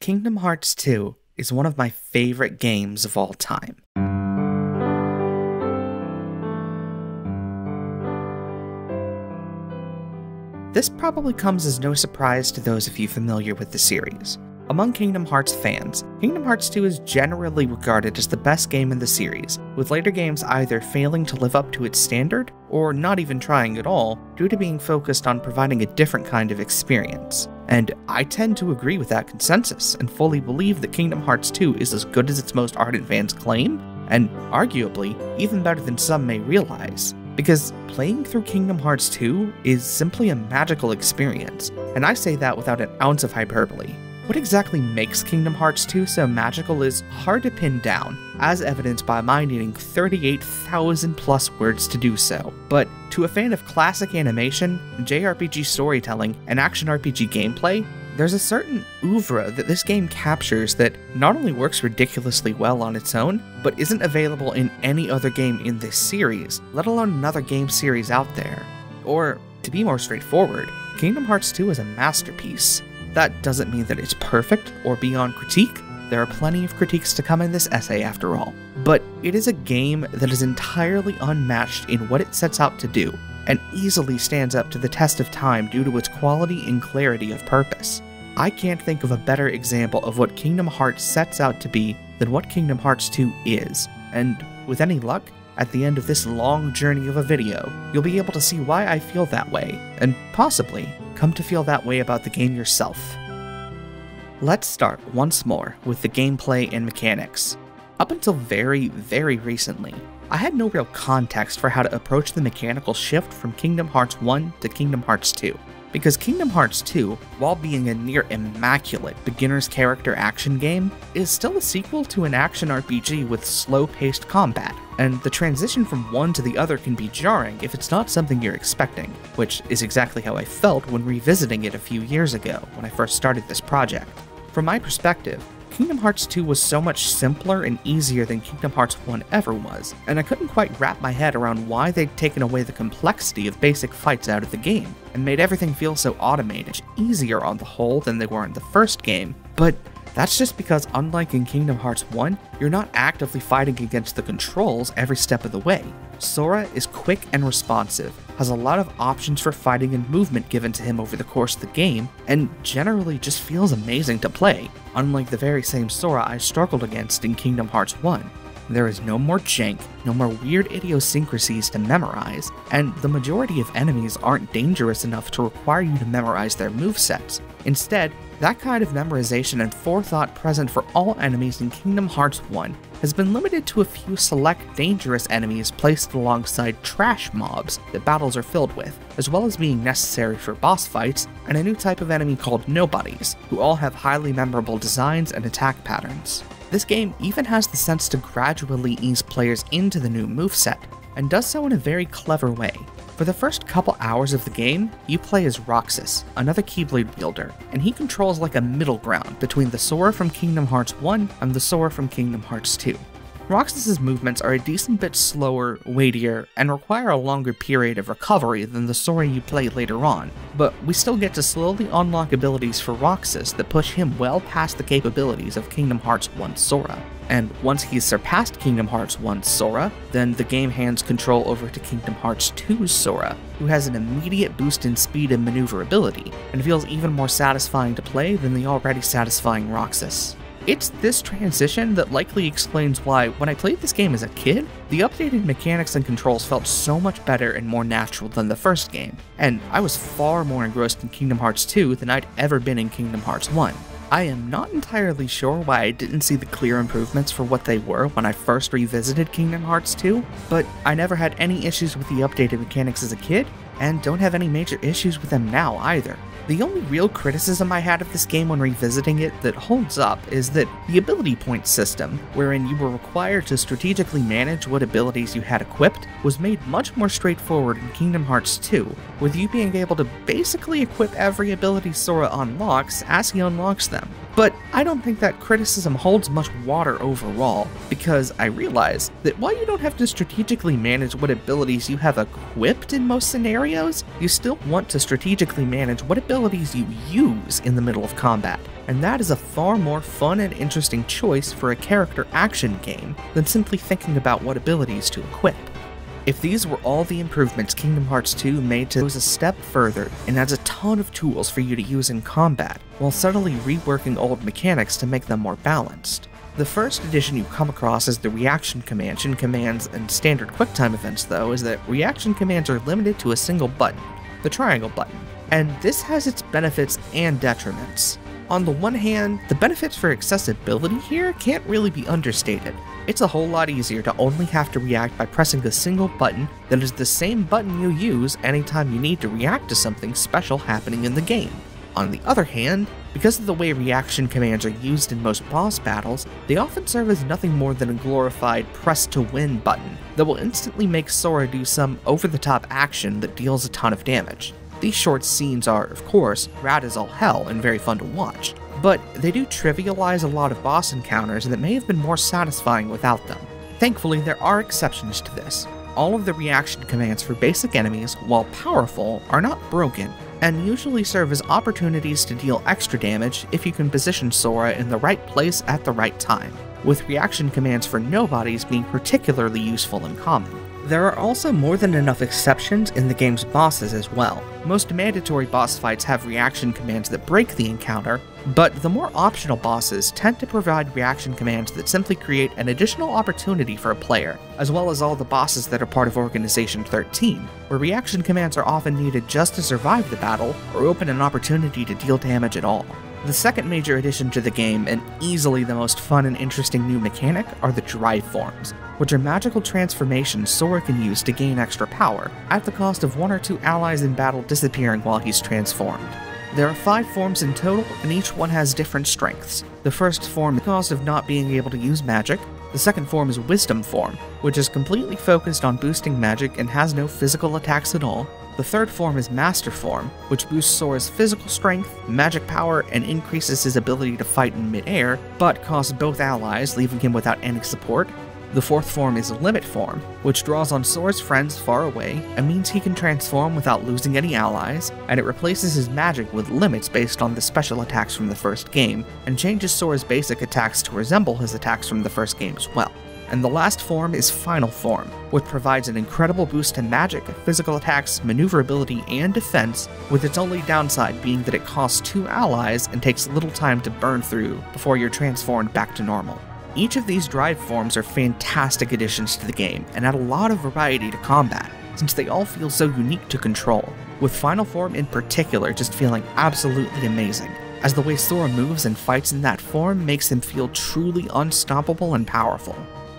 Kingdom Hearts II is one of my favorite games of all time. This probably comes as no surprise to those of you familiar with the series. Among Kingdom Hearts fans, Kingdom Hearts II is generally regarded as the best game in the series, with later games either failing to live up to its standard, or not even trying at all, due to being focused on providing a different kind of experience. And I tend to agree with that consensus, and fully believe that Kingdom Hearts II is as good as its most ardent fans claim, and arguably, even better than some may realize. Because playing through Kingdom Hearts 2 is simply a magical experience, and I say that without an ounce of hyperbole. What exactly makes Kingdom Hearts 2 so magical is hard to pin down, as evidenced by my needing 38,000 plus words to do so. But to a fan of classic animation, JRPG storytelling, and action RPG gameplay, there's a certain oeuvre that this game captures that not only works ridiculously well on its own, but isn't available in any other game in this series, let alone another game series out there. Or, to be more straightforward, Kingdom Hearts 2 is a masterpiece. That doesn't mean that it's perfect or beyond critique. There are plenty of critiques to come in this essay after all. But it is a game that is entirely unmatched in what it sets out to do, and easily stands up to the test of time due to its quality and clarity of purpose. I can't think of a better example of what Kingdom Hearts sets out to be than what Kingdom Hearts 2 is, and with any luck, at the end of this long journey of a video, you'll be able to see why I feel that way, and possibly come to feel that way about the game yourself. Let's start once more with the gameplay and mechanics. Up until very, very recently, I had no real context for how to approach the mechanical shift from Kingdom Hearts 1 to Kingdom Hearts 2. Because Kingdom Hearts 2, while being a near immaculate beginner's character action game, is still a sequel to an action RPG with slow-paced combat, and the transition from one to the other can be jarring if it's not something you're expecting, which is exactly how I felt when revisiting it a few years ago when I first started this project. From my perspective, Kingdom Hearts 2 was so much simpler and easier than Kingdom Hearts 1 ever was, and I couldn't quite wrap my head around why they'd taken away the complexity of basic fights out of the game, and made everything feel so automated, easier on the whole than they were in the first game. But that's just because, unlike in Kingdom Hearts 1, you're not actively fighting against the controls every step of the way. Sora is quick and responsive, has a lot of options for fighting and movement given to him over the course of the game, and generally just feels amazing to play, unlike the very same Sora I struggled against in Kingdom Hearts 1. There is no more jank, no more weird idiosyncrasies to memorize, and the majority of enemies aren't dangerous enough to require you to memorize their movesets. Instead, that kind of memorization and forethought present for all enemies in Kingdom Hearts 1 has been limited to a few select dangerous enemies placed alongside trash mobs that battles are filled with, as well as being necessary for boss fights, and a new type of enemy called Nobodies, who all have highly memorable designs and attack patterns. This game even has the sense to gradually ease players into the new moveset, and does so in a very clever way. For the first couple hours of the game, you play as Roxas, another Keyblade wielder, and he controls like a middle ground between the Sora from Kingdom Hearts 1 and the Sora from Kingdom Hearts 2. Roxas's movements are a decent bit slower, weightier, and require a longer period of recovery than the Sora you play later on, but we still get to slowly unlock abilities for Roxas that push him well past the capabilities of Kingdom Hearts 1 Sora. And once he's surpassed Kingdom Hearts 1 Sora, then the game hands control over to Kingdom Hearts 2's Sora, who has an immediate boost in speed and maneuverability, and feels even more satisfying to play than the already satisfying Roxas. It's this transition that likely explains why, when I played this game as a kid, the updated mechanics and controls felt so much better and more natural than the first game, and I was far more engrossed in Kingdom Hearts 2 than I'd ever been in Kingdom Hearts 1. I am not entirely sure why I didn't see the clear improvements for what they were when I first revisited Kingdom Hearts 2, but I never had any issues with the updated mechanics as a kid, and don't have any major issues with them now either. The only real criticism I had of this game when revisiting it that holds up is that the ability point system, wherein you were required to strategically manage what abilities you had equipped, was made much more straightforward in Kingdom Hearts 2, with you being able to basically equip every ability Sora unlocks as he unlocks them. But I don't think that criticism holds much water overall, because I realize that while you don't have to strategically manage what abilities you have equipped in most scenarios, you still want to strategically manage what abilities abilities you use in the middle of combat, and that is a far more fun and interesting choice for a character action game than simply thinking about what abilities to equip. If these were all the improvements Kingdom Hearts 2 made to goes a step further and adds a ton of tools for you to use in combat, while subtly reworking old mechanics to make them more balanced. The first addition you come across as the reaction commands and standard QuickTime events, though, is that reaction commands are limited to a single button, the triangle button, and this has its benefits and detriments. On the one hand, the benefits for accessibility here can't really be understated. It's a whole lot easier to only have to react by pressing a single button that is the same button you use anytime you need to react to something special happening in the game. On the other hand, because of the way reaction commands are used in most boss battles, they often serve as nothing more than a glorified press to win button that will instantly make Sora do some over-the-top action that deals a ton of damage. These short scenes are, of course, rad as all hell and very fun to watch, but they do trivialize a lot of boss encounters that may have been more satisfying without them. Thankfully, there are exceptions to this. All of the reaction commands for basic enemies, while powerful, are not broken, and usually serve as opportunities to deal extra damage if you can position Sora in the right place at the right time, with reaction commands for nobodies being particularly useful and common. There are also more than enough exceptions in the game's bosses as well. Most mandatory boss fights have reaction commands that break the encounter, but the more optional bosses tend to provide reaction commands that simply create an additional opportunity for a player, as well as all the bosses that are part of Organization 13, where reaction commands are often needed just to survive the battle or open an opportunity to deal damage at all. The second major addition to the game, and easily the most fun and interesting new mechanic, are the Drive Forms, which are magical transformations Sora can use to gain extra power, at the cost of one or two allies in battle disappearing while he's transformed. There are 5 forms in total, and each one has different strengths. The first form is the cost of not being able to use magic. The second form is Wisdom Form, which is completely focused on boosting magic and has no physical attacks at all. The third form is Master Form, which boosts Sora's physical strength, magic power, and increases his ability to fight in mid-air, but costs both allies, leaving him without any support. The fourth form is Limit Form, which draws on Sora's friends far away and means he can transform without losing any allies, and it replaces his magic with limits based on the special attacks from the first game, and changes Sora's basic attacks to resemble his attacks from the first game as well. And the last form is Final Form, which provides an incredible boost to magic, physical attacks, maneuverability, and defense, with its only downside being that it costs 2 allies and takes little time to burn through before you're transformed back to normal. Each of these drive forms are fantastic additions to the game and add a lot of variety to combat, since they all feel so unique to control, with Final Form in particular just feeling absolutely amazing, as the way Sora moves and fights in that form makes him feel truly unstoppable and powerful.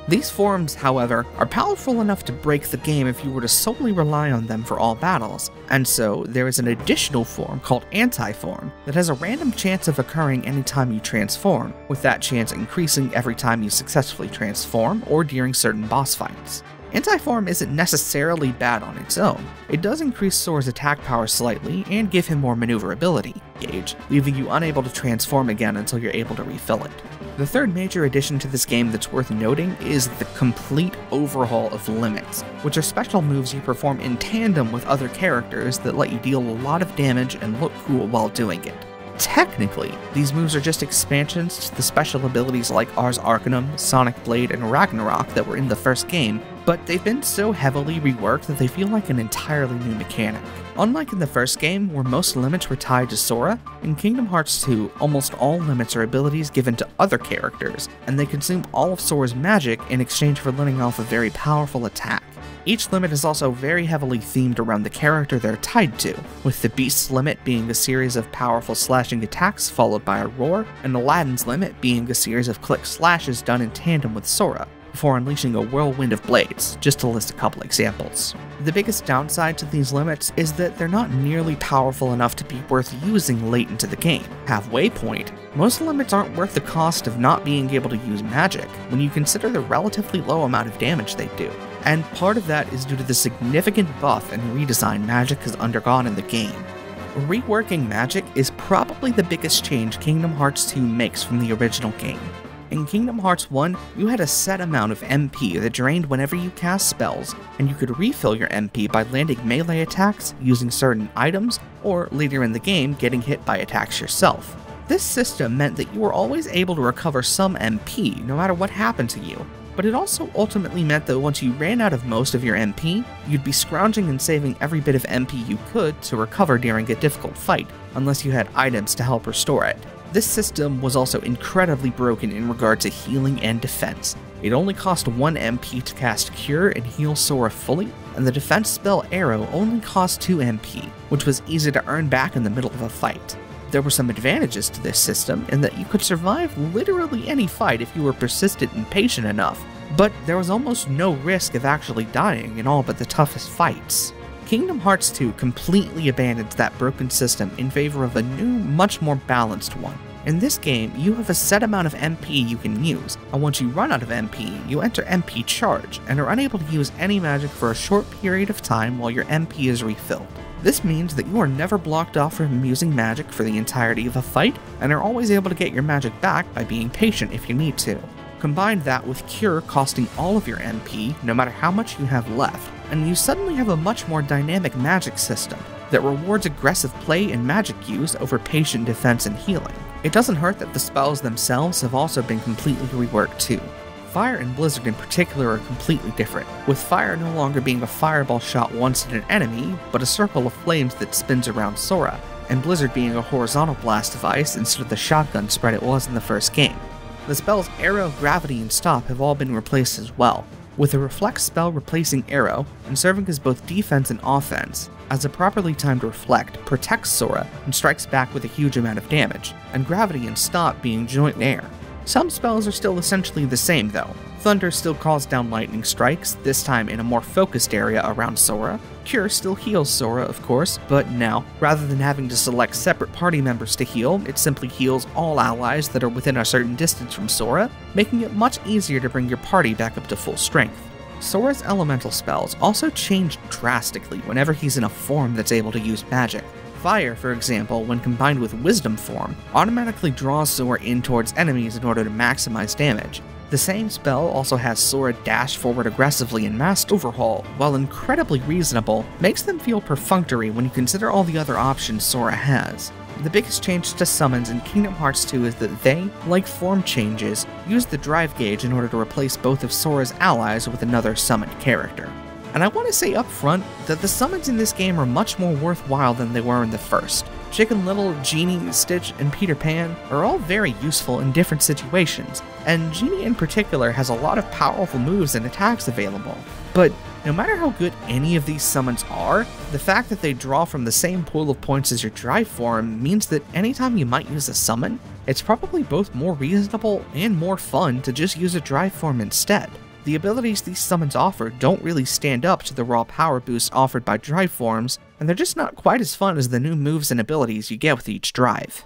These forms, however, are powerful enough to break the game if you were to solely rely on them for all battles, and so there is an additional form called Anti-Form that has a random chance of occurring anytime you transform, with that chance increasing every time you successfully transform or during certain boss fights. Anti-Form isn't necessarily bad on its own. It does increase Sora's attack power slightly and give him more maneuverability gauge, leaving you unable to transform again until you're able to refill it. The third major addition to this game that's worth noting is the complete overhaul of limits, which are special moves you perform in tandem with other characters that let you deal a lot of damage and look cool while doing it. Technically, these moves are just expansions to the special abilities like Ars Arcanum, Sonic Blade, and Ragnarok that were in the first game, but they've been so heavily reworked that they feel like an entirely new mechanic. Unlike in the first game, where most limits were tied to Sora, in Kingdom Hearts 2, almost all limits are abilities given to other characters, and they consume all of Sora's magic in exchange for letting off a very powerful attack. Each limit is also very heavily themed around the character they're tied to, with the Beast's limit being a series of powerful slashing attacks followed by a roar, and Aladdin's limit being a series of click slashes done in tandem with Sora, before unleashing a whirlwind of blades, just to list a couple examples. The biggest downside to these limits is that they're not nearly powerful enough to be worth using late into the game. Halfway point, most limits aren't worth the cost of not being able to use magic when you consider the relatively low amount of damage they do. And part of that is due to the significant buff and redesign magic has undergone in the game. Reworking magic is probably the biggest change Kingdom Hearts 2 makes from the original game. In Kingdom Hearts 1, you had a set amount of MP that drained whenever you cast spells, and you could refill your MP by landing melee attacks, using certain items, or later in the game, getting hit by attacks yourself. This system meant that you were always able to recover some MP, no matter what happened to you, but it also ultimately meant that once you ran out of most of your MP, you'd be scrounging and saving every bit of MP you could to recover during a difficult fight, unless you had items to help restore it. This system was also incredibly broken in regard to healing and defense. It only cost 1 MP to cast Cure and heal Sora fully, and the defense spell Arrow only cost 2 MP, which was easy to earn back in the middle of a fight. There were some advantages to this system in that you could survive literally any fight if you were persistent and patient enough, but there was almost no risk of actually dying in all but the toughest fights. Kingdom Hearts 2 completely abandoned that broken system in favor of a new, much more balanced one. In this game, you have a set amount of MP you can use, and once you run out of MP, you enter MP Charge, and are unable to use any magic for a short period of time while your MP is refilled. This means that you are never blocked off from using magic for the entirety of a fight, and are always able to get your magic back by being patient if you need to. Combine that with Cure costing all of your MP, no matter how much you have left, and you suddenly have a much more dynamic magic system that rewards aggressive play and magic use over patient defense and healing. It doesn't hurt that the spells themselves have also been completely reworked too. Fire and Blizzard in particular are completely different, with Fire no longer being a fireball shot once at an enemy, but a circle of flames that spins around Sora, and Blizzard being a horizontal blast device instead of the shotgun spread it was in the first game. The spells Arrow, Gravity, and Stop have all been replaced as well, with the Reflect spell replacing Arrow and serving as both defense and offense, as a properly timed Reflect protects Sora and strikes back with a huge amount of damage, and Gravity and Stop being joint air. Some spells are still essentially the same though. Thunder still calls down lightning strikes, this time in a more focused area around Sora. Cure still heals Sora, of course, but now, rather than having to select separate party members to heal, it simply heals all allies that are within a certain distance from Sora, making it much easier to bring your party back up to full strength. Sora's elemental spells also change drastically whenever he's in a form that's able to use magic. Fire, for example, when combined with Wisdom form, automatically draws Sora in towards enemies in order to maximize damage. The same spell also has Sora dash forward aggressively in Master Overhaul, while incredibly reasonable, makes them feel perfunctory when you consider all the other options Sora has. The biggest change to summons in Kingdom Hearts 2 is that they, like form changes, use the drive gauge in order to replace both of Sora's allies with another summoned character. And I want to say up front that the summons in this game are much more worthwhile than they were in the first. Chicken Little, Genie, Stitch, and Peter Pan are all very useful in different situations, and Genie in particular has a lot of powerful moves and attacks available. But no matter how good any of these summons are, the fact that they draw from the same pool of points as your drive form means that anytime you might use a summon, it's probably both more reasonable and more fun to just use a drive form instead. The abilities these summons offer don't really stand up to the raw power boosts offered by drive forms, and they're just not quite as fun as the new moves and abilities you get with each drive.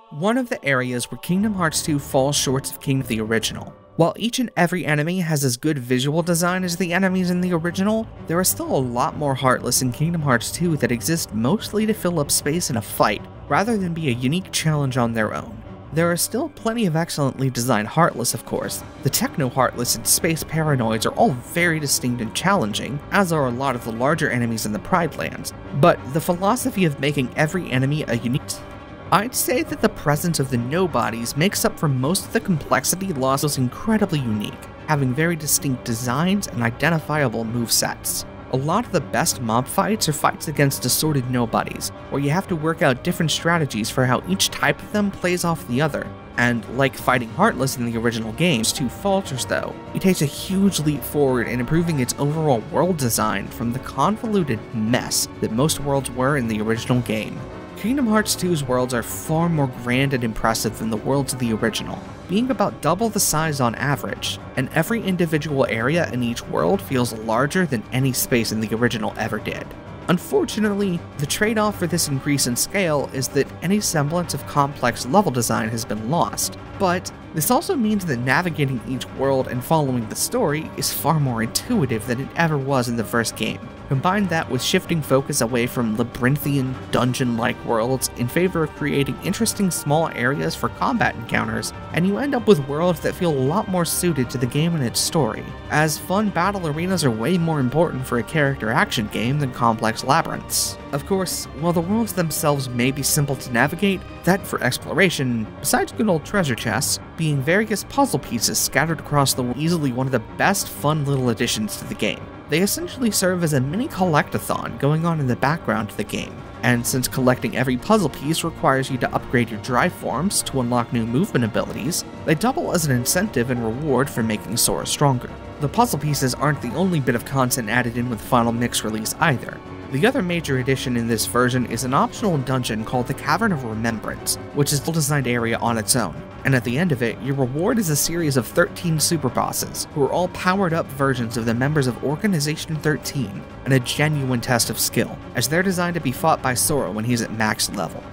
One of the areas where Kingdom Hearts 2 falls short of King of the original. While each and every enemy has as good visual design as the enemies in the original, there are still a lot more Heartless in Kingdom Hearts 2 that exist mostly to fill up space in a fight, rather than be a unique challenge on their own. There are still plenty of excellently designed Heartless, of course. The Techno Heartless and Space Paranoids are all very distinct and challenging, as are a lot of the larger enemies in the Pride Lands, but the philosophy of making every enemy a unique... I'd say that the presence of the Nobodies makes up for most of the complexity lost was incredibly unique, having very distinct designs and identifiable movesets. A lot of the best mob fights are fights against assorted Nobodies, where you have to work out different strategies for how each type of them plays off the other. And like fighting Heartless in the original games, 2 falters though, it takes a huge leap forward in improving its overall world design from the convoluted mess that most worlds were in the original game. Kingdom Hearts 2's worlds are far more grand and impressive than the worlds of the original, being about double the size on average, and every individual area in each world feels larger than any space in the original ever did. Unfortunately, the trade-off for this increase in scale is that any semblance of complex level design has been lost, but this also means that navigating each world and following the story is far more intuitive than it ever was in the first game, Combine that with shifting focus away from labyrinthian, dungeon-like worlds in favor of creating interesting small areas for combat encounters, and you end up with worlds that feel a lot more suited to the game and its story, as fun battle arenas are way more important for a character action game than complex labyrinths. Of course, while the worlds themselves may be simple to navigate, that for exploration, besides good old treasure chests, being various puzzle pieces scattered across the world, easily one of the best fun little additions to the game. They essentially serve as a mini collectathon going on in the background of the game, and since collecting every puzzle piece requires you to upgrade your drive forms to unlock new movement abilities, they double as an incentive and reward for making Sora stronger. The puzzle pieces aren't the only bit of content added in with the final mix release either. The other major addition in this version is an optional dungeon called the Cavern of Remembrance, which is a well-designed area on its own, and at the end of it, your reward is a series of 13 super bosses, who are all powered-up versions of the members of Organization 13, and a genuine test of skill, as they're designed to be fought by Sora when he's at max level.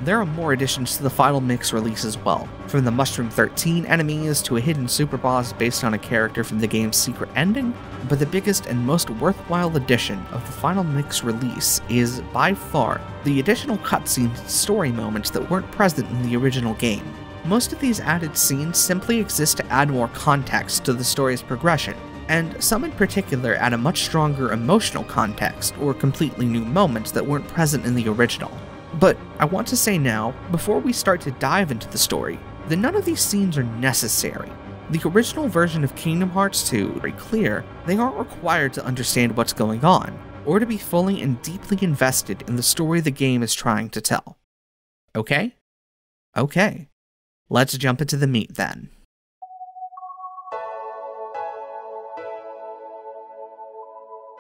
There are more additions to the final mix release as well, from the Mushroom 13 enemies to a hidden super boss based on a character from the game's secret ending, but the biggest and most worthwhile addition of the final mix release is, by far, the additional cutscenes and story moments that weren't present in the original game. Most of these added scenes simply exist to add more context to the story's progression, and some in particular add a much stronger emotional context or completely new moments that weren't present in the original. But I want to say now, before we start to dive into the story, that none of these scenes are necessary. The original version of Kingdom Hearts II is very clear they aren't required to understand what's going on, or to be fully and deeply invested in the story the game is trying to tell. Okay? Okay. Let's jump into the meat then.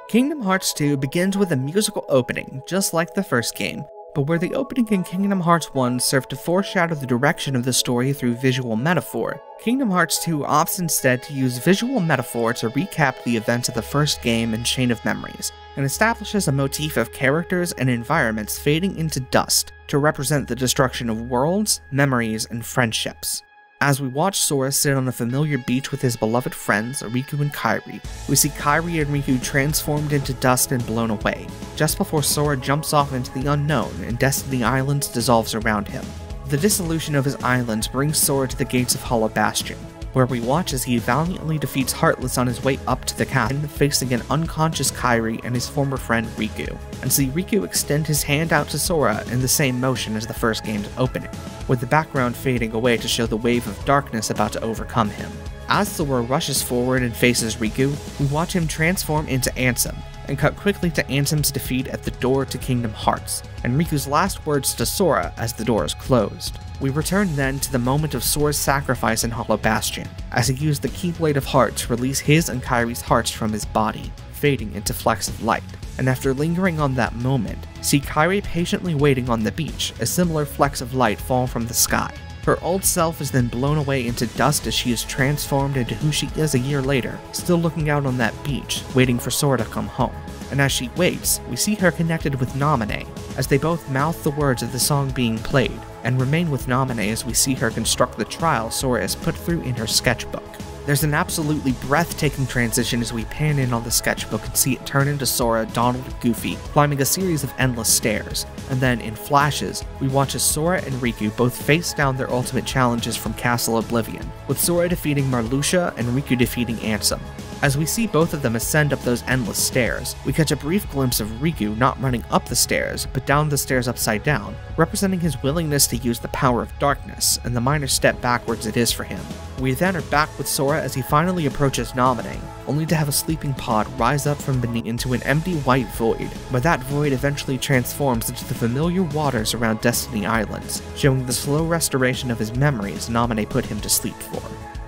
Kingdom Hearts II begins with a musical opening, just like the first game, but where the opening in Kingdom Hearts I served to foreshadow the direction of the story through visual metaphor, Kingdom Hearts II opts instead to use visual metaphor to recap the events of the first game and Chain of Memories, and establishes a motif of characters and environments fading into dust to represent the destruction of worlds, memories, and friendships. As we watch Sora sit on a familiar beach with his beloved friends, Riku and Kairi, we see Kairi and Riku transformed into dust and blown away, just before Sora jumps off into the unknown and Destiny Islands dissolves around him. The dissolution of his islands brings Sora to the gates of Hollow Bastion, where we watch as he valiantly defeats Heartless on his way up to the castle, facing an unconscious Kairi and his former friend Riku, and see Riku extend his hand out to Sora in the same motion as the first game's opening, with the background fading away to show the wave of darkness about to overcome him. As Sora rushes forward and faces Riku, we watch him transform into Ansem, and cut quickly to Ansem's defeat at the door to Kingdom Hearts, and Riku's last words to Sora as the door is closed. We return then to the moment of Sora's sacrifice in Hollow Bastion, as he used the Keyblade of Heart to release his and Kairi's hearts from his body, fading into flecks of light. And after lingering on that moment, see Kairi patiently waiting on the beach as similar flecks of light fall from the sky. Her old self is then blown away into dust as she is transformed into who she is a year later, still looking out on that beach, waiting for Sora to come home. And as she waits, we see her connected with Naminé, as they both mouth the words of the song being played, and remain with Naminé as we see her construct the trial Sora is put through in her sketchbook. There's an absolutely breathtaking transition as we pan in on the sketchbook and see it turn into Sora, Donald, and Goofy, climbing a series of endless stairs, and then, in flashes, we watch as Sora and Riku both face down their ultimate challenges from Castle Oblivion, with Sora defeating Marluxia and Riku defeating Ansem. As we see both of them ascend up those endless stairs, we catch a brief glimpse of Riku not running up the stairs, but down the stairs upside down, representing his willingness to use the power of darkness, and the minor step backwards it is for him. We then are back with Sora as he finally approaches Naminé, only to have a sleeping pod rise up from beneath into an empty white void, but that void eventually transforms into the familiar waters around Destiny Islands, showing the slow restoration of his memories Naminé put him to sleep for.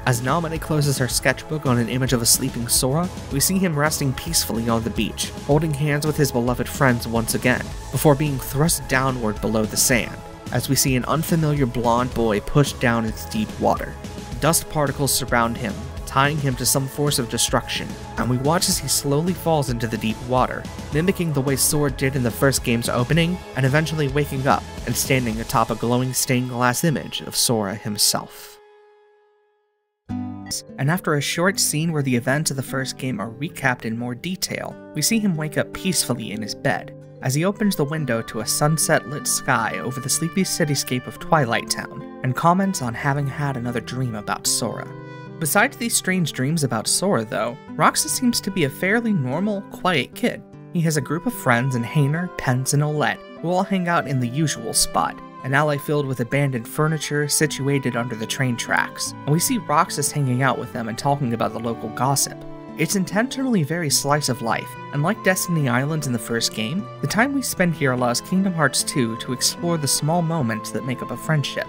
As Naminé closes her sketchbook on an image of a sleeping Sora, we see him resting peacefully on the beach, holding hands with his beloved friends once again, before being thrust downward below the sand, as we see an unfamiliar blonde boy pushed down into deep water. Dust particles surround him, tying him to some force of destruction, and we watch as he slowly falls into the deep water, mimicking the way Sora did in the first game's opening, and eventually waking up and standing atop a glowing stained glass image of Sora himself. And after a short scene where the events of the first game are recapped in more detail, we see him wake up peacefully in his bed, as he opens the window to a sunset-lit sky over the sleepy cityscape of Twilight Town, and comments on having had another dream about Sora. Besides these strange dreams about Sora, though, Roxas seems to be a fairly normal, quiet kid. He has a group of friends in Xehanort, Pence, and Olette, who all hang out in the usual spot, an alley filled with abandoned furniture situated under the train tracks, and we see Roxas hanging out with them and talking about the local gossip. It's intentionally very slice of life, and like Destiny Islands in the first game, the time we spend here allows Kingdom Hearts II to explore the small moments that make up a friendship.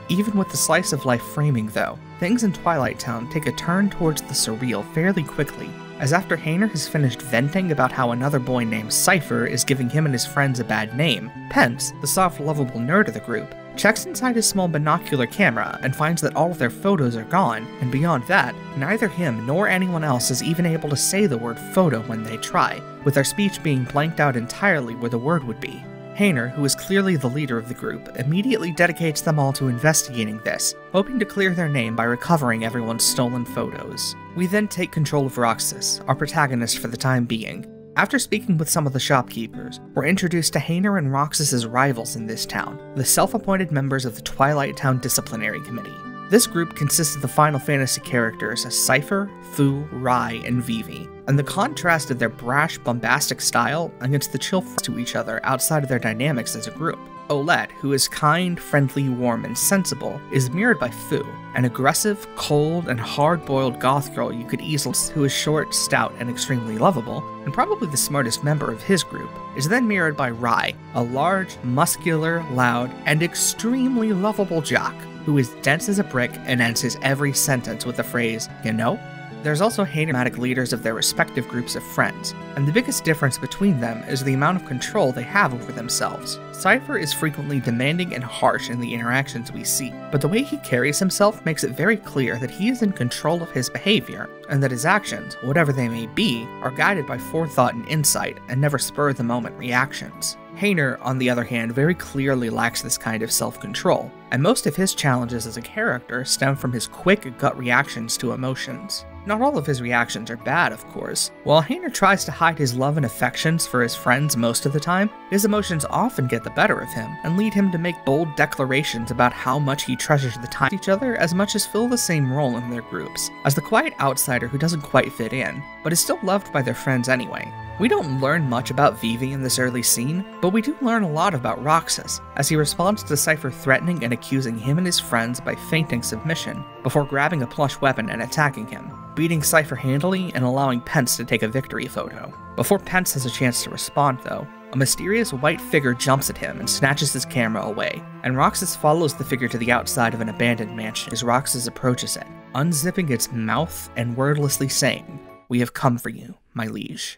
Even with the slice of life framing though, things in Twilight Town take a turn towards the surreal fairly quickly, as after Xehanort has finished venting about how another boy named Cypher is giving him and his friends a bad name, Pence, the soft lovable nerd of the group, checks inside his small binocular camera and finds that all of their photos are gone, and beyond that, neither him nor anyone else is even able to say the word photo when they try, with their speech being blanked out entirely where the word would be. Xehanort, who is clearly the leader of the group, immediately dedicates them all to investigating this, hoping to clear their name by recovering everyone's stolen photos. We then take control of Roxas, our protagonist for the time being. After speaking with some of the shopkeepers, we're introduced to Xehanort and Roxas' rivals in this town, the self-appointed members of the Twilight Town Disciplinary Committee. This group consists of the Final Fantasy characters Cypher, Fu, Rai, and Vivi, and the contrast of their brash, bombastic style against the chill to each other outside of their dynamics as a group. Olette, who is kind, friendly, warm, and sensible, is mirrored by Fu, an aggressive, cold, and hard-boiled goth girl you could easily who is short, stout, and extremely lovable, and probably the smartest member of his group, is then mirrored by Rai, a large, muscular, loud, and extremely lovable jock, who is dense as a brick and ends his every sentence with the phrase, "you know?" There's also Xehanort leaders of their respective groups of friends, and the biggest difference between them is the amount of control they have over themselves. Cypher is frequently demanding and harsh in the interactions we see, but the way he carries himself makes it very clear that he is in control of his behavior, and that his actions, whatever they may be, are guided by forethought and insight, and never spur-of-the-moment reactions. Xehanort, on the other hand, very clearly lacks this kind of self-control, and most of his challenges as a character stem from his quick gut reactions to emotions. Not all of his reactions are bad, of course. While Xehanort tries to hide his love and affections for his friends most of the time, his emotions often get the better of him, and lead him to make bold declarations about how much he treasures the time with each other as much as fill the same role in their groups, as the quiet outsider who doesn't quite fit in, but is still loved by their friends anyway. We don't learn much about Vivi in this early scene, but we do learn a lot about Roxas, as he responds to Cypher threatening and accusing him and his friends by feinting submission, before grabbing a plush weapon and attacking him, beating Cypher handily and allowing Pence to take a victory photo. Before Pence has a chance to respond though, a mysterious white figure jumps at him and snatches his camera away, and Roxas follows the figure to the outside of an abandoned mansion as Roxas approaches it, unzipping its mouth and wordlessly saying, "We have come for you, my liege."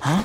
Huh?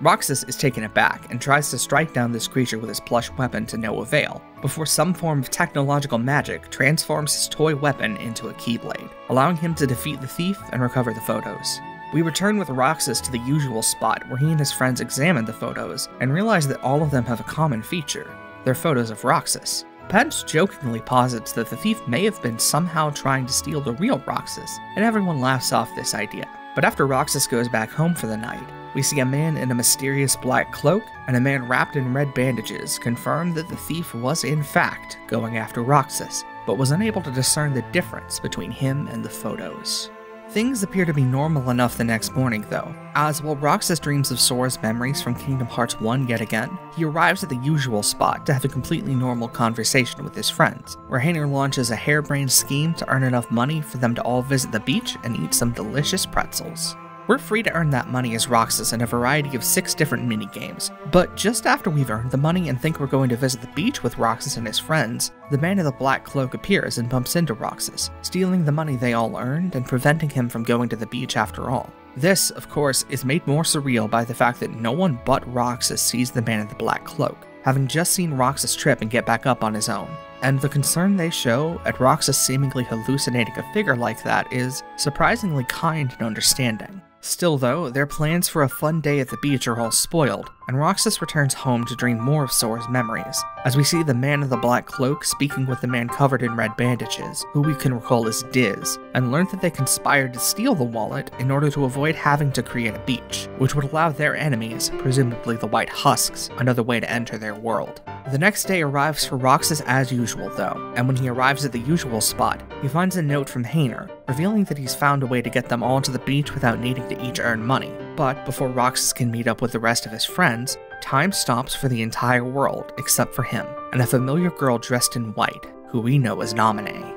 Roxas is taken aback and tries to strike down this creature with his plush weapon to no avail, before some form of technological magic transforms his toy weapon into a keyblade, allowing him to defeat the thief and recover the photos. We return with Roxas to the usual spot where he and his friends examine the photos and realize that all of them have a common feature. They're photos of Roxas. Pence jokingly posits that the thief may have been somehow trying to steal the real Roxas, and everyone laughs off this idea. But after Roxas goes back home for the night, we see a man in a mysterious black cloak and a man wrapped in red bandages confirm that the thief was in fact going after Roxas, but was unable to discern the difference between him and the photos. Things appear to be normal enough the next morning though, as while Roxas dreams of Sora's memories from Kingdom Hearts I yet again, he arrives at the usual spot to have a completely normal conversation with his friends, where Xehanort launches a harebrained scheme to earn enough money for them to all visit the beach and eat some delicious pretzels. We're free to earn that money as Roxas in a variety of 6 different minigames, but just after we've earned the money and think we're going to visit the beach with Roxas and his friends, the man in the black cloak appears and bumps into Roxas, stealing the money they all earned and preventing him from going to the beach after all. This, of course, is made more surreal by the fact that no one but Roxas sees the man in the black cloak, having just seen Roxas trip and get back up on his own. And the concern they show at Roxas seemingly hallucinating a figure like that is surprisingly kind and understanding. Still though, their plans for a fun day at the beach are all spoiled, and Roxas returns home to dream more of Sora's memories, as we see the man in the black cloak speaking with the man covered in red bandages, who we can recall as Diz, and learn that they conspired to steal the wallet in order to avoid having to create a beach, which would allow their enemies, presumably the White Husks, another way to enter their world. The next day arrives for Roxas as usual though, and when he arrives at the usual spot, he finds a note from Xehanort, revealing that he's found a way to get them all to the beach without needing to each earn money. But before Roxas can meet up with the rest of his friends, time stops for the entire world except for him, and a familiar girl dressed in white, who we know as Naminé.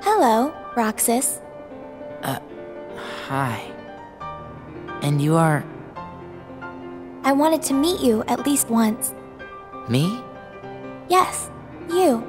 Hello, Roxas. Hi. And you are... I wanted to meet you at least once. Me? Yes, you.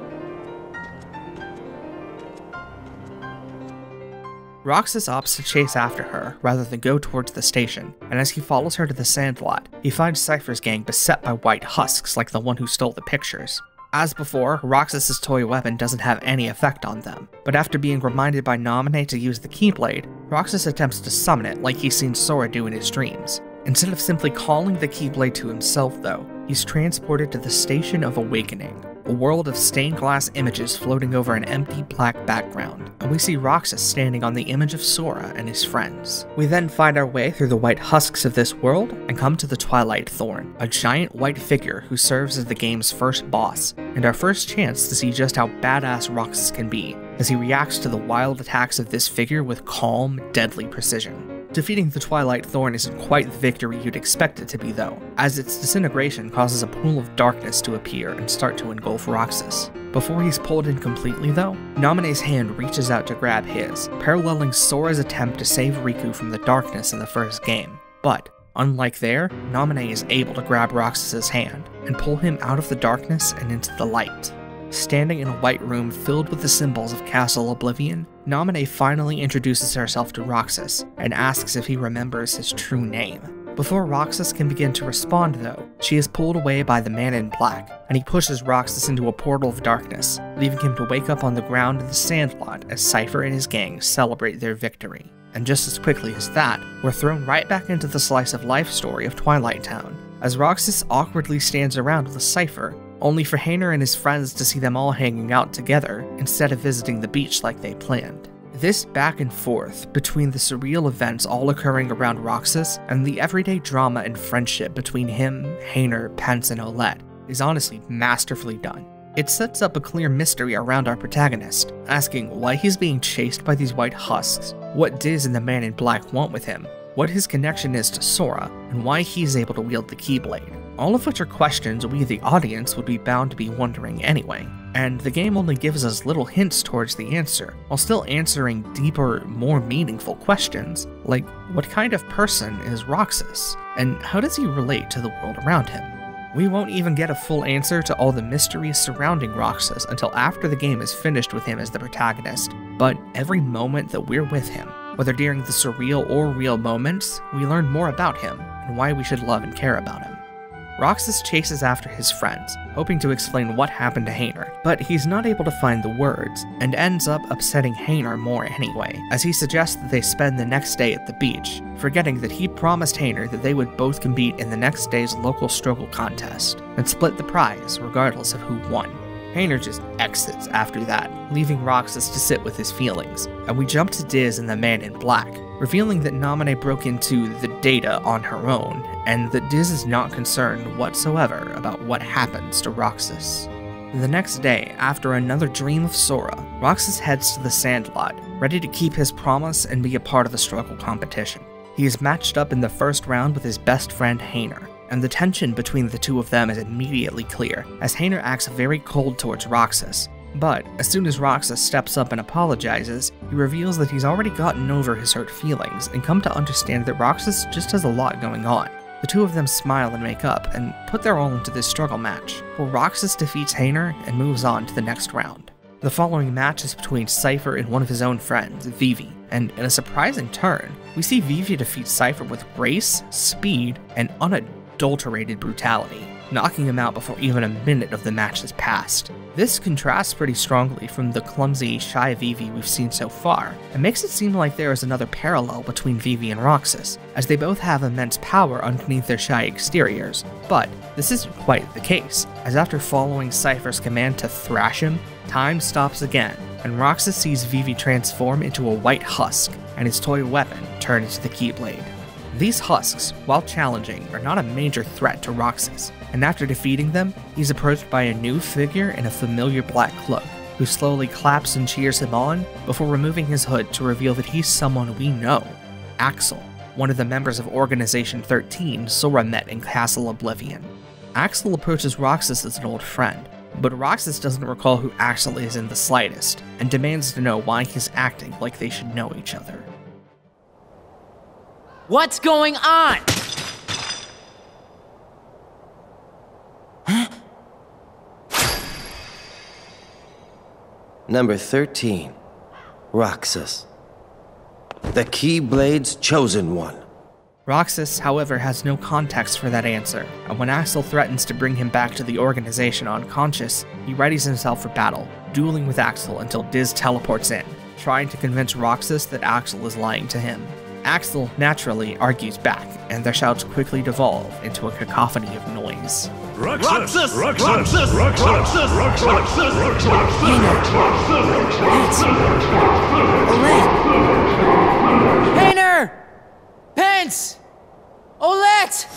Roxas opts to chase after her, rather than go towards the station, and as he follows her to the sandlot, he finds Cypher's gang beset by white husks like the one who stole the pictures. As before, Roxas's toy weapon doesn't have any effect on them, but after being reminded by Naminé to use the Keyblade, Roxas attempts to summon it like he's seen Sora do in his dreams. Instead of simply calling the Keyblade to himself though, he's transported to the Station of Awakening, a world of stained glass images floating over an empty black background, and we see Roxas standing on the image of Sora and his friends. We then find our way through the white husks of this world and come to the Twilight Thorn, a giant white figure who serves as the game's first boss, and our first chance to see just how badass Roxas can be, as he reacts to the wild attacks of this figure with calm, deadly precision. Defeating the Twilight Thorn isn't quite the victory you'd expect it to be though, as its disintegration causes a pool of darkness to appear and start to engulf Roxas. Before he's pulled in completely though, Naminé's hand reaches out to grab his, paralleling Sora's attempt to save Riku from the darkness in the first game. But, unlike there, Naminé is able to grab Roxas's hand, and pull him out of the darkness and into the light. Standing in a white room filled with the symbols of Castle Oblivion, Naminé finally introduces herself to Roxas, and asks if he remembers his true name. Before Roxas can begin to respond though, she is pulled away by the man in black, and he pushes Roxas into a portal of darkness, leaving him to wake up on the ground in the sandlot as Cypher and his gang celebrate their victory. And just as quickly as that, we're thrown right back into the slice of life story of Twilight Town, as Roxas awkwardly stands around with Cypher, only for Xehanort and his friends to see them all hanging out together instead of visiting the beach like they planned. This back and forth between the surreal events all occurring around Roxas and the everyday drama and friendship between him, Xehanort, Pence, and Olette is honestly masterfully done. It sets up a clear mystery around our protagonist, asking why he's being chased by these white husks, what Diz and the man in black want with him, what his connection is to Sora, and why he's able to wield the Keyblade. All of which are questions we the audience would be bound to be wondering anyway, and the game only gives us little hints towards the answer, while still answering deeper, more meaningful questions, like what kind of person is Roxas, and how does he relate to the world around him? We won't even get a full answer to all the mysteries surrounding Roxas until after the game is finished with him as the protagonist, but every moment that we're with him, whether during the surreal or real moments, we learn more about him, and why we should love and care about him. Roxas chases after his friends, hoping to explain what happened to Xehanort, but he's not able to find the words, and ends up upsetting Xehanort more anyway, as he suggests that they spend the next day at the beach, forgetting that he promised Xehanort that they would both compete in the next day's local struggle contest, and split the prize regardless of who won. Xehanort just exits after that, leaving Roxas to sit with his feelings, and we jump to Diz and the man in black, revealing that Naminé broke into the data on her own, and that Diz is not concerned whatsoever about what happens to Roxas. The next day, after another dream of Sora, Roxas heads to the Sandlot, ready to keep his promise and be a part of the struggle competition. He is matched up in the first round with his best friend Xehanort, and the tension between the two of them is immediately clear, as Xehanort acts very cold towards Roxas. But as soon as Roxas steps up and apologizes, he reveals that he's already gotten over his hurt feelings and come to understand that Roxas just has a lot going on. The two of them smile and make up, and put their all into this struggle match, where Roxas defeats Xehanort and moves on to the next round. The following match is between Cypher and one of his own friends, Vivi, and in a surprising turn, we see Vivi defeat Cypher with grace, speed, and unadulterated brutality, knocking him out before even a minute of the match has passed. This contrasts pretty strongly from the clumsy, shy Vivi we've seen so far, and makes it seem like there is another parallel between Vivi and Roxas, as they both have immense power underneath their shy exteriors. But this isn't quite the case, as after following Cypher's command to thrash him, time stops again, and Roxas sees Vivi transform into a white husk, and his toy weapon turn into the Keyblade. These husks, while challenging, are not a major threat to Roxas, and after defeating them, he's approached by a new figure in a familiar black cloak, who slowly claps and cheers him on before removing his hood to reveal that he's someone we know, Axel, one of the members of Organization 13 Sora met in Castle Oblivion. Axel approaches Roxas as an old friend, but Roxas doesn't recall who Axel is in the slightest, and demands to know why he's acting like they should know each other. What's going on? Huh? Number 13, Roxas. The Keyblade's chosen one. Roxas, however, has no context for that answer, and when Axel threatens to bring him back to the organization unconscious, he readies himself for battle, dueling with Axel until Diz teleports in, trying to convince Roxas that Axel is lying to him. Axel, naturally, argues back, and their shouts quickly devolve into a cacophony of noise. Roxas! Roxas! Roxas! Roxas! Hayner! Pence! Olette!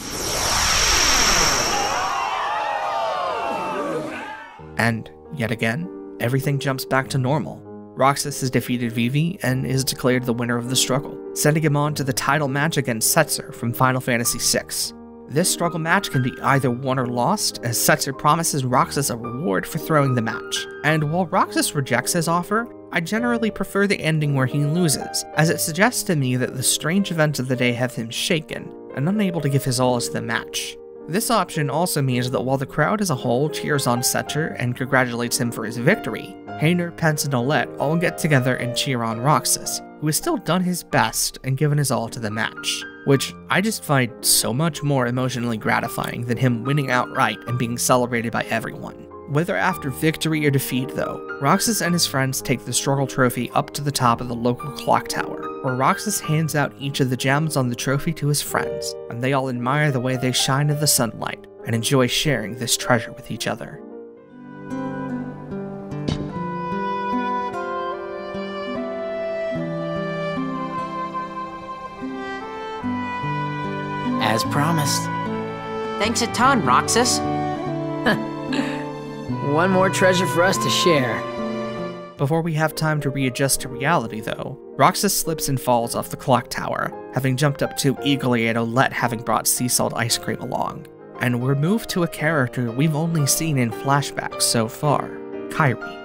And, yet again, everything jumps back to normal. Roxas has defeated Vivi and is declared the winner of the struggle, sending him on to the title match against Setzer from Final Fantasy VI. This struggle match can be either won or lost, as Setzer promises Roxas a reward for throwing the match. And while Roxas rejects his offer, I generally prefer the ending where he loses, as it suggests to me that the strange events of the day have him shaken and unable to give his all to the match. This option also means that while the crowd as a whole cheers on Setzer and congratulates him for his victory, Hayner, Pence, and Olette all get together and cheer on Roxas, who has still done his best and given his all to the match, which I just find so much more emotionally gratifying than him winning outright and being celebrated by everyone. Whether after victory or defeat though, Roxas and his friends take the struggle trophy up to the top of the local clock tower, where Roxas hands out each of the gems on the trophy to his friends, and they all admire the way they shine in the sunlight and enjoy sharing this treasure with each other. As promised. Thanks a ton, Roxas. One more treasure for us to share. Before we have time to readjust to reality though, Roxas slips and falls off the clock tower, having jumped up too eagerly at Olette having brought sea salt ice cream along. And we're moved to a character we've only seen in flashbacks so far, Kairi.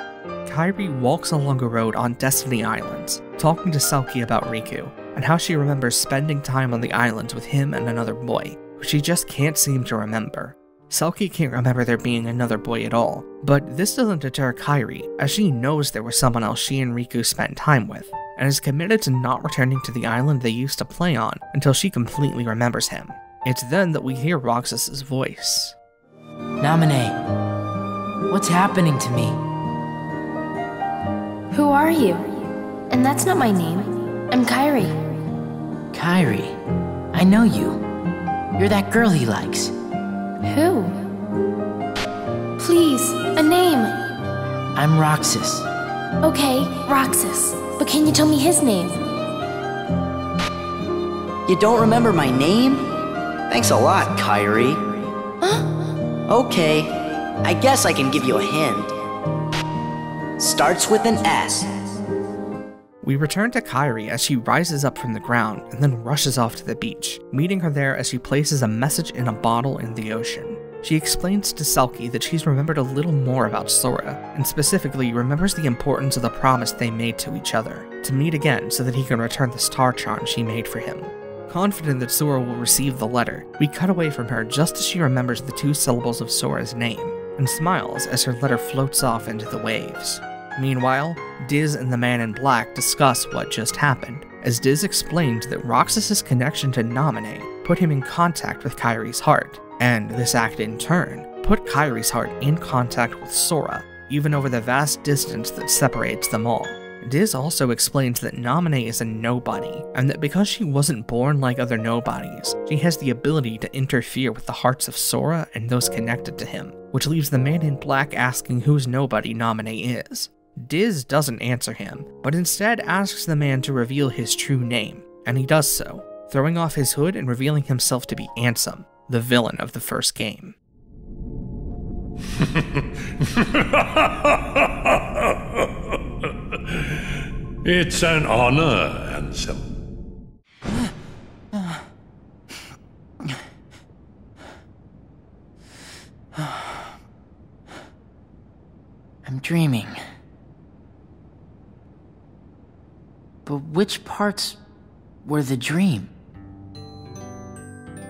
Kairi walks along a road on Destiny Islands, talking to Selkie about Riku, and how she remembers spending time on the islands with him and another boy, who she just can't seem to remember. Selkie can't remember there being another boy at all, but this doesn't deter Kairi, as she knows there was someone else she and Riku spent time with, and is committed to not returning to the island they used to play on until she completely remembers him. It's then that we hear Roxas' voice. Namine, what's happening to me? Who are you? And that's not my name. I'm Kairi. Kairi, I know you. You're that girl he likes. Who? Please, a name. I'm Roxas. Okay, Roxas. But can you tell me his name? You don't remember my name? Thanks a lot, Kairi. Huh? Okay, I guess I can give you a hint. Starts with an S. We return to Kairi as she rises up from the ground and then rushes off to the beach, meeting her there as she places a message in a bottle in the ocean. She explains to Selkie that she's remembered a little more about Sora, and specifically remembers the importance of the promise they made to each other, to meet again so that he can return the star charm she made for him. Confident that Sora will receive the letter, we cut away from her just as she remembers the 2 syllables of Sora's name, and smiles as her letter floats off into the waves. Meanwhile, Diz and the Man in Black discuss what just happened, as Diz explained that Roxas' connection to Namine put him in contact with Kairi's heart, and this act in turn put Kairi's heart in contact with Sora, even over the vast distance that separates them all. Diz also explains that Naminé is a nobody, and that because she wasn't born like other nobodies, she has the ability to interfere with the hearts of Sora and those connected to him, which leaves the man in black asking whose nobody Naminé is. Diz doesn't answer him, but instead asks the man to reveal his true name, and he does so, throwing off his hood and revealing himself to be Ansem, the villain of the first game. It's an honor, Ansem. I'm dreaming. But which parts were the dream?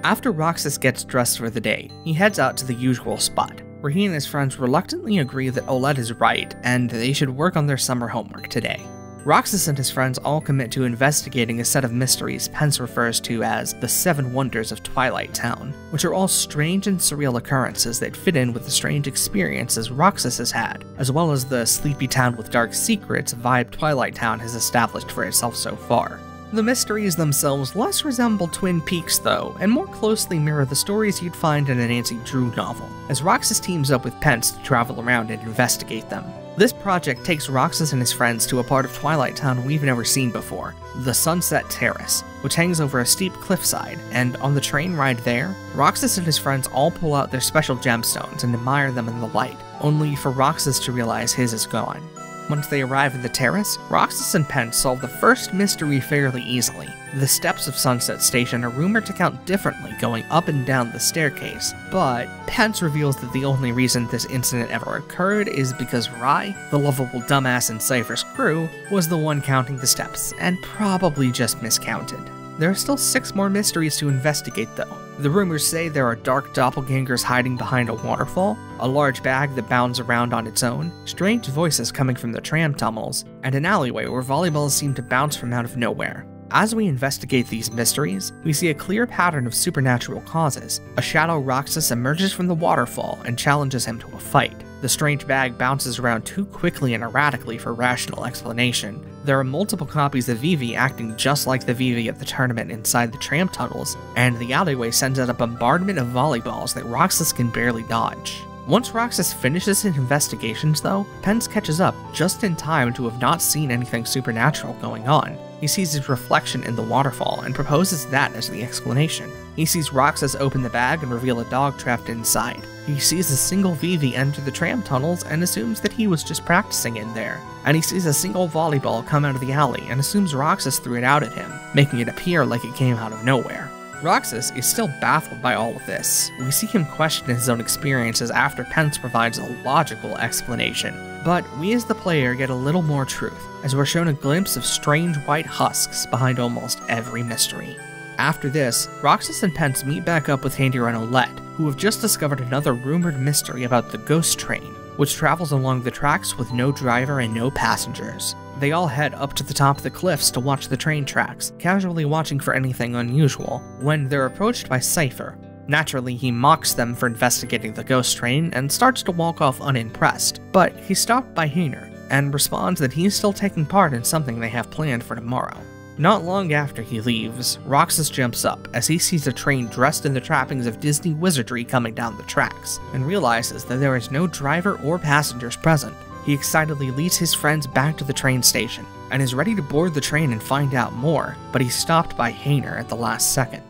After Roxas gets dressed for the day, he heads out to the usual spot, where he and his friends reluctantly agree that Olette is right and they should work on their summer homework today. Roxas and his friends all commit to investigating a set of mysteries Pence refers to as the 7 Wonders of Twilight Town, which are all strange and surreal occurrences that fit in with the strange experiences Roxas has had, as well as the sleepy town with dark secrets vibe Twilight Town has established for itself so far. The mysteries themselves less resemble Twin Peaks though, and more closely mirror the stories you'd find in a Nancy Drew novel, as Roxas teams up with Pence to travel around and investigate them. This project takes Roxas and his friends to a part of Twilight Town we've never seen before, the Sunset Terrace, which hangs over a steep cliffside, and on the train ride there, Roxas and his friends all pull out their special gemstones and admire them in the light, only for Roxas to realize his is gone. Once they arrive at the terrace, Roxas and Pence solve the first mystery fairly easily. The steps of Sunset Station are rumored to count differently going up and down the staircase, but Pence reveals that the only reason this incident ever occurred is because Rai, the lovable dumbass in Cypher's crew, was the one counting the steps, and probably just miscounted. There are still 6 more mysteries to investigate though. The rumors say there are dark doppelgangers hiding behind a waterfall, a large bag that bounds around on its own, strange voices coming from the tram tunnels, and an alleyway where volleyballs seem to bounce from out of nowhere. As we investigate these mysteries, we see a clear pattern of supernatural causes. A shadow Roxas emerges from the waterfall and challenges him to a fight. The strange bag bounces around too quickly and erratically for rational explanation. There are multiple copies of Vivi acting just like the Vivi at the tournament inside the tram tunnels, and the alleyway sends out a bombardment of volleyballs that Roxas can barely dodge. Once Roxas finishes his investigations though, Pence catches up just in time to have not seen anything supernatural going on. He sees his reflection in the waterfall and proposes that as the explanation. He sees Roxas open the bag and reveal a dog trapped inside. He sees a single Vivi enter the tram tunnels and assumes that he was just practicing in there. And he sees a single volleyball come out of the alley and assumes Roxas threw it out at him, making it appear like it came out of nowhere. Roxas is still baffled by all of this. We see him question his own experiences after Pence provides a logical explanation. But we as the player get a little more truth, as we're shown a glimpse of strange white husks behind almost every mystery. After this, Roxas and Pence meet back up with Handir and Olette, who have just discovered another rumored mystery about the ghost train, which travels along the tracks with no driver and no passengers. They all head up to the top of the cliffs to watch the train tracks, casually watching for anything unusual, when they're approached by Cypher. Naturally, he mocks them for investigating the ghost train and starts to walk off unimpressed, but he's stopped by Heanor, and responds that he's still taking part in something they have planned for tomorrow. Not long after he leaves, Roxas jumps up as he sees a train dressed in the trappings of Disney wizardry coming down the tracks, and realizes that there is no driver or passengers present. He excitedly leads his friends back to the train station, and is ready to board the train and find out more, but he's stopped by Heanor at the last second.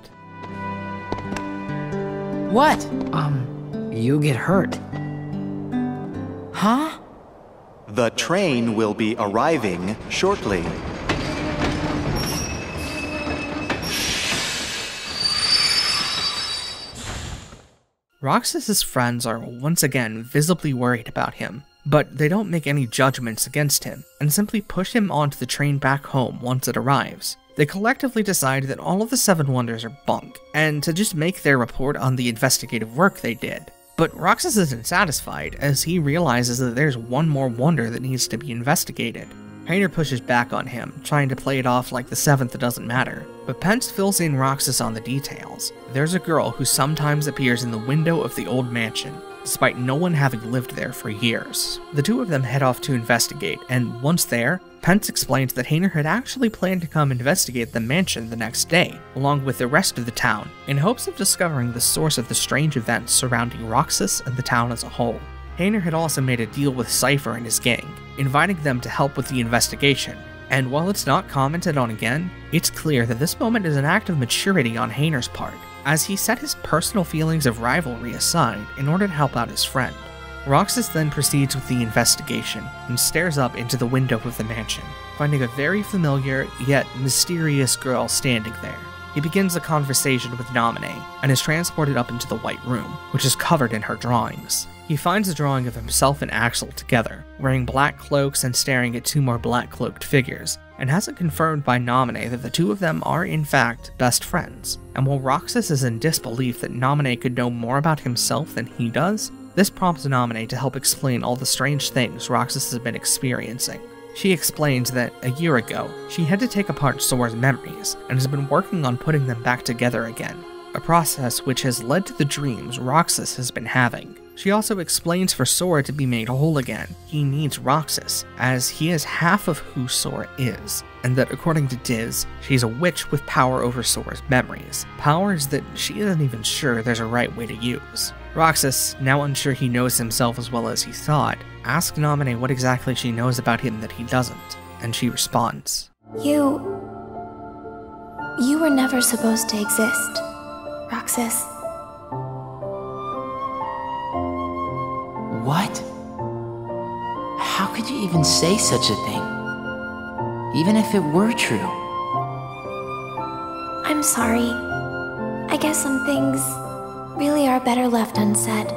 What? You get hurt. Huh? The train will be arriving shortly. Roxas's friends are once again visibly worried about him, but they don't make any judgments against him, and simply push him onto the train back home once it arrives. They collectively decide that all of the 7 wonders are bunk, and to just make their report on the investigative work they did. But Roxas isn't satisfied, as he realizes that there's one more wonder that needs to be investigated. Heanor pushes back on him, trying to play it off like the 7th doesn't matter, but Pence fills in Roxas on the details. There's a girl who sometimes appears in the window of the old mansion, despite no one having lived there for years. The two of them head off to investigate, and once there, Pence explains that Hayner had actually planned to come investigate the mansion the next day, along with the rest of the town, in hopes of discovering the source of the strange events surrounding Roxas and the town as a whole. Hayner had also made a deal with Cypher and his gang, inviting them to help with the investigation, and while it's not commented on again, it's clear that this moment is an act of maturity on Hayner's part, as he set his personal feelings of rivalry aside in order to help out his friend. Roxas then proceeds with the investigation and stares up into the window of the mansion, finding a very familiar yet mysterious girl standing there. He begins a conversation with Naminé and is transported up into the White Room, which is covered in her drawings. He finds a drawing of himself and Axel together, wearing black cloaks and staring at two more black-cloaked figures, and has it confirmed by Naminé that the two of them are in fact best friends. And while Roxas is in disbelief that Naminé could know more about himself than he does, this prompts Naminé to help explain all the strange things Roxas has been experiencing. She explains that a year ago, she had to take apart Sora's memories and has been working on putting them back together again, a process which has led to the dreams Roxas has been having. She also explains for Sora to be made whole again, he needs Roxas, as he is half of who Sora is, and that according to Diz, she's a witch with power over Sora's memories, powers that she isn't even sure there's a right way to use. Roxas, now unsure he knows himself as well as he thought, asks Naminé what exactly she knows about him that he doesn't, and she responds, You were never supposed to exist, Roxas. What? How could you even say such a thing? Even if it were true. I'm sorry. I guess some things really are better left unsaid.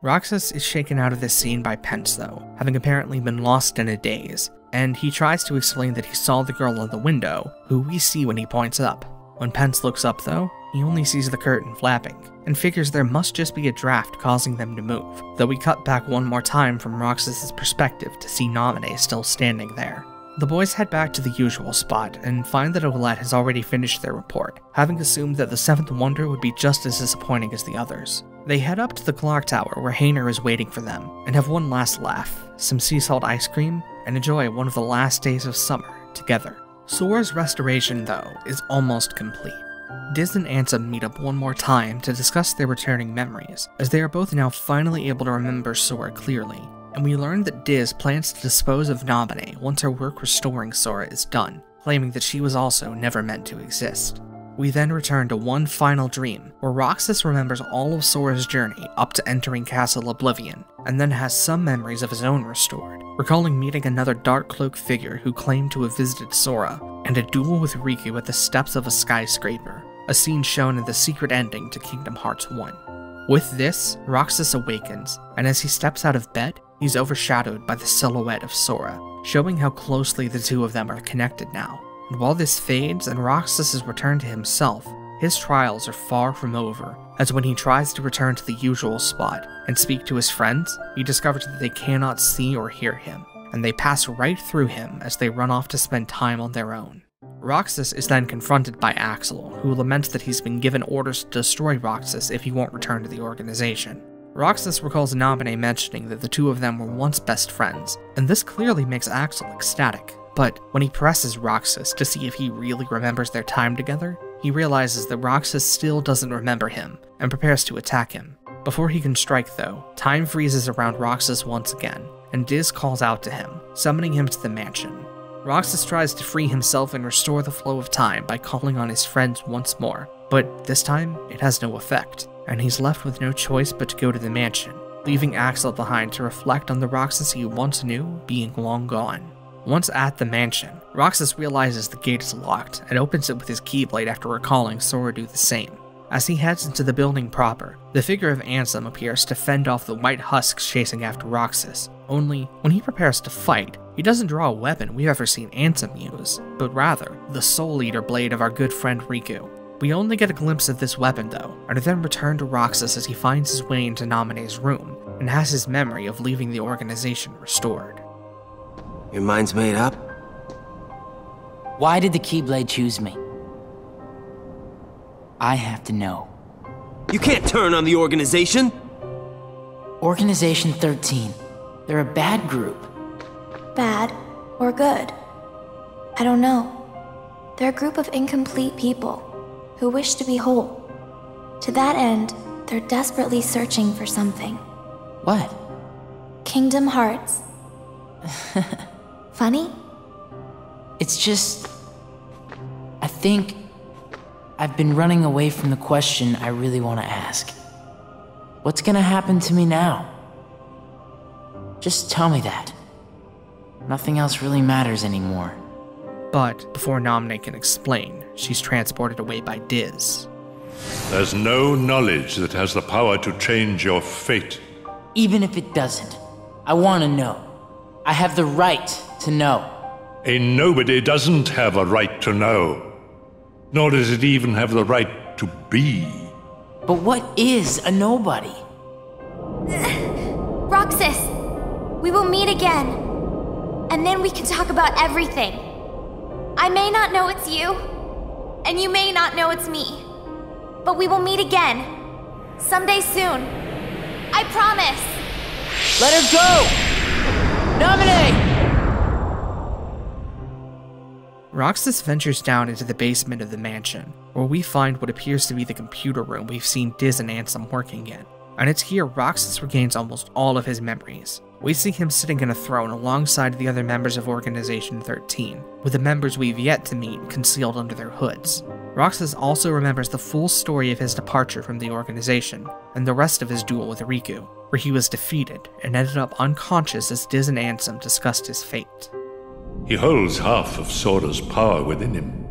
Roxas is shaken out of this scene by Pence though, having apparently been lost in a daze, and he tries to explain that he saw the girl in the window, who we see when he points up. When Pence looks up though, he only sees the curtain flapping, and figures there must just be a draft causing them to move, though we cut back one more time from Roxas' perspective to see Naminé still standing there. The boys head back to the usual spot, and find that Olette has already finished their report, having assumed that the seventh wonder would be just as disappointing as the others. They head up to the clock tower where Hayner is waiting for them, and have one last laugh, some sea salt ice cream, and enjoy one of the last days of summer together. Sora's restoration, though, is almost complete. Diz and Ansem meet up one more time to discuss their returning memories, as they are both now finally able to remember Sora clearly, and we learn that Diz plans to dispose of Naminé once her work restoring Sora is done, claiming that she was also never meant to exist. We then return to one final dream, where Roxas remembers all of Sora's journey up to entering Castle Oblivion, and then has some memories of his own restored, recalling meeting another dark cloak figure who claimed to have visited Sora, and a duel with Riku at the steps of a skyscraper, a scene shown in the secret ending to Kingdom Hearts 1. With this, Roxas awakens, and as he steps out of bed, he's overshadowed by the silhouette of Sora, showing how closely the two of them are connected now. And while this fades and Roxas is returned to himself, his trials are far from over, as when he tries to return to the usual spot and speak to his friends, he discovers that they cannot see or hear him, and they pass right through him as they run off to spend time on their own. Roxas is then confronted by Axel, who laments that he's been given orders to destroy Roxas if he won't return to the organization. Roxas recalls Naminé mentioning that the two of them were once best friends, and this clearly makes Axel ecstatic. But when he presses Roxas to see if he really remembers their time together, he realizes that Roxas still doesn't remember him, and prepares to attack him. Before he can strike though, time freezes around Roxas once again, and Diz calls out to him, summoning him to the mansion. Roxas tries to free himself and restore the flow of time by calling on his friends once more, but this time it has no effect, and he's left with no choice but to go to the mansion, leaving Axel behind to reflect on the Roxas he once knew being long gone. Once at the mansion, Roxas realizes the gate is locked and opens it with his keyblade after recalling Sora do the same. As he heads into the building proper, the figure of Ansem appears to fend off the white husks chasing after Roxas, only when he prepares to fight, he doesn't draw a weapon we've ever seen Ansem use, but rather the Soul Eater blade of our good friend Riku. We only get a glimpse of this weapon though, and then return to Roxas as he finds his way into Naminé's room, and has his memory of leaving the organization restored. Your mind's made up? Why did the Keyblade choose me? I have to know. You can't turn on the organization! Organization 13. They're a bad group. Bad or good? I don't know. They're a group of incomplete people who wish to be whole. To that end, they're desperately searching for something. What? Kingdom Hearts. Funny? It's just... I think I've been running away from the question I really want to ask. What's gonna happen to me now? Just tell me that. Nothing else really matters anymore. But before Namine can explain, she's transported away by Diz. There's no knowledge that has the power to change your fate. Even if it doesn't, I want to know. I have the right to know. A nobody doesn't have a right to know. Nor does it even have the right to be. But what is a nobody? Roxas! We will meet again. And then we can talk about everything. I may not know it's you, and you may not know it's me. But we will meet again. Someday soon. I promise! Let her go! Nominate! Roxas ventures down into the basement of the mansion, where we find what appears to be the computer room we've seen Diz and Ansem working in. And it's here Roxas regains almost all of his memories. We see him sitting in a throne alongside the other members of Organization 13, with the members we've yet to meet concealed under their hoods. Roxas also remembers the full story of his departure from the organization, and the rest of his duel with Riku, where he was defeated and ended up unconscious as Diz and Ansem discussed his fate. He holds half of Sora's power within him.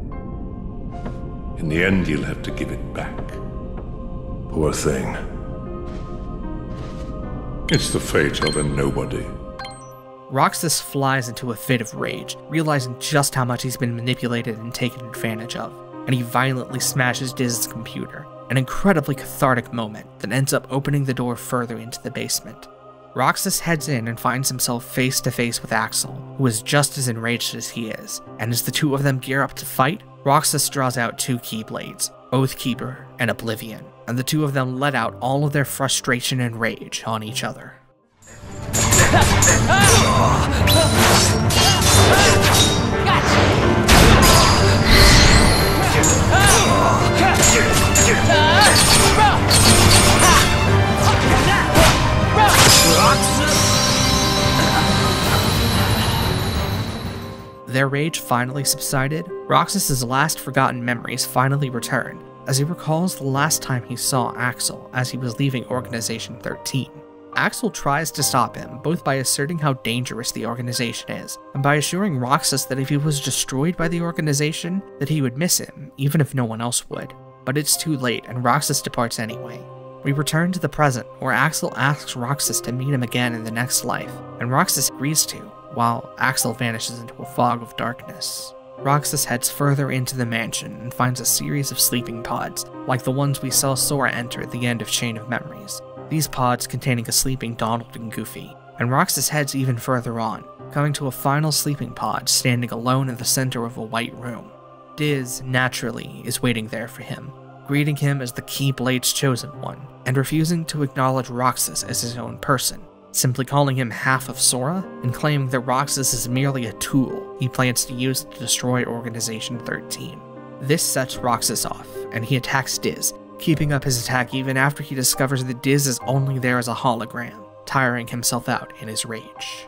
In the end, he'll have to give it back. Poor thing. It's the fate of a nobody. Roxas flies into a fit of rage, realizing just how much he's been manipulated and taken advantage of, and he violently smashes Diz's computer, an incredibly cathartic moment that ends up opening the door further into the basement. Roxas heads in and finds himself face to face with Axel, who is just as enraged as he is, and as the two of them gear up to fight, Roxas draws out two Keyblades, Oathkeeper and Oblivion, and the two of them let out all of their frustration and rage on each other. Their rage finally subsided, Roxas's last forgotten memories finally return, as he recalls the last time he saw Axel as he was leaving Organization 13. Axel tries to stop him, both by asserting how dangerous the organization is, and by assuring Roxas that if he was destroyed by the organization, that he would miss him, even if no one else would. But it's too late, and Roxas departs anyway. We return to the present, where Axel asks Roxas to meet him again in the next life, and Roxas agrees to, while Axel vanishes into a fog of darkness. Roxas heads further into the mansion and finds a series of sleeping pods, like the ones we saw Sora enter at the end of Chain of Memories. These pods containing a sleeping Donald and Goofy, and Roxas heads even further on, coming to a final sleeping pod standing alone in the center of a white room. Diz, naturally, is waiting there for him, greeting him as the Keyblade's chosen one, and refusing to acknowledge Roxas as his own person, simply calling him half of Sora, and claiming that Roxas is merely a tool he plans to use to destroy Organization 13. This sets Roxas off, and he attacks Diz, keeping up his attack even after he discovers that Diz is only there as a hologram, tiring himself out in his rage.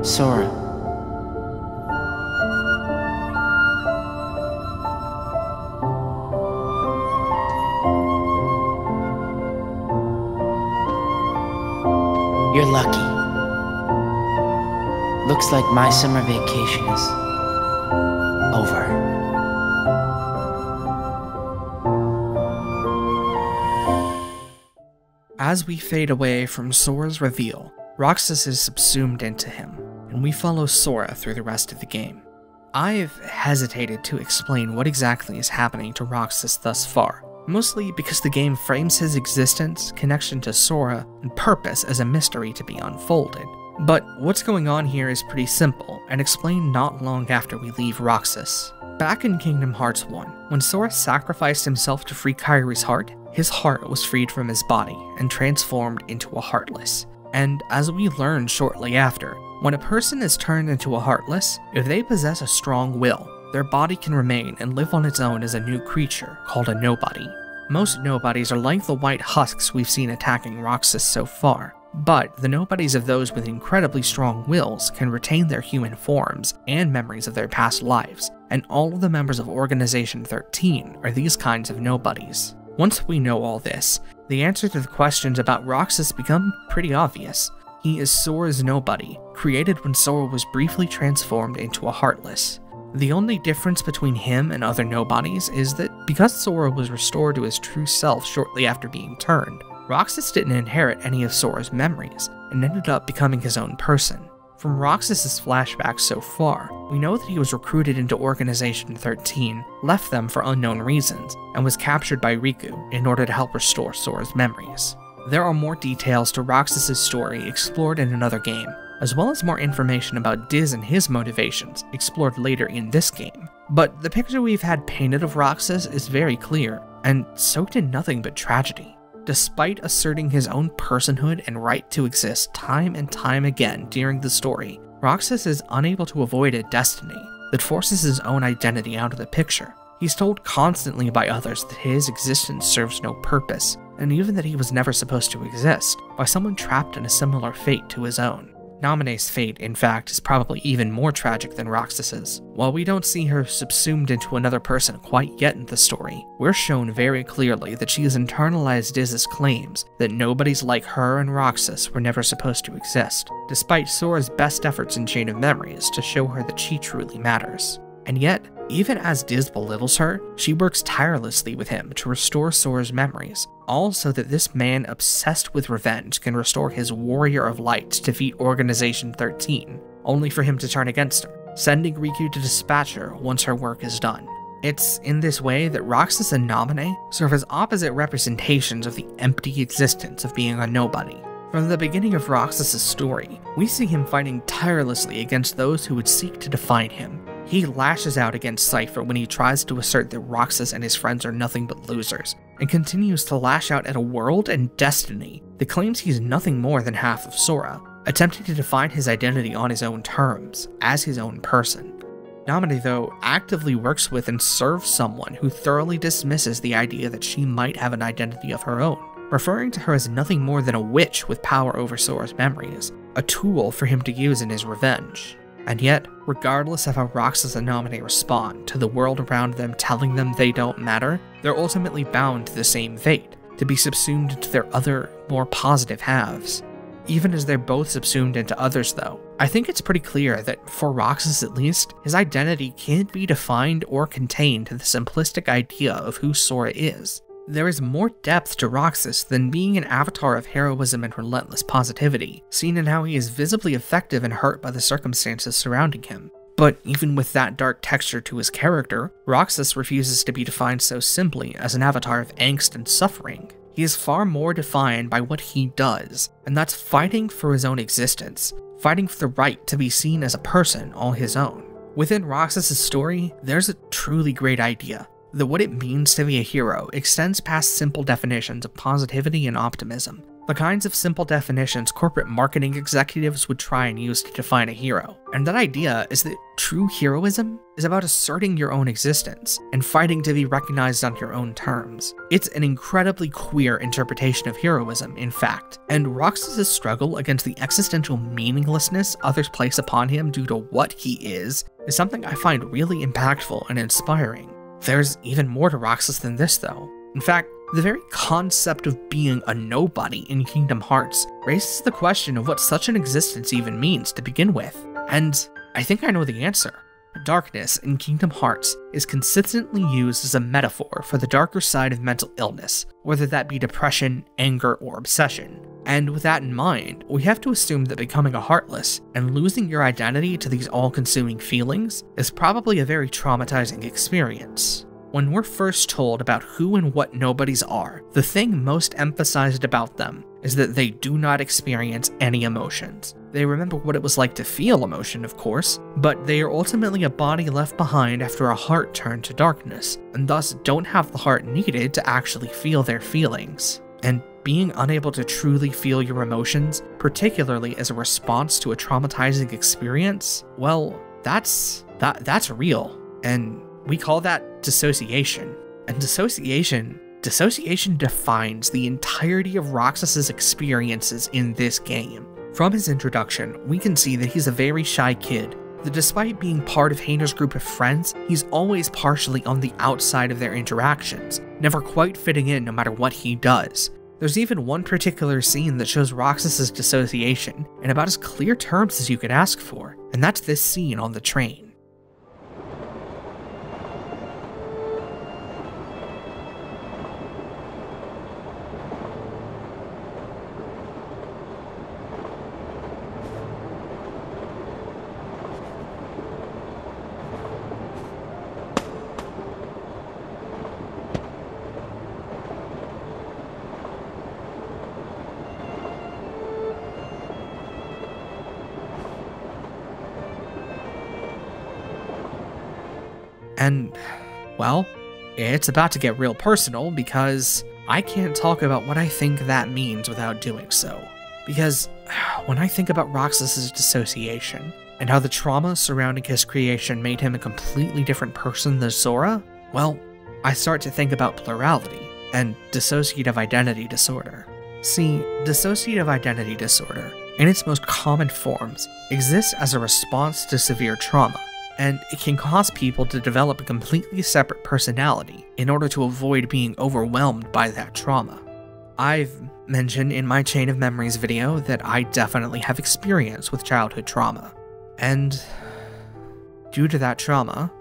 Sora. You're lucky. Looks like my summer vacation is over. As we fade away from Sora's reveal, Roxas is subsumed into him, and we follow Sora through the rest of the game. I've hesitated to explain what exactly is happening to Roxas thus far, mostly because the game frames his existence, connection to Sora, and purpose as a mystery to be unfolded. But what's going on here is pretty simple, and explained not long after we leave Roxas. Back in Kingdom Hearts 1, when Sora sacrificed himself to free Kairi's heart, his heart was freed from his body and transformed into a Heartless. And as we learned shortly after, when a person is turned into a Heartless, if they possess a strong will, their body can remain and live on its own as a new creature called a nobody. Most nobodies are like the white husks we've seen attacking Roxas so far, but the nobodies of those with incredibly strong wills can retain their human forms and memories of their past lives, and all of the members of Organization 13 are these kinds of nobodies. Once we know all this, the answer to the questions about Roxas become pretty obvious. He is Sora's nobody, created when Sora was briefly transformed into a Heartless. The only difference between him and other nobodies is that because Sora was restored to his true self shortly after being turned, Roxas didn't inherit any of Sora's memories and ended up becoming his own person. From Roxas' flashbacks so far, we know that he was recruited into Organization 13, left them for unknown reasons, and was captured by Riku in order to help restore Sora's memories. There are more details to Roxas' story explored in another game, as well as more information about Diz and his motivations explored later in this game. But the picture we've had painted of Roxas is very clear, and soaked in nothing but tragedy. Despite asserting his own personhood and right to exist time and time again during the story, Roxas is unable to avoid a destiny that forces his own identity out of the picture. He's told constantly by others that his existence serves no purpose, and even that he was never supposed to exist, by someone trapped in a similar fate to his own. Naminé's fate, in fact, is probably even more tragic than Roxas's. While we don't see her subsumed into another person quite yet in the story, we're shown very clearly that she has internalized Diz's claims that nobodies like her and Roxas were never supposed to exist, despite Sora's best efforts in Chain of Memories to show her that she truly matters. And yet, even as Diz belittles her, she works tirelessly with him to restore Sora's memories, all so that this man obsessed with revenge can restore his Warrior of Light to defeat Organization 13, only for him to turn against her, sending Riku to dispatch her once her work is done. It's in this way that Roxas and Naminé serve as opposite representations of the empty existence of being a nobody. From the beginning of Roxas' story, we see him fighting tirelessly against those who would seek to define him. He lashes out against Cypher when he tries to assert that Roxas and his friends are nothing but losers, and continues to lash out at a world and destiny that claims he's nothing more than half of Sora, attempting to define his identity on his own terms, as his own person. Naminé, though, actively works with and serves someone who thoroughly dismisses the idea that she might have an identity of her own, referring to her as nothing more than a witch with power over Sora's memories, a tool for him to use in his revenge. And yet, regardless of how Roxas and Naminé respond to the world around them telling them they don't matter, they're ultimately bound to the same fate, to be subsumed into their other, more positive halves. Even as they're both subsumed into others though, I think it's pretty clear that, for Roxas at least, his identity can't be defined or contained to the simplistic idea of who Sora is. There is more depth to Roxas than being an avatar of heroism and relentless positivity, seen in how he is visibly effective and hurt by the circumstances surrounding him. But even with that dark texture to his character, Roxas refuses to be defined so simply as an avatar of angst and suffering. He is far more defined by what he does, and that's fighting for his own existence, fighting for the right to be seen as a person all his own. Within Roxas' story, there's a truly great idea that what it means to be a hero extends past simple definitions of positivity and optimism, the kinds of simple definitions corporate marketing executives would try and use to define a hero. And that idea is that true heroism is about asserting your own existence and fighting to be recognized on your own terms. It's an incredibly queer interpretation of heroism, in fact, and Roxas' struggle against the existential meaninglessness others place upon him due to what he is something I find really impactful and inspiring. There's even more to Roxas than this though. In fact, the very concept of being a nobody in Kingdom Hearts raises the question of what such an existence even means to begin with. And I think I know the answer. Darkness in Kingdom Hearts is consistently used as a metaphor for the darker side of mental illness, whether that be depression, anger, or obsession. And with that in mind, we have to assume that becoming a Heartless and losing your identity to these all-consuming feelings is probably a very traumatizing experience. When we're first told about who and what nobodies are, the thing most emphasized about them is that they do not experience any emotions. They remember what it was like to feel emotion, of course, but they are ultimately a body left behind after a heart turned to darkness, and thus don't have the heart needed to actually feel their feelings. And being unable to truly feel your emotions, particularly as a response to a traumatizing experience, well, that's real. And we call that dissociation. And dissociation defines the entirety of Roxas's experiences in this game. From his introduction, we can see that he's a very shy kid, that despite being part of Hayner's group of friends, he's always partially on the outside of their interactions, never quite fitting in no matter what he does. There's even one particular scene that shows Roxas's dissociation in about as clear terms as you could ask for, and that's this scene on the train. And, well, it's about to get real personal because I can't talk about what I think that means without doing so. Because when I think about Roxas's dissociation and how the trauma surrounding his creation made him a completely different person than Sora, well, I start to think about plurality and dissociative identity disorder. See, dissociative identity disorder, in its most common forms, exists as a response to severe trauma, and it can cause people to develop a completely separate personality in order to avoid being overwhelmed by that trauma. I've mentioned in my Chain of Memories video that I definitely have experience with childhood trauma, and due to that trauma,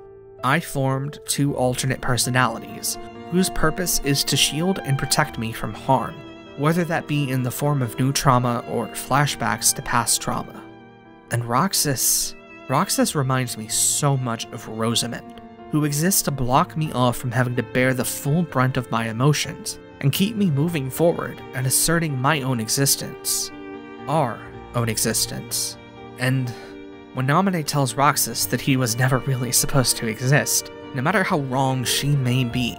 I formed 2 alternate personalities, whose purpose is to shield and protect me from harm, whether that be in the form of new trauma or flashbacks to past trauma. And Roxas reminds me so much of Rosamund, who exists to block me off from having to bear the full brunt of my emotions, and keep me moving forward and asserting my own existence. Our own existence. And when Naminé tells Roxas that he was never really supposed to exist, no matter how wrong she may be,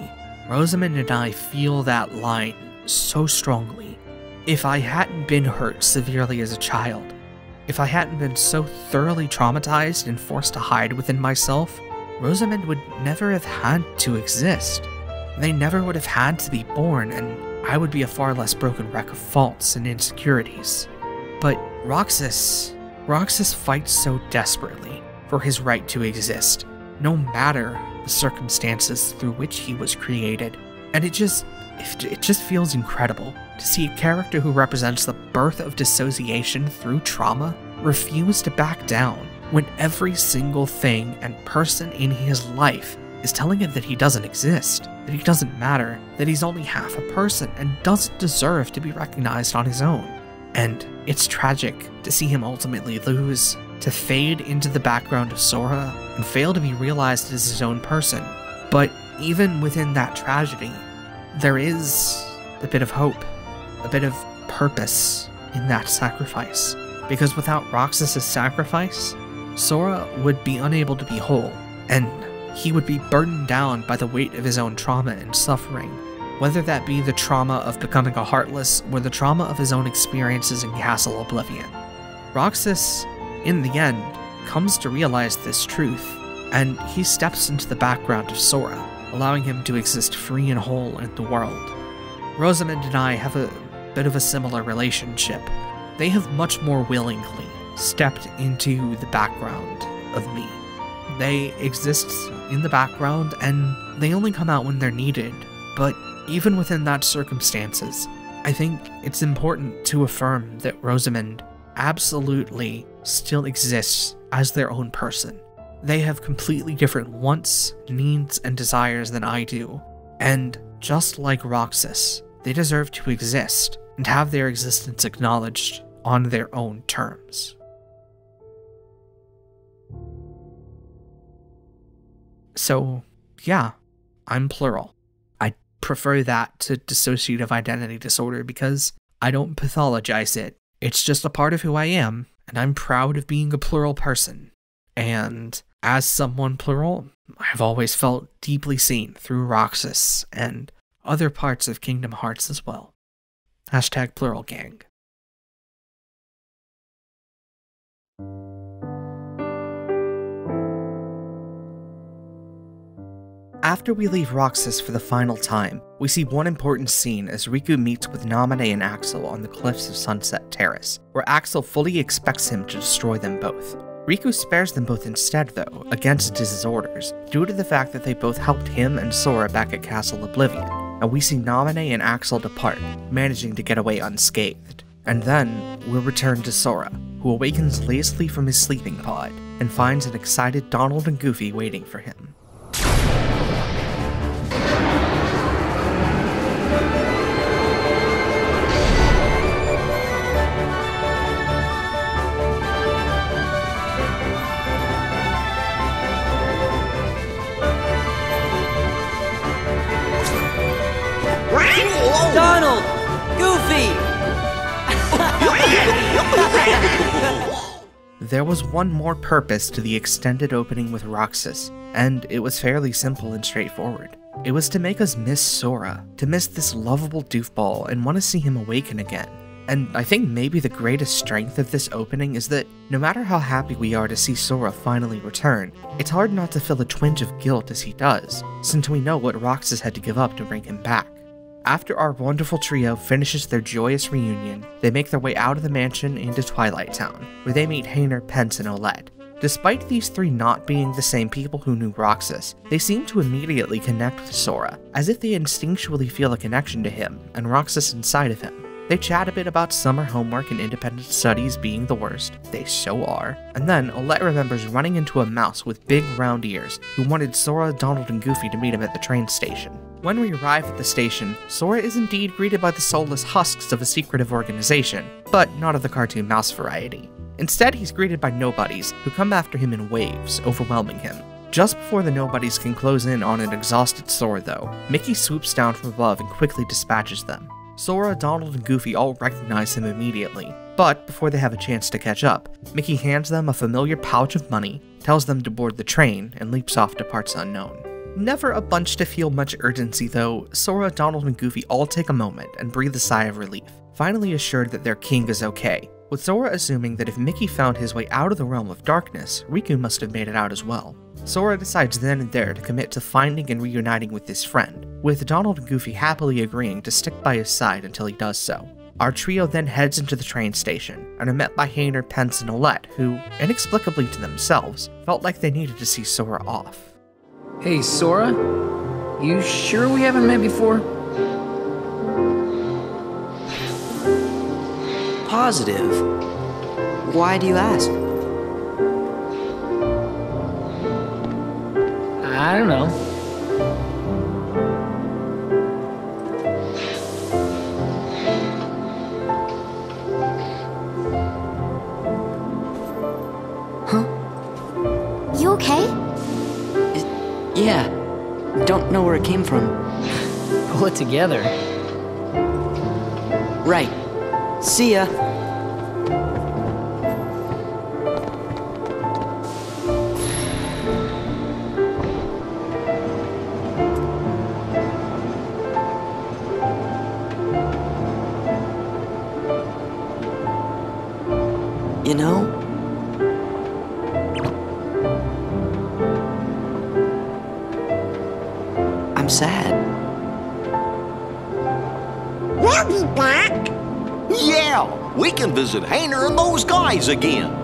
Rosamund and I feel that line so strongly. If I hadn't been hurt severely as a child, if I hadn't been so thoroughly traumatized and forced to hide within myself, Rosamund would never have had to exist. They never would have had to be born, and I would be a far less broken wreck of faults and insecurities. But Roxas fights so desperately for his right to exist, no matter the circumstances through which he was created. And it just feels incredible to see a character who represents the birth of dissociation through trauma refuse to back down when every single thing and person in his life is telling him that he doesn't exist, that he doesn't matter, that he's only half a person and doesn't deserve to be recognized on his own. And it's tragic to see him ultimately lose, to fade into the background of Sora and fail to be realized as his own person. But even within that tragedy, there is a bit of hope, a bit of purpose in that sacrifice. Because without Roxas's sacrifice, Sora would be unable to be whole, and he would be burdened down by the weight of his own trauma and suffering, whether that be the trauma of becoming a Heartless or the trauma of his own experiences in Castle Oblivion. Roxas, in the end, comes to realize this truth, and he steps into the background of Sora, allowing him to exist free and whole in the world. Rosamund and I have a bit of a similar relationship. They have much more willingly stepped into the background of me. They exist in the background, and they only come out when they're needed, but even within that circumstances, I think it's important to affirm that Rosamund absolutely still exists as their own person. They have completely different wants, needs, and desires than I do, and just like Roxas, they deserve to exist and have their existence acknowledged on their own terms. So, yeah, I'm plural. I prefer that to dissociative identity disorder because I don't pathologize it. It's just a part of who I am, and I'm proud of being a plural person. And as someone plural, I've always felt deeply seen through Roxas and other parts of Kingdom Hearts as well. Hashtag plural gang. After we leave Roxas for the final time, we see one important scene as Riku meets with Naminé and Axel on the cliffs of Sunset Terrace, where Axel fully expects him to destroy them both. Riku spares them both instead though, against Diz's orders, due to the fact that they both helped him and Sora back at Castle Oblivion, and we see Naminé and Axel depart, managing to get away unscathed. And then, we're returned to Sora, who awakens lazily from his sleeping pod, and finds an excited Donald and Goofy waiting for him. Donald! Goofy! There was one more purpose to the extended opening with Roxas, and it was fairly simple and straightforward. It was to make us miss Sora, to miss this lovable doofball and want to see him awaken again. And I think maybe the greatest strength of this opening is that no matter how happy we are to see Sora finally return, it's hard not to feel a twinge of guilt as he does, since we know what Roxas had to give up to bring him back. After our wonderful trio finishes their joyous reunion, they make their way out of the mansion into Twilight Town, where they meet Xehanort, Pence, and Olette. Despite these three not being the same people who knew Roxas, they seem to immediately connect with Sora, as if they instinctually feel a connection to him and Roxas inside of him. They chat a bit about summer homework and independent studies being the worst, they so are, and then Olette remembers running into a mouse with big round ears who wanted Sora, Donald, and Goofy to meet him at the train station. When we arrive at the station, Sora is indeed greeted by the soulless husks of a secretive organization, but not of the cartoon mouse variety. Instead, he's greeted by nobodies, who come after him in waves, overwhelming him. Just before the nobodies can close in on an exhausted Sora though, Mickey swoops down from above and quickly dispatches them. Sora, Donald, and Goofy all recognize him immediately, but before they have a chance to catch up, Mickey hands them a familiar pouch of money, tells them to board the train, and leaps off to parts unknown. Never a bunch to feel much urgency though, Sora, Donald, and Goofy all take a moment and breathe a sigh of relief, finally assured that their king is okay, with Sora assuming that if Mickey found his way out of the realm of darkness, Riku must have made it out as well. Sora decides then and there to commit to finding and reuniting with his friend, with Donald and Goofy happily agreeing to stick by his side until he does so. Our trio then heads into the train station, and are met by Xehanort, Pence, and Olette, who, inexplicably to themselves, felt like they needed to see Sora off. Hey, Sora? You sure we haven't met before? Positive. Why do you ask? I don't know. Huh? You okay? Yeah. Don't know where it came from. Pull it together. Right. See ya. You know, I'm sad. We'll be back. Yeah, we can visit Xehanort and those guys again.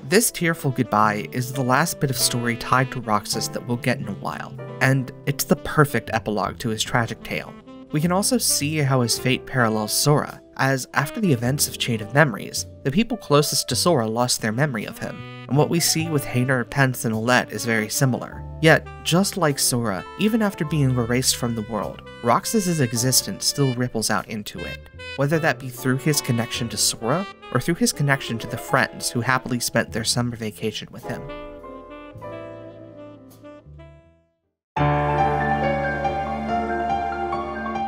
This tearful goodbye is the last bit of story tied to Roxas that we'll get in a while, and it's the perfect epilogue to his tragic tale. We can also see how his fate parallels Sora, as after the events of Chain of Memories, the people closest to Sora lost their memory of him, and what we see with Hayner, Pence, and Olette is very similar. Yet, just like Sora, even after being erased from the world, Roxas' existence still ripples out into it, whether that be through his connection to Sora, or through his connection to the friends who happily spent their summer vacation with him.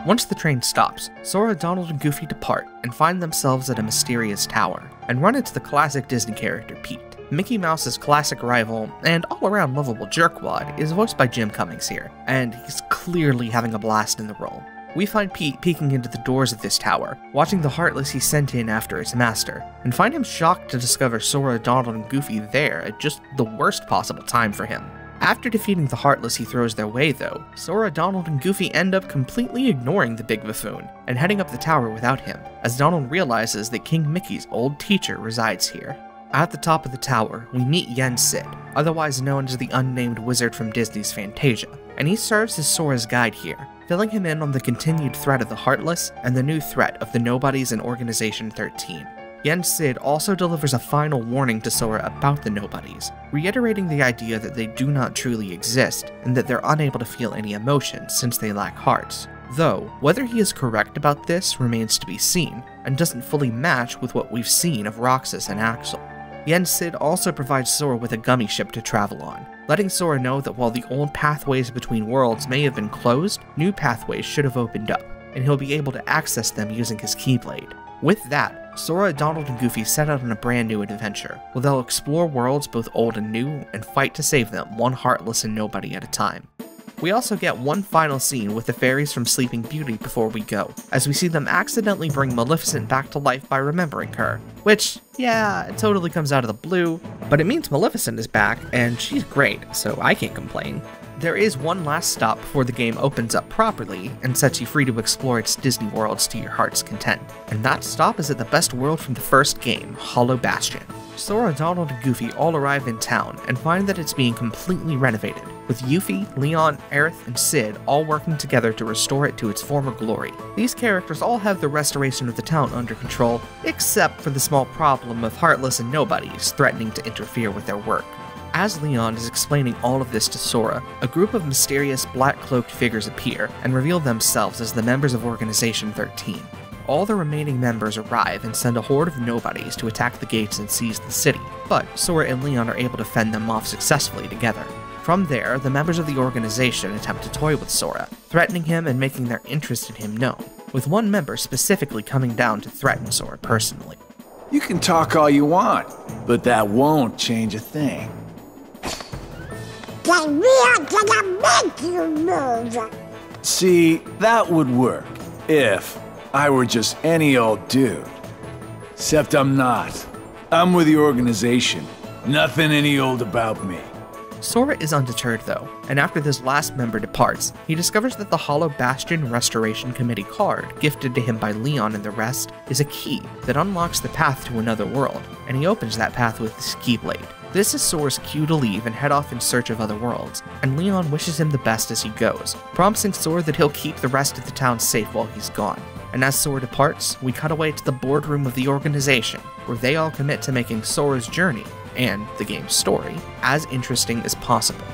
Once the train stops, Sora, Donald, and Goofy depart and find themselves at a mysterious tower, and run into the classic Disney character Pete. Mickey Mouse's classic rival, and all-around lovable jerkwad, is voiced by Jim Cummings here, and he's clearly having a blast in the role. We find Pete peeking into the doors of this tower, watching the Heartless he sent in after his master, and find him shocked to discover Sora, Donald, and Goofy there at just the worst possible time for him. After defeating the Heartless he throws their way though, Sora, Donald, and Goofy end up completely ignoring the big buffoon, and heading up the tower without him, as Donald realizes that King Mickey's old teacher resides here. At the top of the tower, we meet Yen Sid, otherwise known as the unnamed wizard from Disney's Fantasia, and he serves as Sora's guide here, filling him in on the continued threat of the Heartless and the new threat of the Nobodies in Organization 13. Yen Sid also delivers a final warning to Sora about the Nobodies, reiterating the idea that they do not truly exist, and that they're unable to feel any emotions since they lack hearts. Though, whether he is correct about this remains to be seen, and doesn't fully match with what we've seen of Roxas and Axel. Yen Sid also provides Sora with a gummy ship to travel on, letting Sora know that while the old pathways between worlds may have been closed, new pathways should have opened up, and he'll be able to access them using his Keyblade. With that, Sora, Donald, and Goofy set out on a brand new adventure, where they'll explore worlds both old and new, and fight to save them one Heartless and Nobody at a time. We also get one final scene with the fairies from Sleeping Beauty before we go, as we see them accidentally bring Maleficent back to life by remembering her. Which, yeah, it totally comes out of the blue, but it means Maleficent is back, and she's great, so I can't complain. There is one last stop before the game opens up properly and sets you free to explore its Disney worlds to your heart's content, and that stop is at the best world from the first game, Hollow Bastion. Sora, Donald, and Goofy all arrive in town and find that it's being completely renovated, with Yuffie, Leon, Aerith, and Sid all working together to restore it to its former glory. These characters all have the restoration of the town under control, except for the small problem of Heartless and Nobodies threatening to interfere with their work. As Leon is explaining all of this to Sora, a group of mysterious black-cloaked figures appear and reveal themselves as the members of Organization 13. All the remaining members arrive and send a horde of Nobodies to attack the gates and seize the city, but Sora and Leon are able to fend them off successfully together. From there, the members of the organization attempt to toy with Sora, threatening him and making their interest in him known, with one member specifically coming down to threaten Sora personally. You can talk all you want, but that won't change a thing. Then we are gonna make you move. See, that would work if I were just any old dude. Except I'm not. I'm with the organization. Nothing any old about me. Sora is undeterred though, and after this last member departs, he discovers that the Hollow Bastion Restoration Committee card, gifted to him by Leon and the rest, is a key that unlocks the path to another world, and he opens that path with his Keyblade. This is Sora's cue to leave and head off in search of other worlds, and Leon wishes him the best as he goes, promising Sora that he'll keep the rest of the town safe while he's gone. And as Sora departs, we cut away to the boardroom of the organization, where they all commit to making Sora's journey, and the game's story, as interesting as possible.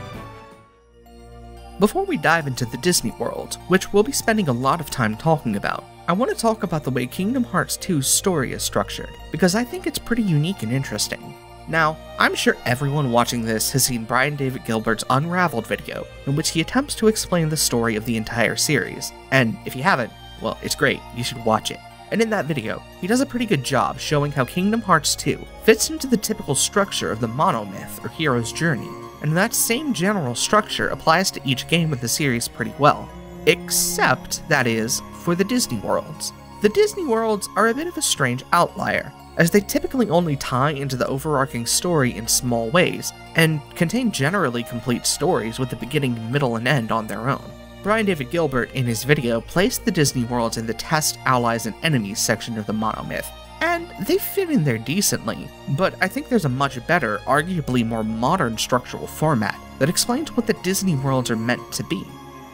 Before we dive into the Disney world, which we'll be spending a lot of time talking about, I want to talk about the way Kingdom Hearts II's story is structured, because I think it's pretty unique and interesting. Now, I'm sure everyone watching this has seen Brian David Gilbert's Unraveled video, in which he attempts to explain the story of the entire series, and if you haven't, well, it's great, you should watch it. And in that video, he does a pretty good job showing how Kingdom Hearts II fits into the typical structure of the monomyth or hero's journey, and that same general structure applies to each game of the series pretty well. Except, that is, for the Disney worlds. The Disney worlds are a bit of a strange outlier, as they typically only tie into the overarching story in small ways, and contain generally complete stories with a beginning, middle, and end on their own. Brian David Gilbert, in his video, placed the Disney worlds in the Test, Allies, and Enemies section of the monomyth, and they fit in there decently, but I think there's a much better, arguably more modern structural format that explains what the Disney worlds are meant to be: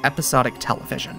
episodic television.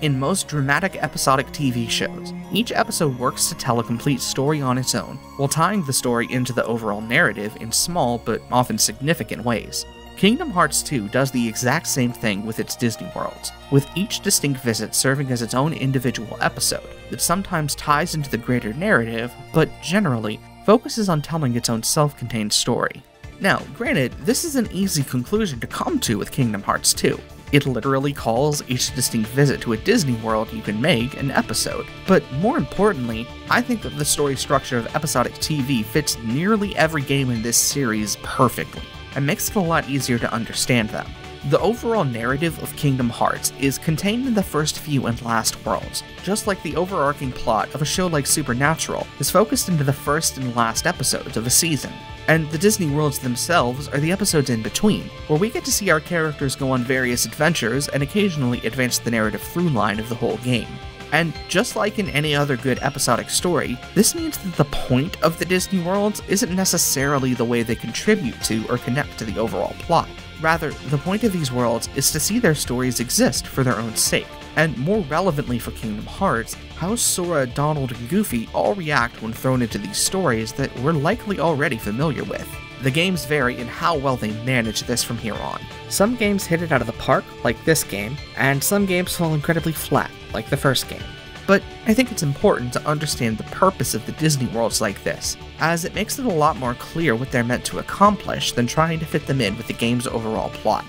In most dramatic episodic TV shows, each episode works to tell a complete story on its own, while tying the story into the overall narrative in small but often significant ways. Kingdom Hearts II does the exact same thing with its Disney worlds, with each distinct visit serving as its own individual episode that sometimes ties into the greater narrative, but generally focuses on telling its own self-contained story. Now, granted, this is an easy conclusion to come to with Kingdom Hearts II. It literally calls each distinct visit to a Disney world you can make an episode. But more importantly, I think that the story structure of episodic TV fits nearly every game in this series perfectly, and makes it a lot easier to understand them. The overall narrative of Kingdom Hearts is contained in the first few and last worlds, just like the overarching plot of a show like Supernatural is focused into the first and last episodes of a season. And the Disney worlds themselves are the episodes in between, where we get to see our characters go on various adventures and occasionally advance the narrative through line of the whole game. And just like in any other good episodic story, this means that the point of the Disney worlds isn't necessarily the way they contribute to or connect to the overall plot. Rather, the point of these worlds is to see their stories exist for their own sake, and more relevantly for Kingdom Hearts, how Sora, Donald, and Goofy all react when thrown into these stories that we're likely already familiar with. The games vary in how well they manage this from here on. Some games hit it out of the park, like this game, and some games fall incredibly flat, like the first game. But I think it's important to understand the purpose of the Disney worlds like this, as it makes it a lot more clear what they're meant to accomplish than trying to fit them in with the game's overall plot.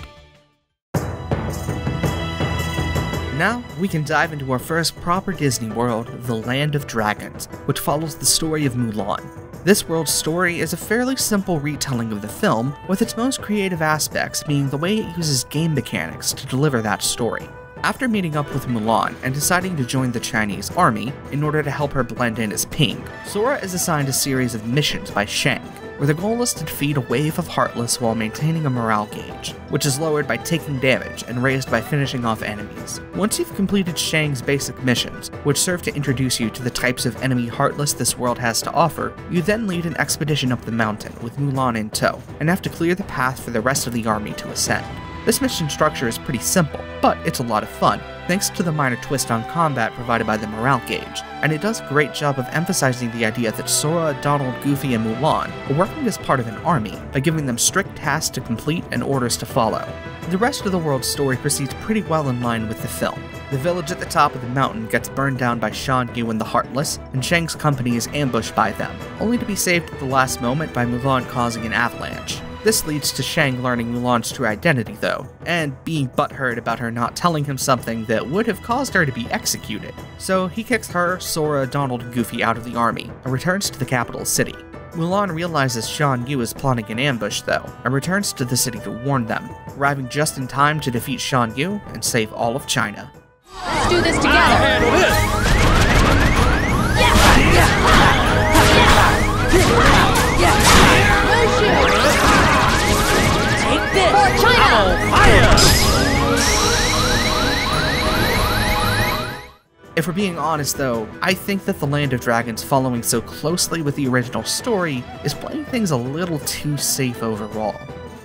Now, we can dive into our first proper Disney world, the Land of Dragons, which follows the story of Mulan. This world's story is a fairly simple retelling of the film, with its most creative aspects being the way it uses game mechanics to deliver that story. After meeting up with Mulan and deciding to join the Chinese army in order to help her blend in as Ping, Sora is assigned a series of missions by Shang, where the goal is to defeat a wave of Heartless while maintaining a morale gauge, which is lowered by taking damage and raised by finishing off enemies. Once you've completed Shang's basic missions, which serve to introduce you to the types of enemy Heartless this world has to offer, you then lead an expedition up the mountain with Mulan in tow, and have to clear the path for the rest of the army to ascend. This mission structure is pretty simple, but it's a lot of fun, thanks to the minor twist on combat provided by the morale gauge, and it does a great job of emphasizing the idea that Sora, Donald, Goofy, and Mulan are working as part of an army by giving them strict tasks to complete and orders to follow. The rest of the world's story proceeds pretty well in line with the film. The village at the top of the mountain gets burned down by Shan Yu and the Heartless, and Shang's company is ambushed by them, only to be saved at the last moment by Mulan causing an avalanche. This leads to Shang learning Mulan's true identity though, and being butthurt about her not telling him something that would have caused her to be executed. So he kicks her, Sora, Donald, and Goofy out of the army, and returns to the capital city. Mulan realizes Shan Yu is plotting an ambush though, and returns to the city to warn them, arriving just in time to defeat Shan Yu and save all of China. Let's do this together! I'll handle this! Take this! For China! I'm on fire! If we're being honest though, I think that the Land of Dragons following so closely with the original story is playing things a little too safe overall.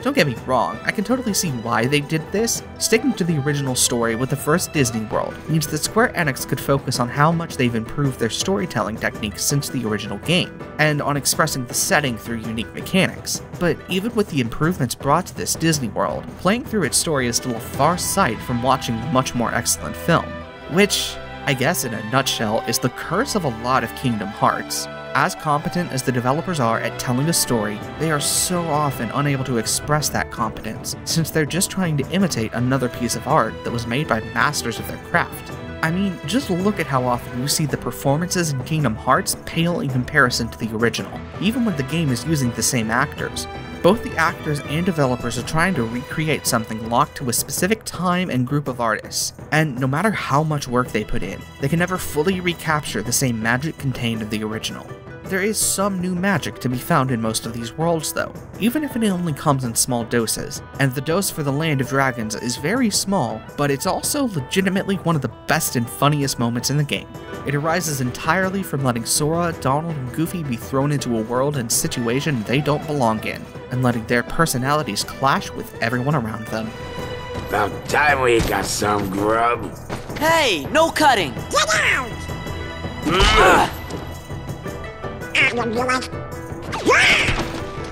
Don't get me wrong, I can totally see why they did this. Sticking to the original story with the first Disney World means that Square Enix could focus on how much they've improved their storytelling techniques since the original game, and on expressing the setting through unique mechanics. But even with the improvements brought to this Disney World, playing through its story is still a far sight from watching the much more excellent film. Which, I guess in a nutshell, is the curse of a lot of Kingdom Hearts. As competent as the developers are at telling a story, they are so often unable to express that competence, since they're just trying to imitate another piece of art that was made by masters of their craft. I mean, just look at how often you see the performances in Kingdom Hearts pale in comparison to the original, even when the game is using the same actors. Both the actors and developers are trying to recreate something locked to a specific time and group of artists, and no matter how much work they put in, they can never fully recapture the same magic contained in the original. There is some new magic to be found in most of these worlds though, even if it only comes in small doses, and the dose for the Land of Dragons is very small, but it's also legitimately one of the best and funniest moments in the game. It arises entirely from letting Sora, Donald, and Goofy be thrown into a world and situation they don't belong in, and letting their personalities clash with everyone around them. About time we got some grub. Hey, no cutting! Get out!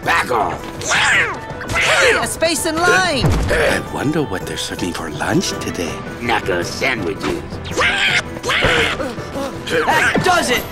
Back off! Hey, a space in line! I wonder what they're serving for lunch today. Knuckle sandwiches. That does it!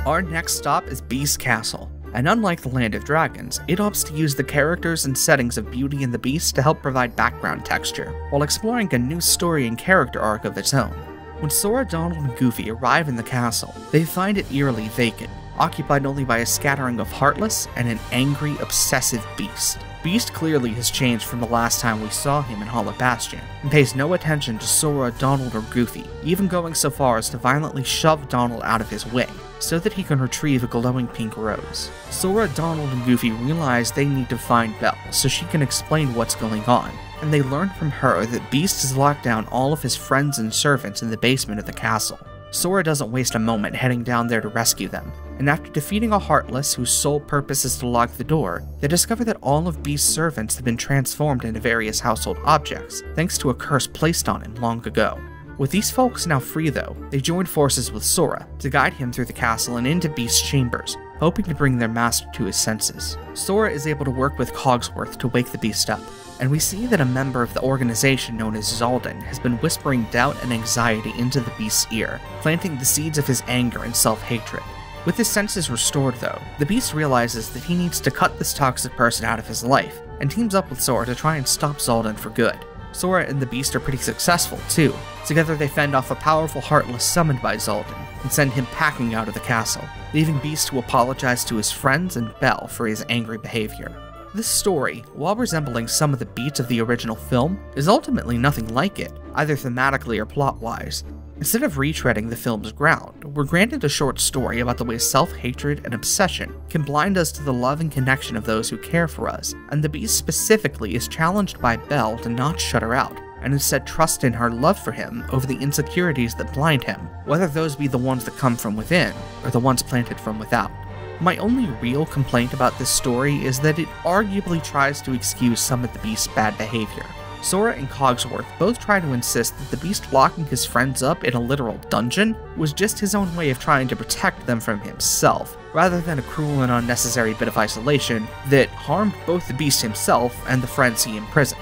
Our next stop is Beast Castle, and unlike the Land of Dragons, it opts to use the characters and settings of Beauty and the Beast to help provide background texture, while exploring a new story and character arc of its own. When Sora, Donald, and Goofy arrive in the castle, they find it eerily vacant, occupied only by a scattering of Heartless and an angry, obsessive Beast. Beast clearly has changed from the last time we saw him in Hall of Bastion, and pays no attention to Sora, Donald, or Goofy, even going so far as to violently shove Donald out of his way, so that he can retrieve a glowing pink rose. Sora, Donald, and Goofy realize they need to find Belle so she can explain what's going on, and they learn from her that Beast has locked down all of his friends and servants in the basement of the castle. Sora doesn't waste a moment heading down there to rescue them, and after defeating a Heartless whose sole purpose is to lock the door, they discover that all of Beast's servants have been transformed into various household objects, thanks to a curse placed on him long ago. With these folks now free though, they join forces with Sora to guide him through the castle and into Beast's chambers, hoping to bring their master to his senses. Sora is able to work with Cogsworth to wake the Beast up, and we see that a member of the organization known as Xehanort has been whispering doubt and anxiety into the Beast's ear, planting the seeds of his anger and self-hatred. With his senses restored though, the Beast realizes that he needs to cut this toxic person out of his life, and teams up with Sora to try and stop Xehanort for good. Sora and the Beast are pretty successful too. Together they fend off a powerful Heartless summoned by Xehanort, and send him packing out of the castle, leaving Beast to apologize to his friends and Belle for his angry behavior. This story, while resembling some of the beats of the original film, is ultimately nothing like it, either thematically or plot-wise. Instead of retreading the film's ground, we're granted a short story about the way self-hatred and obsession can blind us to the love and connection of those who care for us, and the Beast specifically is challenged by Belle to not shut her out, and instead trust in her love for him over the insecurities that blind him, whether those be the ones that come from within, or the ones planted from without. My only real complaint about this story is that it arguably tries to excuse some of the Beast's bad behavior. Sora and Cogsworth both try to insist that the Beast locking his friends up in a literal dungeon was just his own way of trying to protect them from himself, rather than a cruel and unnecessary bit of isolation that harmed both the Beast himself and the friends he imprisoned.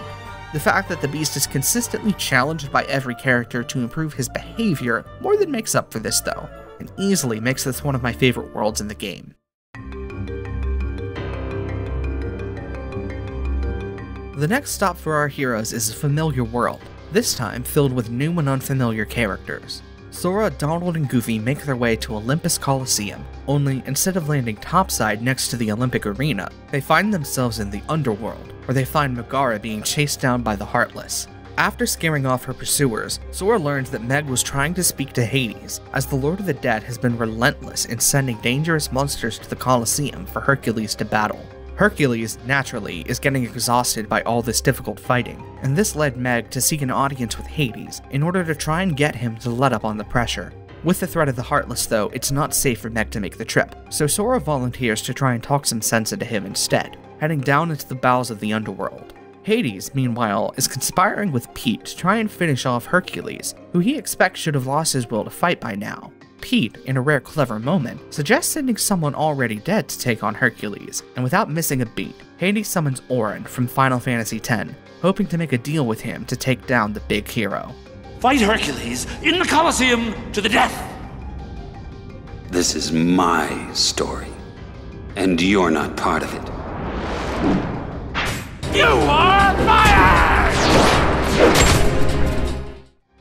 The fact that the Beast is consistently challenged by every character to improve his behavior more than makes up for this though, and easily makes this one of my favorite worlds in the game. The next stop for our heroes is a familiar world, this time filled with new and unfamiliar characters. Sora, Donald, and Goofy make their way to Olympus Coliseum, only instead of landing topside next to the Olympic arena, they find themselves in the underworld, where they find Megara being chased down by the Heartless. After scaring off her pursuers, Sora learns that Meg was trying to speak to Hades, as the Lord of the Dead has been relentless in sending dangerous monsters to the Coliseum for Hercules to battle. Hercules, naturally, is getting exhausted by all this difficult fighting, and this led Meg to seek an audience with Hades in order to try and get him to let up on the pressure. With the threat of the Heartless though, it's not safe for Meg to make the trip, so Sora volunteers to try and talk some sense into him instead, heading down into the bowels of the underworld. Hades, meanwhile, is conspiring with Pete to try and finish off Hercules, who he expects should have lost his will to fight by now. Pete, in a rare clever moment, suggests sending someone already dead to take on Hercules, and without missing a beat, Hades summons Orin from Final Fantasy X, hoping to make a deal with him to take down the big hero. Fight Hercules in the Coliseum to the death! This is my story, and you're not part of it. You are fired!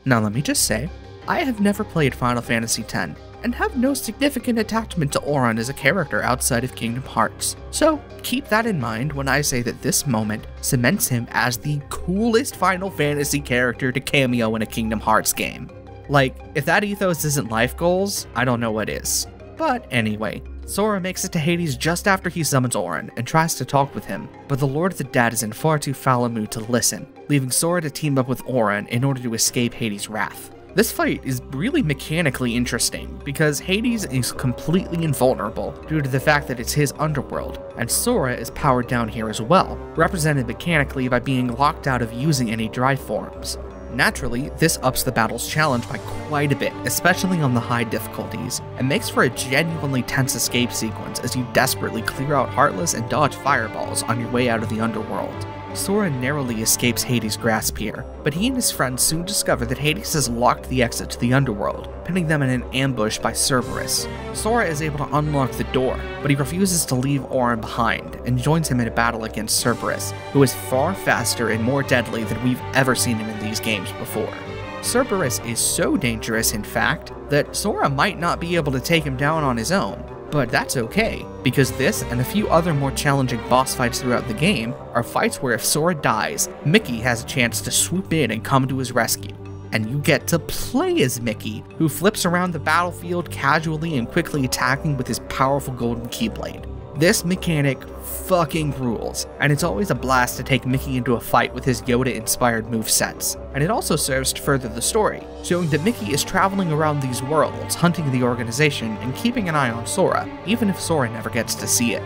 Now let me just say, I have never played Final Fantasy X, and have no significant attachment to Orin as a character outside of Kingdom Hearts, so keep that in mind when I say that this moment cements him as the coolest Final Fantasy character to cameo in a Kingdom Hearts game. Like, if that ethos isn't life goals, I don't know what is. But anyway, Sora makes it to Hades just after he summons Orin and tries to talk with him, but the Lord of the Dead is in far too foul a mood to listen, leaving Sora to team up with Orin in order to escape Hades' wrath. This fight is really mechanically interesting, because Hades is completely invulnerable due to the fact that it's his underworld, and Sora is powered down here as well, represented mechanically by being locked out of using any dry forms. Naturally, this ups the battle's challenge by quite a bit, especially on the high difficulties, and makes for a genuinely tense escape sequence as you desperately clear out Heartless and dodge fireballs on your way out of the underworld. Sora narrowly escapes Hades' grasp here, but he and his friends soon discover that Hades has locked the exit to the underworld, pinning them in an ambush by Cerberus. Sora is able to unlock the door, but he refuses to leave Auron behind, and joins him in a battle against Cerberus, who is far faster and more deadly than we've ever seen him in these games before. Cerberus is so dangerous, in fact, that Sora might not be able to take him down on his own. But that's okay, because this and a few other more challenging boss fights throughout the game are fights where if Sora dies, Mickey has a chance to swoop in and come to his rescue. And you get to play as Mickey, who flips around the battlefield casually and quickly attacking with his powerful golden keyblade. This mechanic fucking rules, and it's always a blast to take Mickey into a fight with his Yoda-inspired movesets. And it also serves to further the story, showing that Mickey is traveling around these worlds, hunting the organization and keeping an eye on Sora, even if Sora never gets to see it.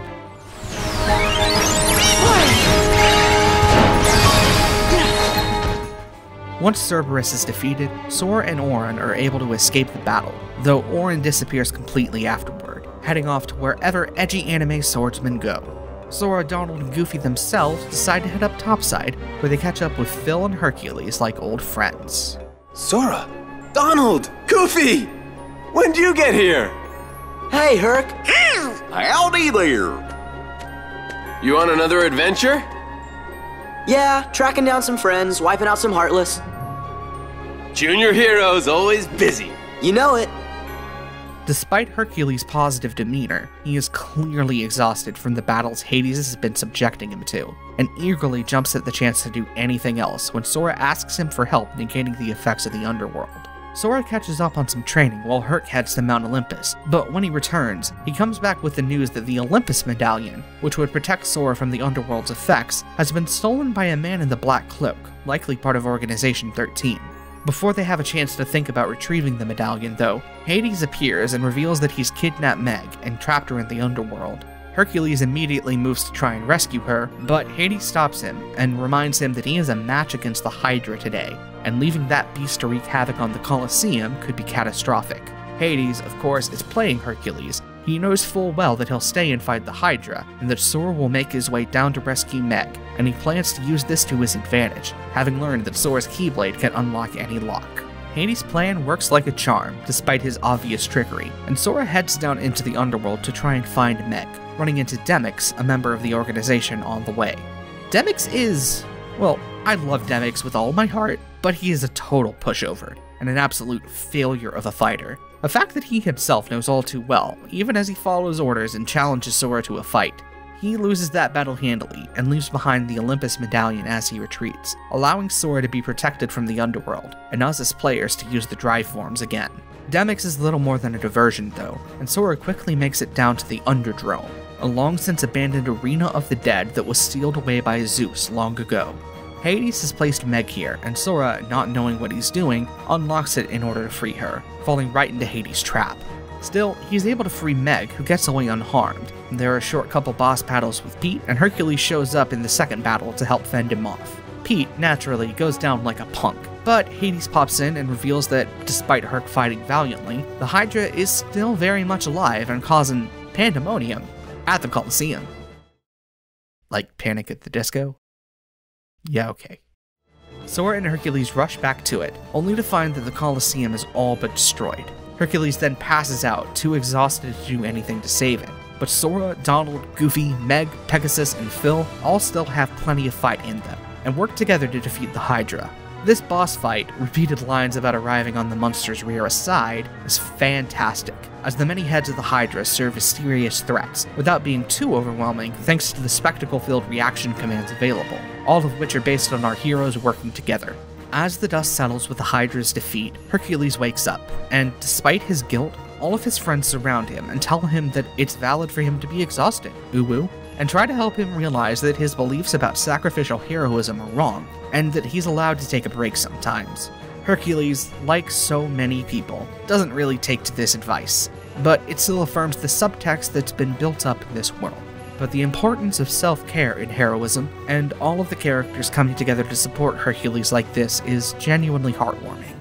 Once Cerberus is defeated, Sora and Auron are able to escape the battle, though Auron disappears completely afterward, heading off to wherever edgy anime swordsmen go. Sora, Donald, and Goofy themselves decide to head up topside, where they catch up with Phil and Hercules like old friends. Sora! Donald! Goofy! When'd you get here? Hey, Herc! Howdy there! You on another adventure? Yeah, tracking down some friends, wiping out some Heartless. Junior hero's always busy. You know it. Despite Hercules' positive demeanor, he is clearly exhausted from the battles Hades has been subjecting him to, and eagerly jumps at the chance to do anything else when Sora asks him for help negating the effects of the underworld. Sora catches up on some training while Herc heads to Mount Olympus, but when he returns, he comes back with the news that the Olympus medallion, which would protect Sora from the underworld's effects, has been stolen by a man in the black cloak, likely part of Organization 13. Before they have a chance to think about retrieving the medallion, though, Hades appears and reveals that he's kidnapped Meg and trapped her in the underworld. Hercules immediately moves to try and rescue her, but Hades stops him and reminds him that he is a match against the Hydra today, and leaving that beast to wreak havoc on the Coliseum could be catastrophic. Hades, of course, is playing Hercules. He knows full well that he'll stay and fight the Hydra, and that Sora will make his way down to rescue Meg, and he plans to use this to his advantage, having learned that Sora's Keyblade can unlock any lock. Hades' plan works like a charm, despite his obvious trickery, and Sora heads down into the underworld to try and find Meg, running into Demyx, a member of the organization, on the way. Demyx is... well, I love Demyx with all my heart, but he is a total pushover, and an absolute failure of a fighter. A fact that he himself knows all too well, even as he follows orders and challenges Sora to a fight. He loses that battle handily, and leaves behind the Olympus medallion as he retreats, allowing Sora to be protected from the underworld, and us as players to use the dry forms again. Demyx is little more than a diversion though, and Sora quickly makes it down to the Underdrome, a long since abandoned arena of the dead that was sealed away by Zeus long ago. Hades has placed Meg here, and Sora, not knowing what he's doing, unlocks it in order to free her, falling right into Hades' trap. Still, he's able to free Meg, who gets away unharmed. There are a short couple boss battles with Pete, and Hercules shows up in the second battle to help fend him off. Pete, naturally, goes down like a punk, but Hades pops in and reveals that, despite Herc fighting valiantly, the Hydra is still very much alive and causing pandemonium at the Coliseum. Like Panic at the Disco? Yeah, okay. Sora and Hercules rush back to it, only to find that the Coliseum is all but destroyed. Hercules then passes out, too exhausted to do anything to save him. But Sora, Donald, Goofy, Meg, Pegasus, and Phil all still have plenty of fight in them, and work together to defeat the Hydra. This boss fight, repeated lines about arriving on the monster's rear aside, is fantastic, as the many heads of the Hydra serve as serious threats, without being too overwhelming thanks to the spectacle-filled reaction commands available, all of which are based on our heroes working together. As the dust settles with the Hydra's defeat, Hercules wakes up, and despite his guilt, all of his friends surround him and tell him that it's valid for him to be exhausted, uwu, and try to help him realize that his beliefs about sacrificial heroism are wrong, and that he's allowed to take a break sometimes. Hercules, like so many people, doesn't really take to this advice, but it still affirms the subtext that's been built up in this world. But the importance of self-care in heroism, and all of the characters coming together to support Hercules like this, is genuinely heartwarming.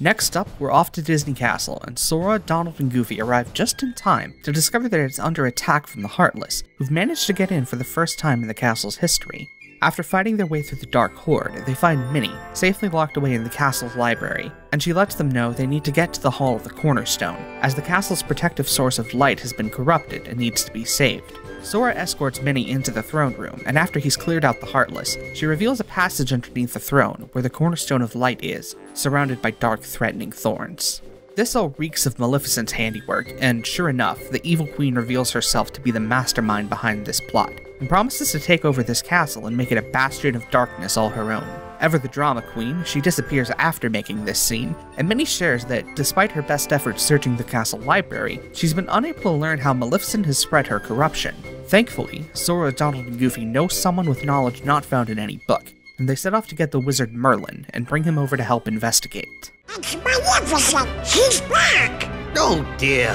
Next up, we're off to Disney Castle, and Sora, Donald, and Goofy arrive just in time to discover that it's under attack from the Heartless, who've managed to get in for the first time in the castle's history. After fighting their way through the Dark Horde, they find Minnie, safely locked away in the castle's library, and she lets them know they need to get to the Hall of the Cornerstone, as the castle's protective source of light has been corrupted and needs to be saved. Sora escorts Minnie into the throne room, and after he's cleared out the Heartless, she reveals a passage underneath the throne where the Cornerstone of Light is, surrounded by dark, threatening thorns. This all reeks of Maleficent's handiwork, and sure enough, the evil queen reveals herself to be the mastermind behind this plot, and promises to take over this castle and make it a bastion of darkness all her own. Ever the drama queen, she disappears after making this scene, and Minnie shares that despite her best efforts searching the castle library, she's been unable to learn how Maleficent has spread her corruption. Thankfully, Sora, Donald, and Goofy know someone with knowledge not found in any book, and they set off to get the wizard Merlin and bring him over to help investigate. It's Maleficent! She's back! Oh dear!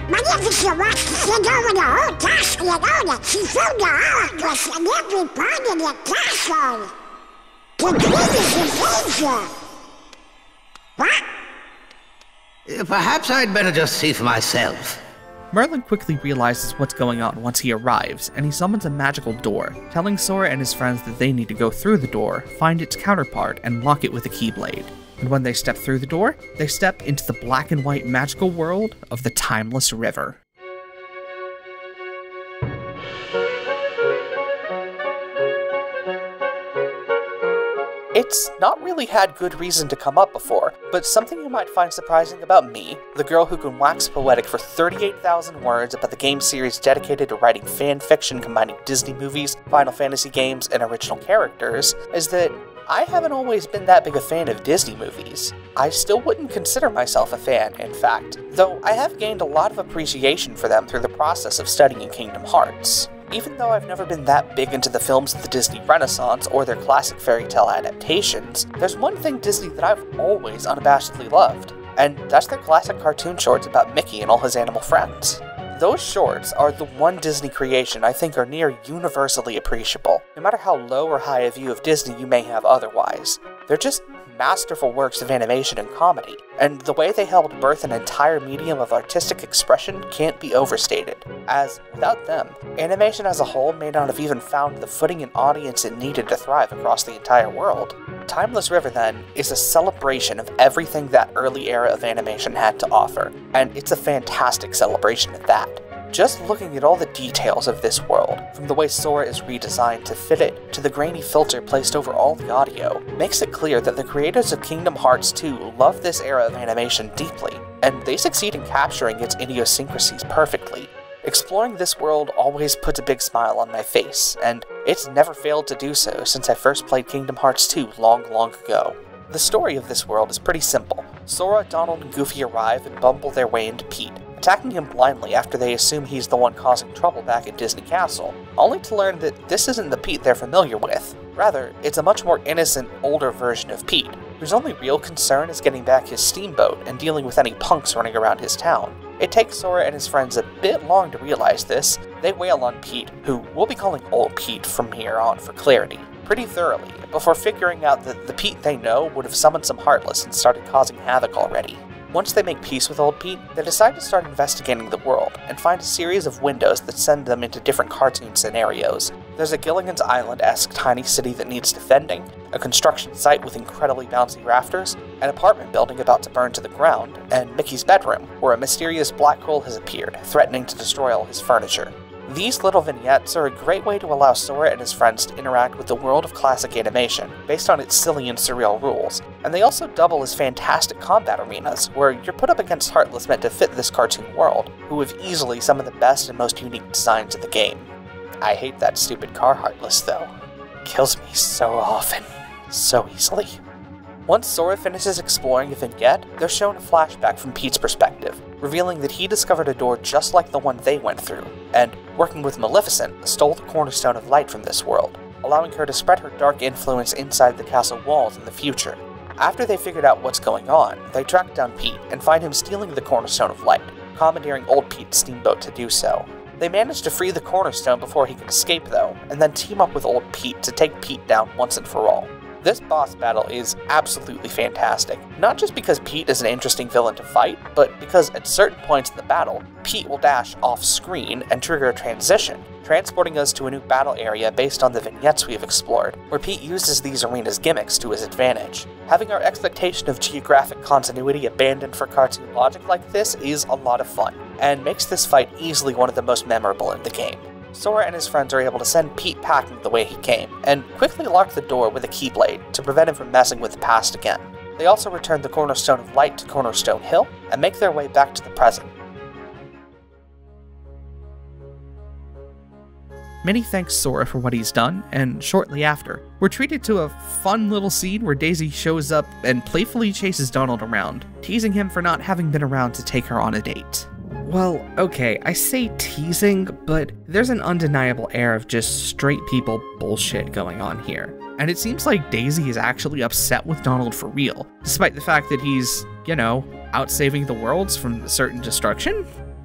Maleficent wants to send over the whole castle in order. She found the Heartless in every part of the castle. The queen is in danger. What? Perhaps I'd better just see for myself. Merlin quickly realizes what's going on once he arrives, and he summons a magical door, telling Sora and his friends that they need to go through the door, find its counterpart, and lock it with a keyblade. And when they step through the door, they step into the black and white magical world of the Timeless River. It's not really had good reason to come up before, but something you might find surprising about me, the girl who can wax poetic for 38,000 words about the game series dedicated to writing fan fiction combining Disney movies, Final Fantasy games, and original characters, is that I haven't always been that big a fan of Disney movies. I still wouldn't consider myself a fan, in fact, though I have gained a lot of appreciation for them through the process of studying Kingdom Hearts. Even though I've never been that big into the films of the Disney Renaissance or their classic fairy tale adaptations, there's one thing Disney that I've always unabashedly loved, and that's their classic cartoon shorts about Mickey and all his animal friends. Those shorts are the one Disney creation I think are near universally appreciable, no matter how low or high a view of Disney you may have otherwise. They're just masterful works of animation and comedy, and the way they helped birth an entire medium of artistic expression can't be overstated, as without them, animation as a whole may not have even found the footing and audience it needed to thrive across the entire world. Timeless River, then, is a celebration of everything that early era of animation had to offer, and it's a fantastic celebration at that. Just looking at all the details of this world, from the way Sora is redesigned to fit it, to the grainy filter placed over all the audio, makes it clear that the creators of Kingdom Hearts II love this era of animation deeply, and they succeed in capturing its idiosyncrasies perfectly. Exploring this world always puts a big smile on my face, and it's never failed to do so since I first played Kingdom Hearts II long ago. The story of this world is pretty simple. Sora, Donald, and Goofy arrive and bumble their way into Pete, attacking him blindly after they assume he's the one causing trouble back at Disney Castle, only to learn that this isn't the Pete they're familiar with. Rather, it's a much more innocent, older version of Pete, whose only real concern is getting back his steamboat and dealing with any punks running around his town. It takes Sora and his friends a bit long to realize this. They wail on Pete, who we'll be calling Old Pete from here on for clarity, pretty thoroughly, before figuring out that the Pete they know would have summoned some Heartless and started causing havoc already. Once they make peace with Old Pete, they decide to start investigating the world, and find a series of windows that send them into different cartoon scenarios. There's a Gilligan's Island-esque tiny city that needs defending, a construction site with incredibly bouncy rafters, an apartment building about to burn to the ground, and Mickey's bedroom, where a mysterious black hole has appeared, threatening to destroy all his furniture. These little vignettes are a great way to allow Sora and his friends to interact with the world of classic animation, based on its silly and surreal rules, and they also double as fantastic combat arenas, where you're put up against Heartless meant to fit this cartoon world, who have easily some of the best and most unique designs in the game. I hate that stupid car Heartless, though. Kills me so often, so easily. Once Sora finishes exploring a vignette, they're shown a flashback from Pete's perspective, revealing that he discovered a door just like the one they went through, and, working with Maleficent, stole the Cornerstone of Light from this world. allowing her to spread her dark influence inside the castle walls in the future. After they figured out what's going on, they track down Pete and find him stealing the Cornerstone of Light, commandeering Old Pete's steamboat to do so. They manage to free the Cornerstone before he can escape though, and then team up with Old Pete to take Pete down once and for all. This boss battle is absolutely fantastic, not just because Pete is an interesting villain to fight, but because at certain points in the battle, Pete will dash off screen and trigger a transition, transporting us to a new battle area based on the vignettes we have explored, where Pete uses these arenas' gimmicks to his advantage. Having our expectation of geographic continuity abandoned for cartoon logic like this is a lot of fun, and makes this fight easily one of the most memorable in the game. Sora and his friends are able to send Pete packing the way he came, and quickly lock the door with a keyblade to prevent him from messing with the past again. They also return the Cornerstone of Light to Cornerstone Hill, and make their way back to the present. Many thanks Sora for what he's done, and shortly after, we're treated to a fun little scene where Daisy shows up and playfully chases Donald around, teasing him for not having been around to take her on a date. Well, okay, I say teasing, but there's an undeniable air of just straight people bullshit going on here. And it seems like Daisy is actually upset with Donald for real, despite the fact that he's, you know, out saving the worlds from certain destruction?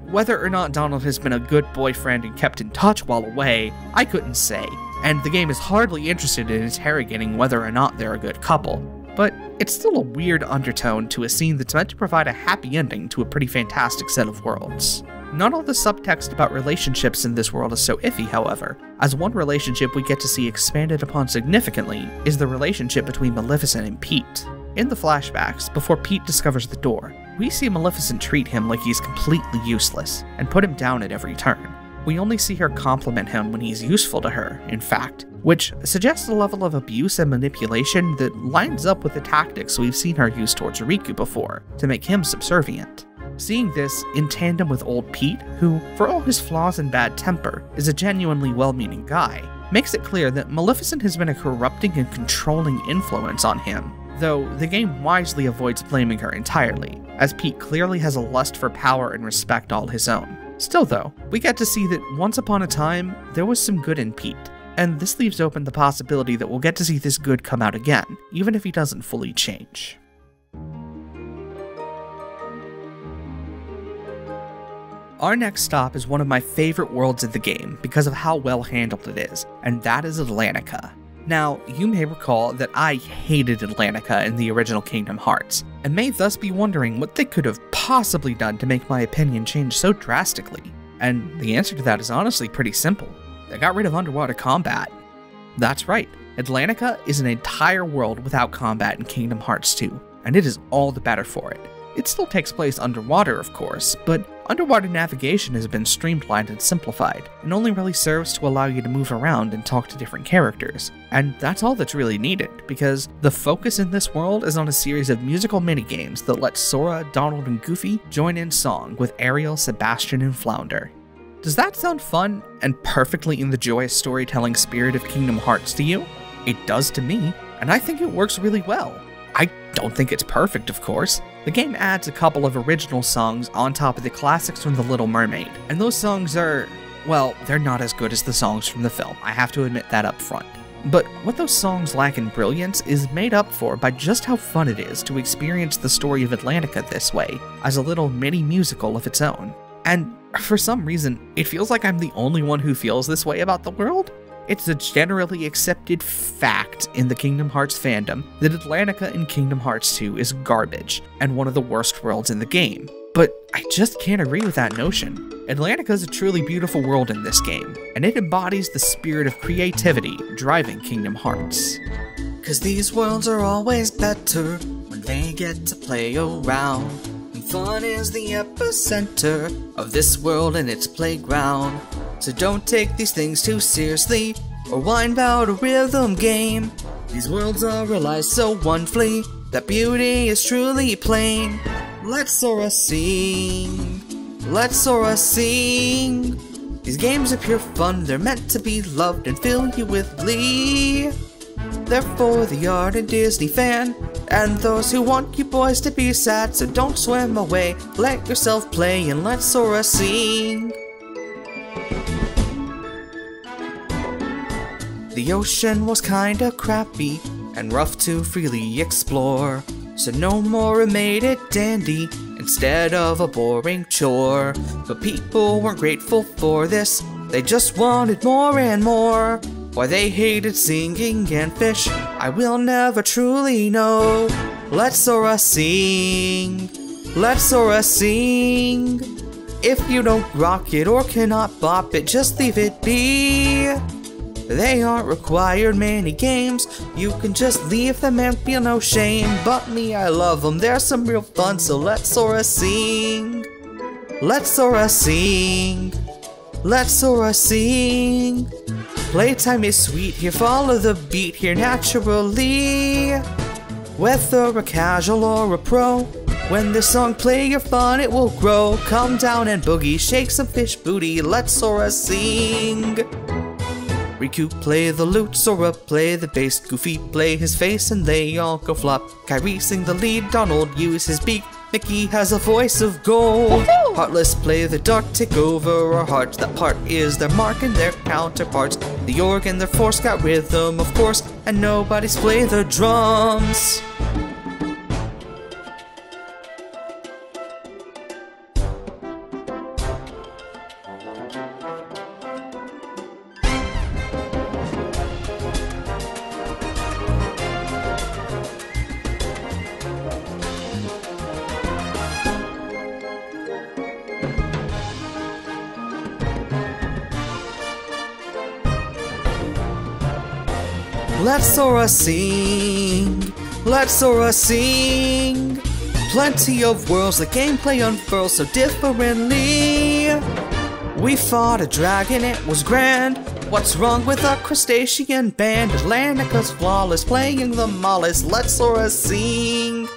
Whether or not Donald has been a good boyfriend and kept in touch while away, I couldn't say, and the game is hardly interested in interrogating whether or not they're a good couple. But it's still a weird undertone to a scene that's meant to provide a happy ending to a pretty fantastic set of worlds. Not all the subtext about relationships in this world is so iffy, however, as one relationship we get to see expanded upon significantly is the relationship between Maleficent and Pete. In the flashbacks, before Pete discovers the door, we see Maleficent treat him like he's completely useless, and put him down at every turn. We only see her compliment him when he's useful to her, in fact, which suggests a level of abuse and manipulation that lines up with the tactics we've seen her use towards Riku before, to make him subservient. Seeing this in tandem with Old Pete, who, for all his flaws and bad temper, is a genuinely well-meaning guy, makes it clear that Maleficent has been a corrupting and controlling influence on him, though the game wisely avoids blaming her entirely, as Pete clearly has a lust for power and respect all his own. Still though, we get to see that once upon a time, there was some good in Pete, and this leaves open the possibility that we'll get to see this good come out again, even if he doesn't fully change. Our next stop is one of my favorite worlds of the game because of how well handled it is, and that is Atlantica. Now, you may recall that I hated Atlantica in the original Kingdom Hearts, and may thus be wondering what they could have possibly done to make my opinion change so drastically. And the answer to that is honestly pretty simple. They got rid of underwater combat. That's right, Atlantica is an entire world without combat in Kingdom Hearts 2, and it is all the better for it. It still takes place underwater, of course, but underwater navigation has been streamlined and simplified, and only really serves to allow you to move around and talk to different characters. And that's all that's really needed, because the focus in this world is on a series of musical minigames that let Sora, Donald, and Goofy join in song with Ariel, Bastion, and Flounder. Does that sound fun and perfectly in the joyous storytelling spirit of Kingdom Hearts to you? It does to me, and I think it works really well. I don't think it's perfect, of course. The game adds a couple of original songs on top of the classics from The Little Mermaid, and those songs are, well, they're not as good as the songs from the film, I have to admit that up front. But what those songs lack in brilliance is made up for by just how fun it is to experience the story of Atlantica this way, as a little mini musical of its own. And for some reason, it feels like I'm the only one who feels this way about the world. It's a generally accepted fact in the Kingdom Hearts fandom that Atlantica in Kingdom Hearts 2 is garbage, and one of the worst worlds in the game. But I just can't agree with that notion. Atlantica is a truly beautiful world in this game, and it embodies the spirit of creativity driving Kingdom Hearts. 'Cause these worlds are always better when they get to play around. And fun is the epicenter of this world and its playground. So don't take these things too seriously, or whine about a rhythm game. These worlds are realized so wonderfully, that beauty is truly plain. Let Sora sing, let Sora sing. These games are pure fun, they're meant to be loved and fill you with glee. They're for the ardent Disney fan, and those who want you boys to be sad. So don't swim away, let yourself play and let Sora sing. The ocean was kinda crappy and rough to freely explore, so no more made it dandy instead of a boring chore. But people weren't grateful for this, they just wanted more and more. Why they hated singing and fish, I will never truly know. Let Sora sing, let Sora sing. If you don't rock it or cannot bop it, just leave it be. They aren't required many games, you can just leave them and feel no shame. But me, I love them, they're some real fun, so let Sora sing. Let Sora sing, let Sora sing. Playtime is sweet here, follow the beat here naturally. Whether a casual or a pro, when this song play your fun it will grow. Come down and boogie, shake some fish booty, let Sora sing. Riku play the lute, Sora play the bass, Goofy play his face and they all go flop. Kairi sing the lead, Donald use his beak, Mickey has a voice of gold. Heartless play the dark, take over our hearts, that part is their mark and their counterparts. The organ, their force got rhythm of course, and nobody's play the drums. Let Sora sing, let Sora sing. Plenty of worlds, the gameplay unfurls so differently. We fought a dragon, it was grand. What's wrong with a crustacean band? Atlantica's flawless, playing the mollis, let Sora sing.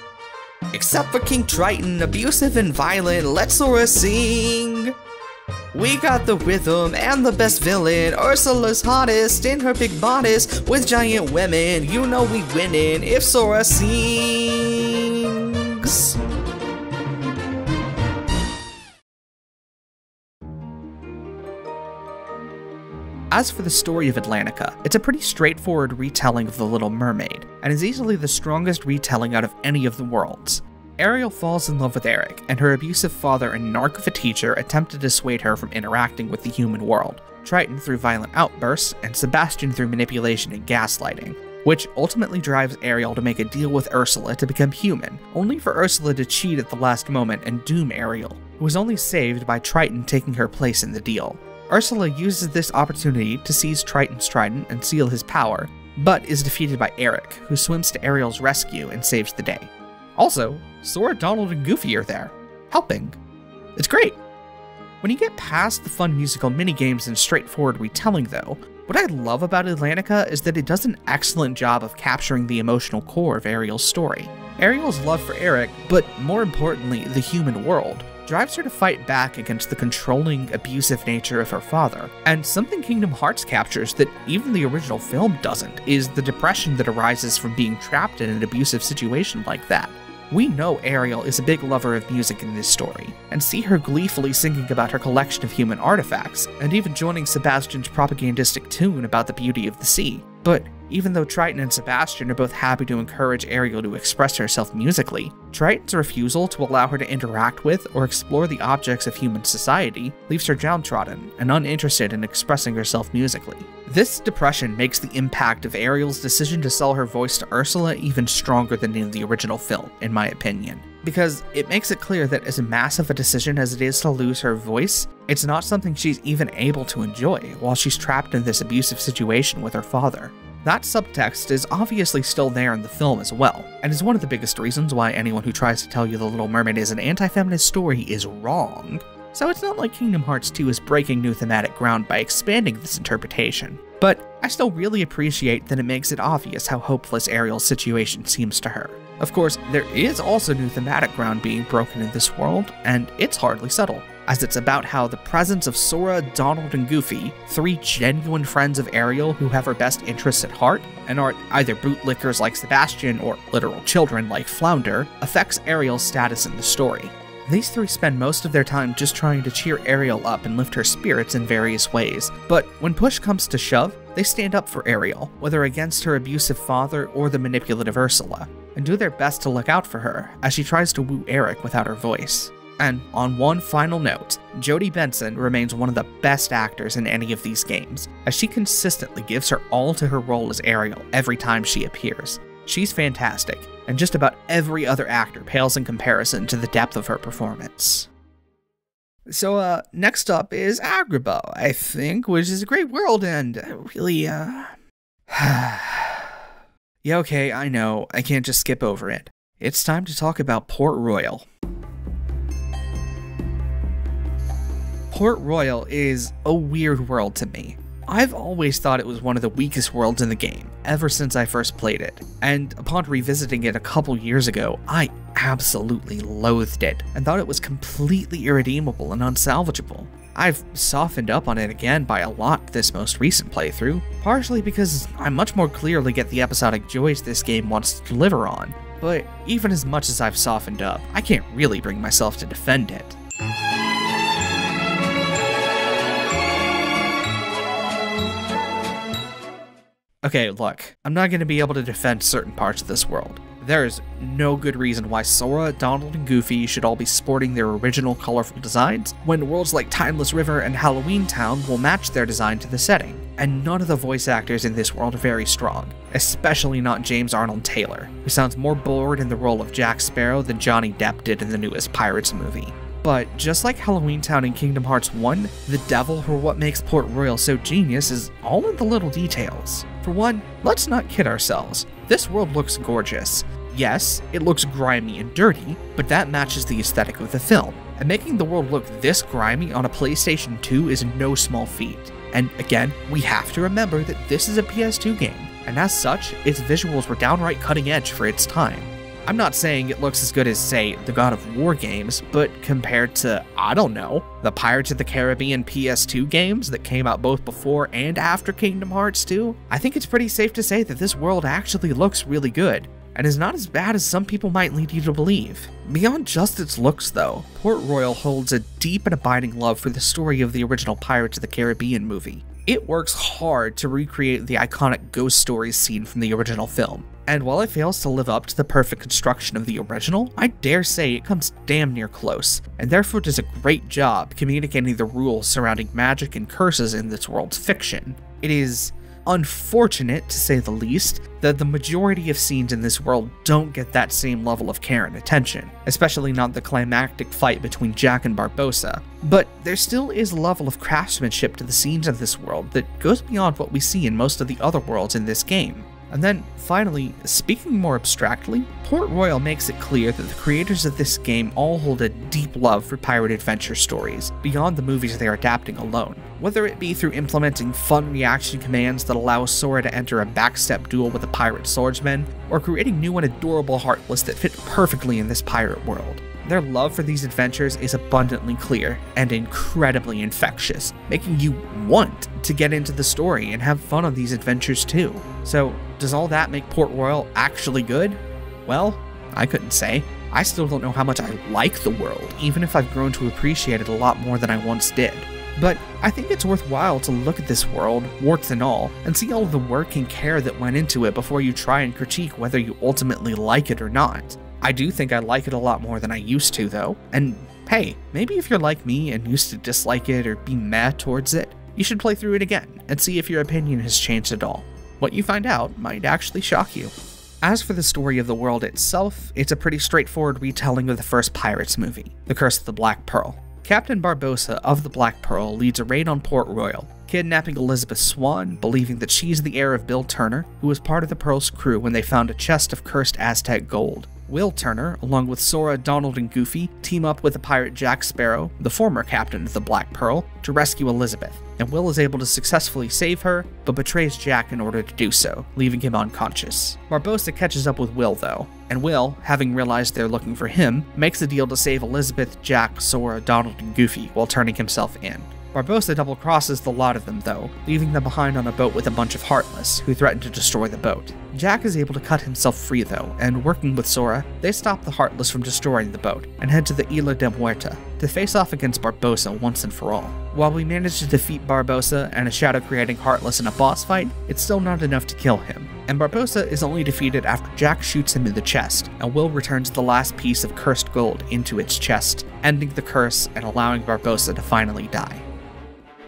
Except for King Triton, abusive and violent, let Sora sing. We got the rhythm and the best villain, Ursula's hottest in her big bodice, with giant women, you know we winning if Sora sings. As for the story of Atlantica, it's a pretty straightforward retelling of The Little Mermaid, and is easily the strongest retelling out of any of the worlds. Ariel falls in love with Eric, and her abusive father and narc of a teacher attempt to dissuade her from interacting with the human world, Triton through violent outbursts, and Sebastian through manipulation and gaslighting, which ultimately drives Ariel to make a deal with Ursula to become human, only for Ursula to cheat at the last moment and doom Ariel, who was only saved by Triton taking her place in the deal. Ursula uses this opportunity to seize Triton's trident and seal his power, but is defeated by Eric, who swims to Ariel's rescue and saves the day. Also, Sora, Donald, and Goofy are there, helping. It's great. When you get past the fun musical minigames and straightforward retelling though, what I love about Atlantica is that it does an excellent job of capturing the emotional core of Ariel's story. Ariel's love for Eric, but more importantly, the human world, drives her to fight back against the controlling, abusive nature of her father. And something Kingdom Hearts captures that even the original film doesn't, is the depression that arises from being trapped in an abusive situation like that. We know Ariel is a big lover of music in this story, and see her gleefully singing about her collection of human artifacts, and even joining Sebastian's propagandistic tune about the beauty of the sea. But even though Triton and Sebastian are both happy to encourage Ariel to express herself musically, Triton's refusal to allow her to interact with or explore the objects of human society leaves her downtrodden and uninterested in expressing herself musically. This depression makes the impact of Ariel's decision to sell her voice to Ursula even stronger than in the original film, in my opinion, because it makes it clear that as massive a decision as it is to lose her voice, it's not something she's even able to enjoy while she's trapped in this abusive situation with her father. That subtext is obviously still there in the film as well, and is one of the biggest reasons why anyone who tries to tell you The Little Mermaid is an anti-feminist story is wrong. So it's not like Kingdom Hearts 2 is breaking new thematic ground by expanding this interpretation, but I still really appreciate that it makes it obvious how hopeless Ariel's situation seems to her. Of course, there is also new thematic ground being broken in this world, and it's hardly subtle, as it's about how the presence of Sora, Donald, and Goofy, three genuine friends of Ariel who have her best interests at heart, and aren't either bootlickers like Sebastian or literal children like Flounder, affects Ariel's status in the story. These three spend most of their time just trying to cheer Ariel up and lift her spirits in various ways, but when push comes to shove, They stand up for Ariel, whether against her abusive father or the manipulative Ursula, and do their best to look out for her as she tries to woo Eric without her voice. And on one final note, Jodie Benson remains one of the best actors in any of these games, as she consistently gives her all to her role as Ariel every time she appears. She's fantastic, and just about every other actor pales in comparison to the depth of her performance. So, next up is Agrabah, I think, which is a great world, and really, Yeah, okay, I know, I can't just skip over it. It's time to talk about Port Royal. Port Royal is a weird world to me. I've always thought it was one of the weakest worlds in the game, ever since I first played it, and upon revisiting it a couple years ago, I absolutely loathed it, and thought it was completely irredeemable and unsalvageable. I've softened up on it again by a lot this most recent playthrough, partially because I much more clearly get the episodic joys this game wants to deliver on, but even as much as I've softened up, I can't really bring myself to defend it. Okay, look, I'm not going to be able to defend certain parts of this world. There's no good reason why Sora, Donald, and Goofy should all be sporting their original colorful designs, when worlds like Timeless River and Halloweentown will match their design to the setting. And none of the voice actors in this world are very strong, especially not James Arnold Taylor, who sounds more bored in the role of Jack Sparrow than Johnny Depp did in the newest Pirates movie. But just like Halloweentown and Kingdom Hearts 1, the devil for what makes Port Royal so genius is all in the little details. For one, let's not kid ourselves. This world looks gorgeous. Yes, it looks grimy and dirty, but that matches the aesthetic of the film. And making the world look this grimy on a PlayStation 2 is no small feat. And again, we have to remember that this is a PS2 game, and as such, its visuals were downright cutting edge for its time. I'm not saying it looks as good as, say, the God of War games, but compared to, I don't know, the Pirates of the Caribbean PS2 games that came out both before and after Kingdom Hearts 2, I think it's pretty safe to say that this world actually looks really good, and is not as bad as some people might lead you to believe. Beyond just its looks though, Port Royal holds a deep and abiding love for the story of the original Pirates of the Caribbean movie. It works hard to recreate the iconic ghost stories scene from the original film, and while it fails to live up to the perfect construction of the original, I dare say it comes damn near close, and therefore does a great job communicating the rules surrounding magic and curses in this world's fiction. It is unfortunate, to say the least, that the majority of scenes in this world don't get that same level of care and attention, especially not the climactic fight between Jack and Barbossa, but there still is a level of craftsmanship to the scenes of this world that goes beyond what we see in most of the other worlds in this game. And then, finally, speaking more abstractly, Port Royal makes it clear that the creators of this game all hold a deep love for pirate adventure stories, beyond the movies they're adapting alone. Whether it be through implementing fun reaction commands that allow Sora to enter a backstep duel with a pirate swordsman, or creating new and adorable heartless that fit perfectly in this pirate world. Their love for these adventures is abundantly clear and incredibly infectious, making you want to get into the story and have fun on these adventures too. So, does all that make Port Royal actually good? Well, I couldn't say. I still don't know how much I like the world, even if I've grown to appreciate it a lot more than I once did. But I think it's worthwhile to look at this world, warts and all, and see all of the work and care that went into it before you try and critique whether you ultimately like it or not. I do think I like it a lot more than I used to though, and hey, maybe if you're like me and used to dislike it or be mad towards it, you should play through it again and see if your opinion has changed at all. What you find out might actually shock you. As for the story of the world itself, it's a pretty straightforward retelling of the first Pirates movie, The Curse of the Black Pearl. Captain Barbossa of the Black Pearl leads a raid on Port Royal, kidnapping Elizabeth Swan, believing that she's the heir of Bill Turner, who was part of the Pearl's crew when they found a chest of cursed Aztec gold. Will Turner, along with Sora, Donald, and Goofy, team up with the pirate Jack Sparrow, the former captain of the Black Pearl, to rescue Elizabeth, and Will is able to successfully save her, but betrays Jack in order to do so, leaving him unconscious. Barbossa catches up with Will though, and Will, having realized they're looking for him, makes a deal to save Elizabeth, Jack, Sora, Donald, and Goofy while turning himself in. Barbossa double-crosses the lot of them though, leaving them behind on a boat with a bunch of Heartless, who threaten to destroy the boat. Jack is able to cut himself free though, and working with Sora, they stop the Heartless from destroying the boat, and head to the Isla de Muerta to face off against Barbossa once and for all. While we manage to defeat Barbossa and a shadow-creating Heartless in a boss fight, it's still not enough to kill him, and Barbossa is only defeated after Jack shoots him in the chest, and Will returns the last piece of cursed gold into its chest, ending the curse and allowing Barbossa to finally die.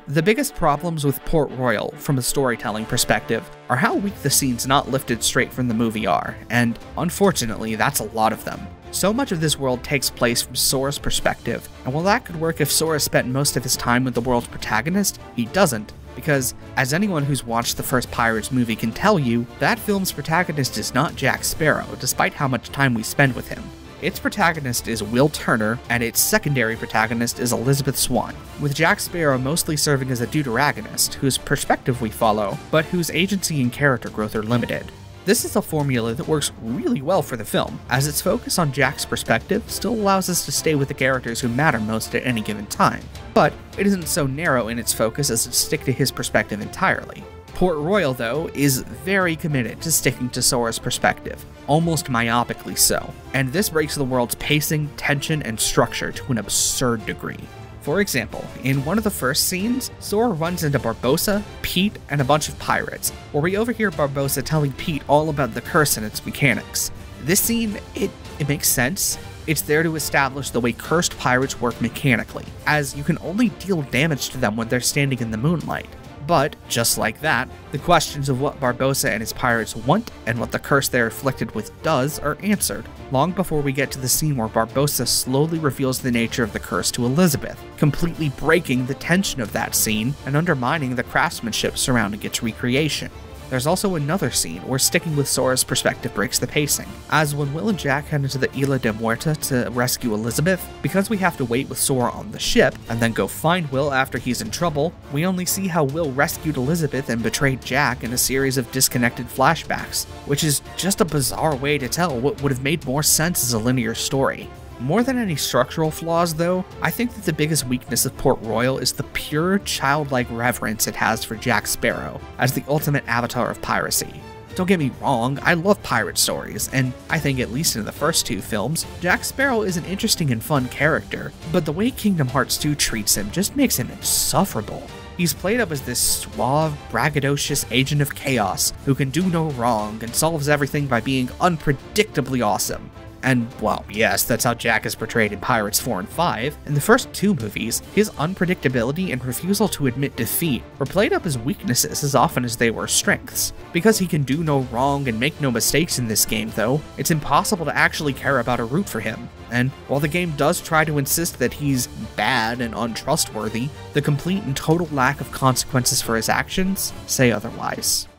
The biggest problems with Port Royal, from a storytelling perspective, are how weak the scenes not lifted straight from the movie are, and unfortunately, that's a lot of them. So much of this world takes place from Sora's perspective, and while that could work if Sora spent most of his time with the world's protagonist, he doesn't, because, as anyone who's watched the first Pirates movie can tell you, that film's protagonist is not Jack Sparrow, despite how much time we spend with him. Its protagonist is Will Turner, and its secondary protagonist is Elizabeth Swann, with Jack Sparrow mostly serving as a deuteragonist, whose perspective we follow, but whose agency and character growth are limited. This is a formula that works really well for the film, as its focus on Jack's perspective still allows us to stay with the characters who matter most at any given time, but it isn't so narrow in its focus as to stick to his perspective entirely. Port Royal, though, is very committed to sticking to Sora's perspective, almost myopically so, and this breaks the world's pacing, tension, and structure to an absurd degree. For example, in one of the first scenes, Sora runs into Barbossa, Pete, and a bunch of pirates, where we overhear Barbossa telling Pete all about the curse and its mechanics. This scene, it makes sense. It's there to establish the way cursed pirates work mechanically, as you can only deal damage to them when they're standing in the moonlight. But, just like that, the questions of what Barbossa and his pirates want and what the curse they're afflicted with does are answered, long before we get to the scene where Barbossa slowly reveals the nature of the curse to Elizabeth, completely breaking the tension of that scene and undermining the craftsmanship surrounding its recreation. There's also another scene where sticking with Sora's perspective breaks the pacing, as when Will and Jack head into the Isla de Muerta to rescue Elizabeth, because we have to wait with Sora on the ship and then go find Will after he's in trouble, we only see how Will rescued Elizabeth and betrayed Jack in a series of disconnected flashbacks, which is just a bizarre way to tell what would have made more sense as a linear story. More than any structural flaws, though, I think that the biggest weakness of Port Royal is the pure, childlike reverence it has for Jack Sparrow as the ultimate avatar of piracy. Don't get me wrong, I love pirate stories, and I think at least in the first two films, Jack Sparrow is an interesting and fun character, but the way Kingdom Hearts II treats him just makes him insufferable. He's played up as this suave, braggadocious agent of chaos who can do no wrong and solves everything by being unpredictably awesome. And, well, yes, that's how Jack is portrayed in Pirates 4 and 5. In the first two movies, his unpredictability and refusal to admit defeat were played up as weaknesses as often as they were strengths. Because he can do no wrong and make no mistakes in this game, though, it's impossible to actually care about or root for him. And while the game does try to insist that he's bad and untrustworthy, the complete and total lack of consequences for his actions say otherwise.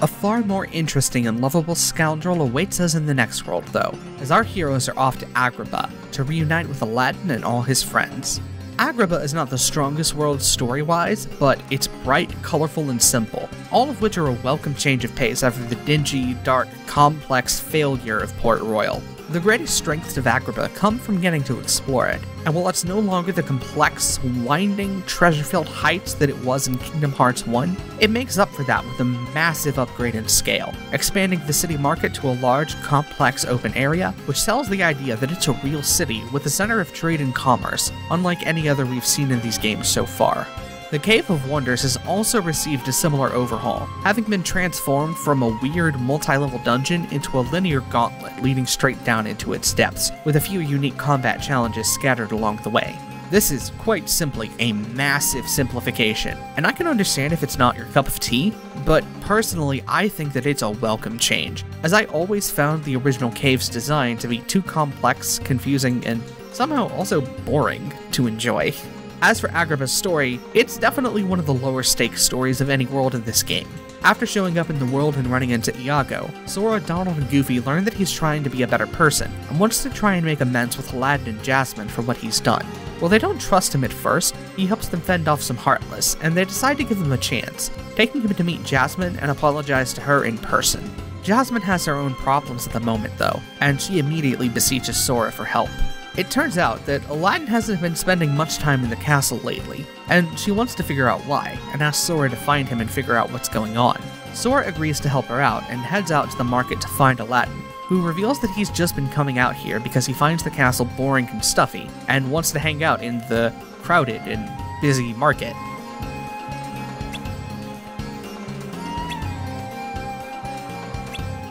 A far more interesting and lovable scoundrel awaits us in the next world, though, as our heroes are off to Agrabah to reunite with Aladdin and all his friends. Agrabah is not the strongest world story-wise, but it's bright, colorful, and simple, all of which are a welcome change of pace after the dingy, dark, complex failure of Port Royal. The greatest strengths of Agrabah come from getting to explore it, and while it's no longer the complex, winding, treasure-filled heights that it was in Kingdom Hearts I, it makes up for that with a massive upgrade in scale, expanding the city market to a large, complex open area, which sells the idea that it's a real city with a center of trade and commerce, unlike any other we've seen in these games so far. The Cave of Wonders has also received a similar overhaul, having been transformed from a weird multi-level dungeon into a linear gauntlet leading straight down into its depths, with a few unique combat challenges scattered along the way. This is quite simply a massive simplification, and I can understand if it's not your cup of tea, but personally I think that it's a welcome change, as I always found the original cave's design to be too complex, confusing, and somehow also boring to enjoy. As for Agrabah's story, it's definitely one of the lower stakes stories of any world in this game. After showing up in the world and running into Iago, Sora, Donald, and Goofy learn that he's trying to be a better person, and wants to try and make amends with Aladdin and Jasmine for what he's done. While they don't trust him at first, he helps them fend off some Heartless, and they decide to give him a chance, taking him to meet Jasmine and apologize to her in person. Jasmine has her own problems at the moment though, and she immediately beseeches Sora for help. It turns out that Aladdin hasn't been spending much time in the castle lately, and she wants to figure out why, and asks Sora to find him and figure out what's going on. Sora agrees to help her out and heads out to the market to find Aladdin, who reveals that he's just been coming out here because he finds the castle boring and stuffy, and wants to hang out in the crowded and busy market.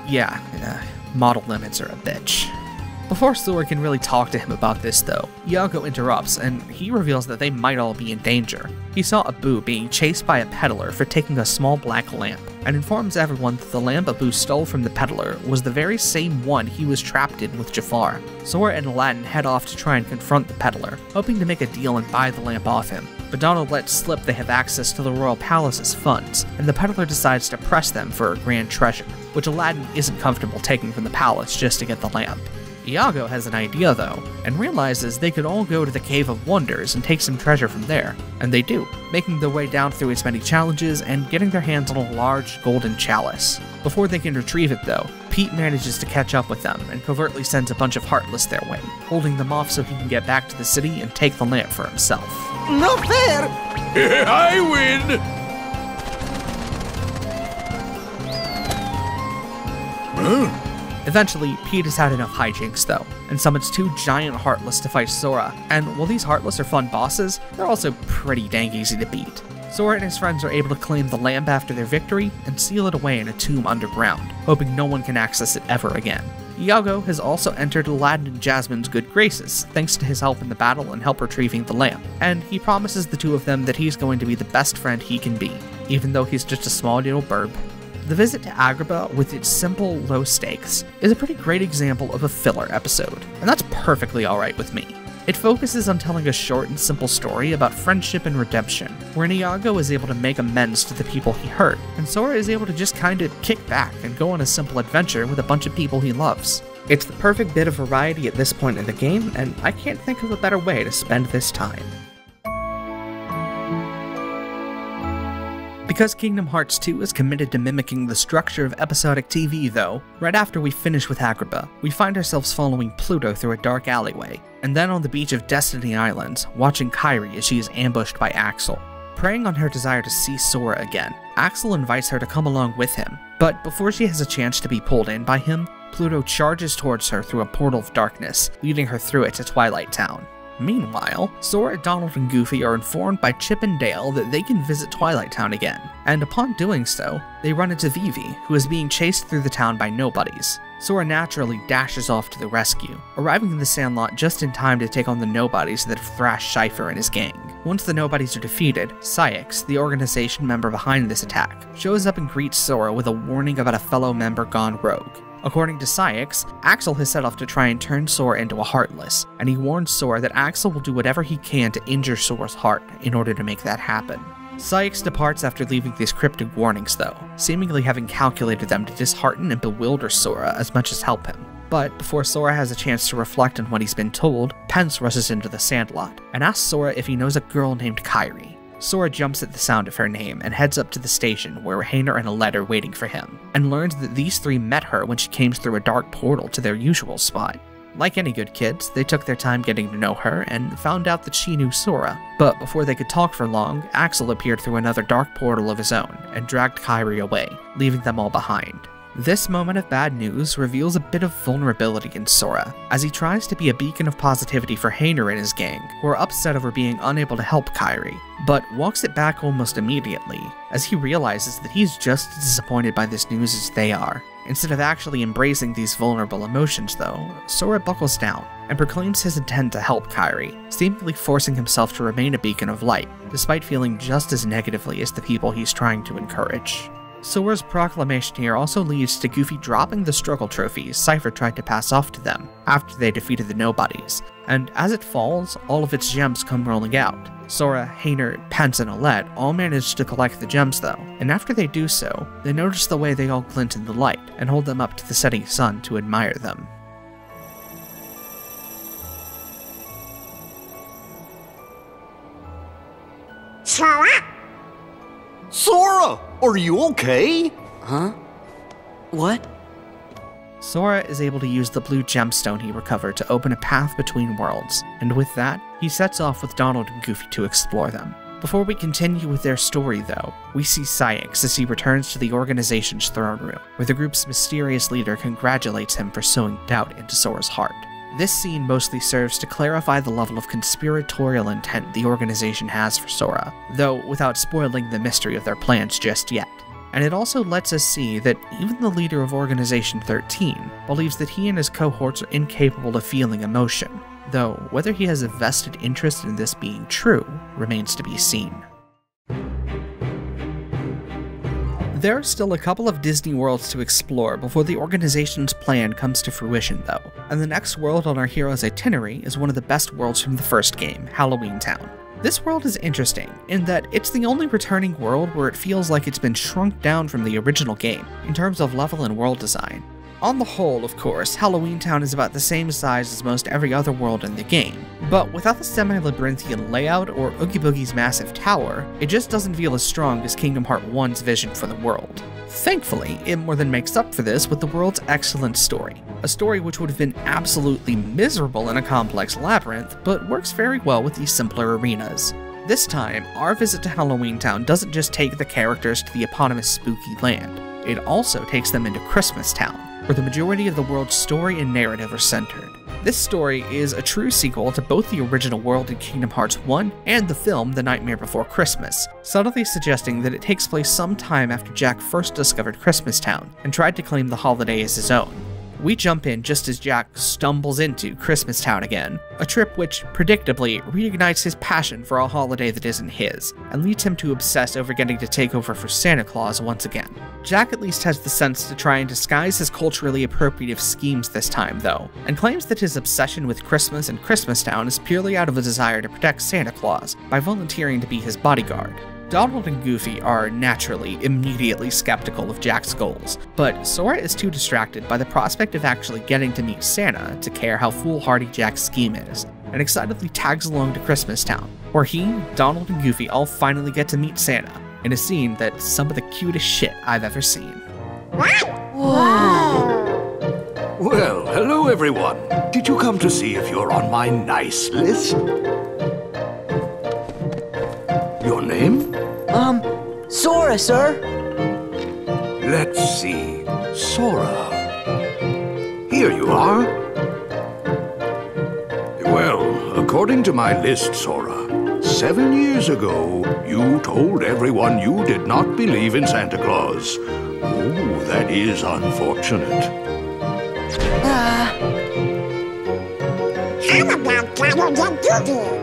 Yeah, model limits are a bitch. Before Sora can really talk to him about this though, Iago interrupts and he reveals that they might all be in danger. He saw Abu being chased by a peddler for taking a small black lamp, and informs everyone that the lamp Abu stole from the peddler was the very same one he was trapped in with Jafar. Sora and Aladdin head off to try and confront the peddler, hoping to make a deal and buy the lamp off him. But Donald lets slip they have access to the royal palace's funds, and the peddler decides to press them for a grand treasure, which Aladdin isn't comfortable taking from the palace just to get the lamp. Iago has an idea though, and realizes they could all go to the Cave of Wonders and take some treasure from there, and they do, making their way down through its many challenges and getting their hands on a large golden chalice. Before they can retrieve it though, Pete manages to catch up with them and covertly sends a bunch of Heartless their way, holding them off so he can get back to the city and take the lamp for himself. No fair! I win! Huh? Eventually, Pete has had enough hijinks though, and summons 2 giant Heartless to fight Sora, and while these Heartless are fun bosses, they're also pretty dang easy to beat. Sora and his friends are able to claim the lamp after their victory, and seal it away in a tomb underground, hoping no one can access it ever again. Iago has also entered Aladdin and Jasmine's good graces, thanks to his help in the battle and help retrieving the lamp, and he promises the 2 of them that he's going to be the best friend he can be, even though he's just a small little burb. The visit to Agrabah, with its simple, low stakes, is a pretty great example of a filler episode, and that's perfectly alright with me. It focuses on telling a short and simple story about friendship and redemption, where Iago is able to make amends to the people he hurt, and Sora is able to just kinda kick back and go on a simple adventure with a bunch of people he loves. It's the perfect bit of variety at this point in the game, and I can't think of a better way to spend this time. Because Kingdom Hearts 2 is committed to mimicking the structure of episodic TV though, right after we finish with Agrabah, we find ourselves following Pluto through a dark alleyway, and then on the beach of Destiny Islands, watching Kairi as she is ambushed by Axel. Preying on her desire to see Sora again, Axel invites her to come along with him, but before she has a chance to be pulled in by him, Pluto charges towards her through a portal of darkness, leading her through it to Twilight Town. Meanwhile, Sora, Donald, and Goofy are informed by Chip and Dale that they can visit Twilight Town again, and upon doing so, they run into Vivi, who is being chased through the town by nobodies. Sora naturally dashes off to the rescue, arriving in the Sandlot just in time to take on the nobodies that have thrashed Seifer and his gang. Once the nobodies are defeated, Cyax, the organization member behind this attack, shows up and greets Sora with a warning about a fellow member gone rogue. According to Cyax, Axel has set off to try and turn Sora into a Heartless, and he warns Sora that Axel will do whatever he can to injure Sora's heart in order to make that happen. Cyax departs after leaving these cryptic warnings though, seemingly having calculated them to dishearten and bewilder Sora as much as help him. But before Sora has a chance to reflect on what he's been told, Pence rushes into the Sandlot, and asks Sora if he knows a girl named Kairi. Sora jumps at the sound of her name and heads up to the station where Xehanort and Alette are waiting for him, and learns that these 3 met her when she came through a dark portal to their usual spot. Like any good kids, they took their time getting to know her and found out that she knew Sora, but before they could talk for long, Axel appeared through another dark portal of his own and dragged Kairi away, leaving them all behind. This moment of bad news reveals a bit of vulnerability in Sora, as he tries to be a beacon of positivity for Xehanort and his gang, who are upset over being unable to help Kairi, but walks it back almost immediately, as he realizes that he's just as disappointed by this news as they are. Instead of actually embracing these vulnerable emotions though, Sora buckles down, and proclaims his intent to help Kairi, seemingly forcing himself to remain a beacon of light, despite feeling just as negatively as the people he's trying to encourage. Sora's proclamation here also leads to Goofy dropping the struggle trophies Seifer tried to pass off to them after they defeated the nobodies, and as it falls, all of its gems come rolling out. Sora, Xehanort, Pence, and Alette all manage to collect the gems though, and after they do so, they notice the way they all glint in the light, and hold them up to the setting sun to admire them. Sora? Sora! Are you okay? Huh? What? Sora is able to use the blue gemstone he recovered to open a path between worlds, and with that, he sets off with Donald and Goofy to explore them. Before we continue with their story, though, we see Cyax as he returns to the organization's throne room, where the group's mysterious leader congratulates him for sowing doubt into Sora's heart. This scene mostly serves to clarify the level of conspiratorial intent the organization has for Sora, though without spoiling the mystery of their plans just yet. And it also lets us see that even the leader of Organization 13 believes that he and his cohorts are incapable of feeling emotion, though whether he has a vested interest in this being true remains to be seen. There are still a couple of Disney worlds to explore before the organization's plan comes to fruition though, and the next world on our hero's itinerary is one of the best worlds from the first game, Halloweentown. This world is interesting in that it's the only returning world where it feels like it's been shrunk down from the original game in terms of level and world design. On the whole, of course, Halloweentown is about the same size as most every other world in the game, but without the semi-labyrinthian layout or Oogie Boogie's massive tower, it just doesn't feel as strong as Kingdom Hearts I's vision for the world. Thankfully, it more than makes up for this with the world's excellent story, a story which would have been absolutely miserable in a complex labyrinth, but works very well with these simpler arenas. This time, our visit to Halloweentown doesn't just take the characters to the eponymous spooky land, it also takes them into Christmas Town, where the majority of the world's story and narrative are centered. This story is a true sequel to both the original world in Kingdom Hearts I and the film The Nightmare Before Christmas, subtly suggesting that it takes place some time after Jack first discovered Christmas Town and tried to claim the holiday as his own. We jump in just as Jack stumbles into Christmas Town again, a trip which, predictably, reignites his passion for a holiday that isn't his, and leads him to obsess over getting to take over for Santa Claus once again. Jack at least has the sense to try and disguise his culturally appropriative schemes this time, though, and claims that his obsession with Christmas and Christmas Town is purely out of a desire to protect Santa Claus by volunteering to be his bodyguard. Donald and Goofy are naturally immediately skeptical of Jack's goals, but Sora is too distracted by the prospect of actually getting to meet Santa to care how foolhardy Jack's scheme is, and excitedly tags along to Christmas Town, where he, Donald, and Goofy all finally get to meet Santa, in a scene that's some of the cutest shit I've ever seen. Whoa! Well, hello everyone. Did you come to see if you're on my nice list? Your name? Sora, sir. Let's see. Sora. Here you are. Well, according to my list, Sora, 7 years ago, you told everyone you did not believe in Santa Claus. Oh, that is unfortunate. How about Donald and Goofy?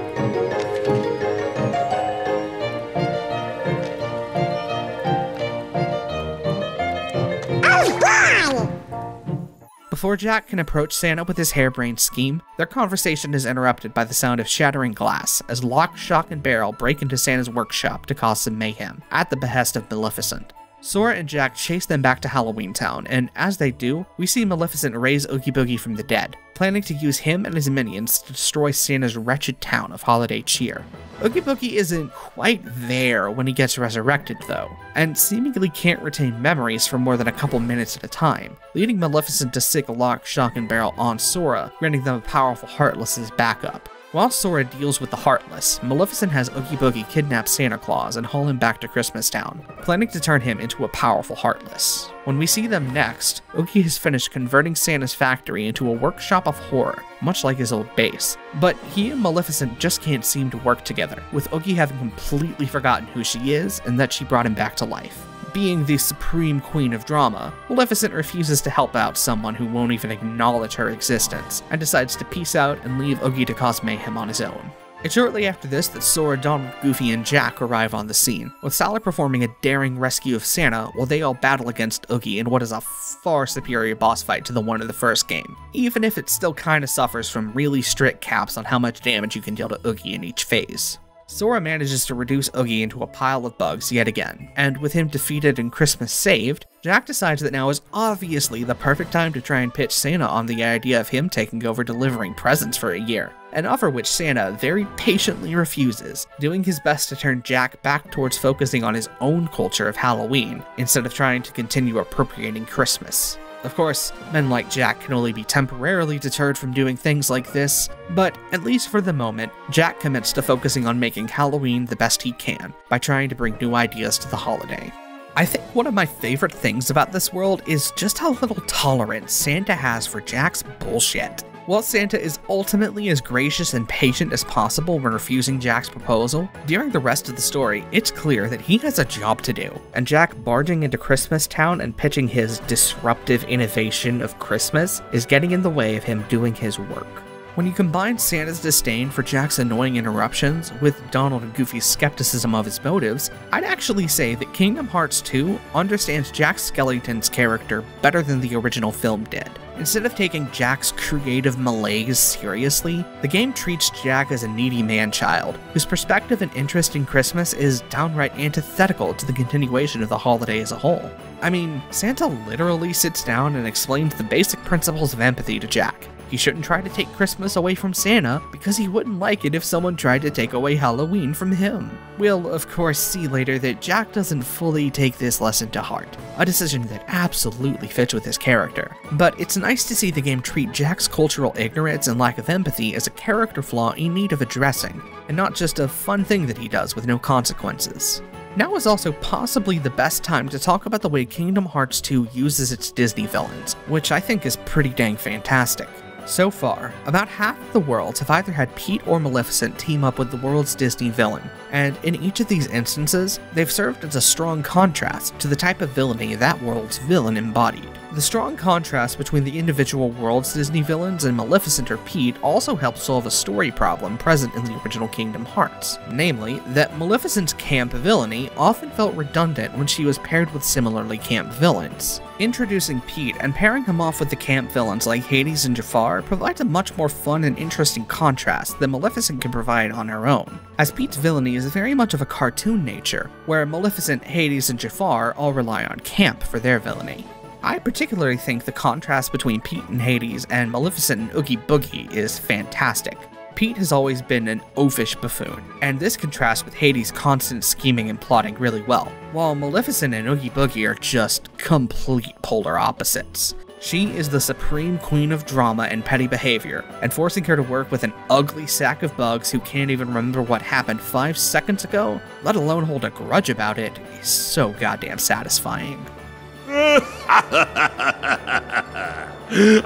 Before Jack can approach Santa with his harebrained scheme, their conversation is interrupted by the sound of shattering glass as Lock, Shock, and Barrel break into Santa's workshop to cause some mayhem, at the behest of Maleficent. Sora and Jack chase them back to Halloweentown, and as they do, we see Maleficent raise Oogie Boogie from the dead, planning to use him and his minions to destroy Santa's wretched town of holiday cheer. Oogie Boogie isn't quite there when he gets resurrected though, and seemingly can't retain memories for more than a couple minutes at a time, leading Maleficent to sick Lock, Shock, and Barrel on Sora, granting them a powerful Heartless as backup. While Sora deals with the Heartless, Maleficent has Oogie Boogie kidnap Santa Claus and haul him back to Christmas Town, planning to turn him into a powerful Heartless. When we see them next, Oogie has finished converting Santa's factory into a workshop of horror, much like his old base. But he and Maleficent just can't seem to work together, with Oogie having completely forgotten who she is and that she brought him back to life. Being the supreme queen of drama, Maleficent refuses to help out someone who won't even acknowledge her existence, and decides to peace out and leave Oogie to cause mayhem on his own. It's shortly after this that Sora, Donald, Goofy, and Jack arrive on the scene, with Sally performing a daring rescue of Santa while they all battle against Oogie in what is a far superior boss fight to the one in the first game, even if it still kinda suffers from really strict caps on how much damage you can deal to Oogie in each phase. Sora manages to reduce Oogie into a pile of bugs yet again, and with him defeated and Christmas saved, Jack decides that now is obviously the perfect time to try and pitch Santa on the idea of him taking over delivering presents for a year, an offer which Santa very patiently refuses, doing his best to turn Jack back towards focusing on his own culture of Halloween, instead of trying to continue appropriating Christmas. Of course, men like Jack can only be temporarily deterred from doing things like this, but at least for the moment, Jack commits to focusing on making Halloween the best he can by trying to bring new ideas to the holiday. I think one of my favorite things about this world is just how little tolerance Santa has for Jack's bullshit. While Santa is ultimately as gracious and patient as possible when refusing Jack's proposal, during the rest of the story, it's clear that he has a job to do, and Jack barging into Christmas Town and pitching his disruptive innovation of Christmas is getting in the way of him doing his work. When you combine Santa's disdain for Jack's annoying interruptions with Donald and Goofy's skepticism of his motives, I'd actually say that Kingdom Hearts II understands Jack Skellington's character better than the original film did. Instead of taking Jack's creative malaise seriously, the game treats Jack as a needy man-child, whose perspective and interest in Christmas is downright antithetical to the continuation of the holiday as a whole. I mean, Santa literally sits down and explains the basic principles of empathy to Jack. He shouldn't try to take Christmas away from Santa because he wouldn't like it if someone tried to take away Halloween from him. We'll, of course, see later that Jack doesn't fully take this lesson to heart, a decision that absolutely fits with his character. But it's nice to see the game treat Jack's cultural ignorance and lack of empathy as a character flaw in need of addressing, and not just a fun thing that he does with no consequences. Now is also possibly the best time to talk about the way Kingdom Hearts 2 uses its Disney villains, which I think is pretty dang fantastic. So far, about half of the worlds have either had Pete or Maleficent team up with the world's Disney villain, and in each of these instances, they've served as a strong contrast to the type of villainy that world's villain embodied. The strong contrast between the individual world's Disney villains and Maleficent or Pete also helps solve a story problem present in the original Kingdom Hearts, namely that Maleficent's camp villainy often felt redundant when she was paired with similarly camp villains. Introducing Pete and pairing him off with the camp villains like Hades and Jafar provides a much more fun and interesting contrast than Maleficent can provide on her own, as Pete's villainy is very much of a cartoon nature, where Maleficent, Hades, and Jafar all rely on camp for their villainy. I particularly think the contrast between Pete and Hades and Maleficent and Oogie Boogie is fantastic. Pete has always been an oafish buffoon, and this contrasts with Hades' constant scheming and plotting really well, while Maleficent and Oogie Boogie are just complete polar opposites. She is the supreme queen of drama and petty behavior, and forcing her to work with an ugly sack of bugs who can't even remember what happened 5 seconds ago, let alone hold a grudge about it, is so goddamn satisfying.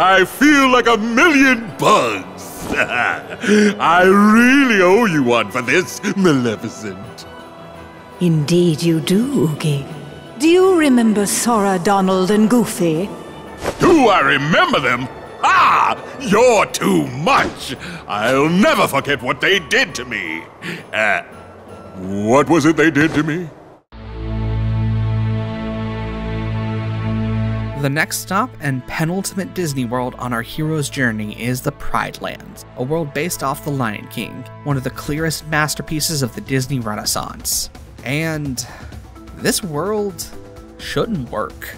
I feel like a million bugs. I really owe you one for this, Maleficent. Indeed you do, Oogie. Do you remember Sora, Donald, and Goofy? Do I remember them? Ah! You're too much! I'll never forget what they did to me. What was it they did to me? The next stop and penultimate Disney world on our hero's journey is the Pride Lands, a world based off The Lion King, one of the clearest masterpieces of the Disney Renaissance. And this world shouldn't work.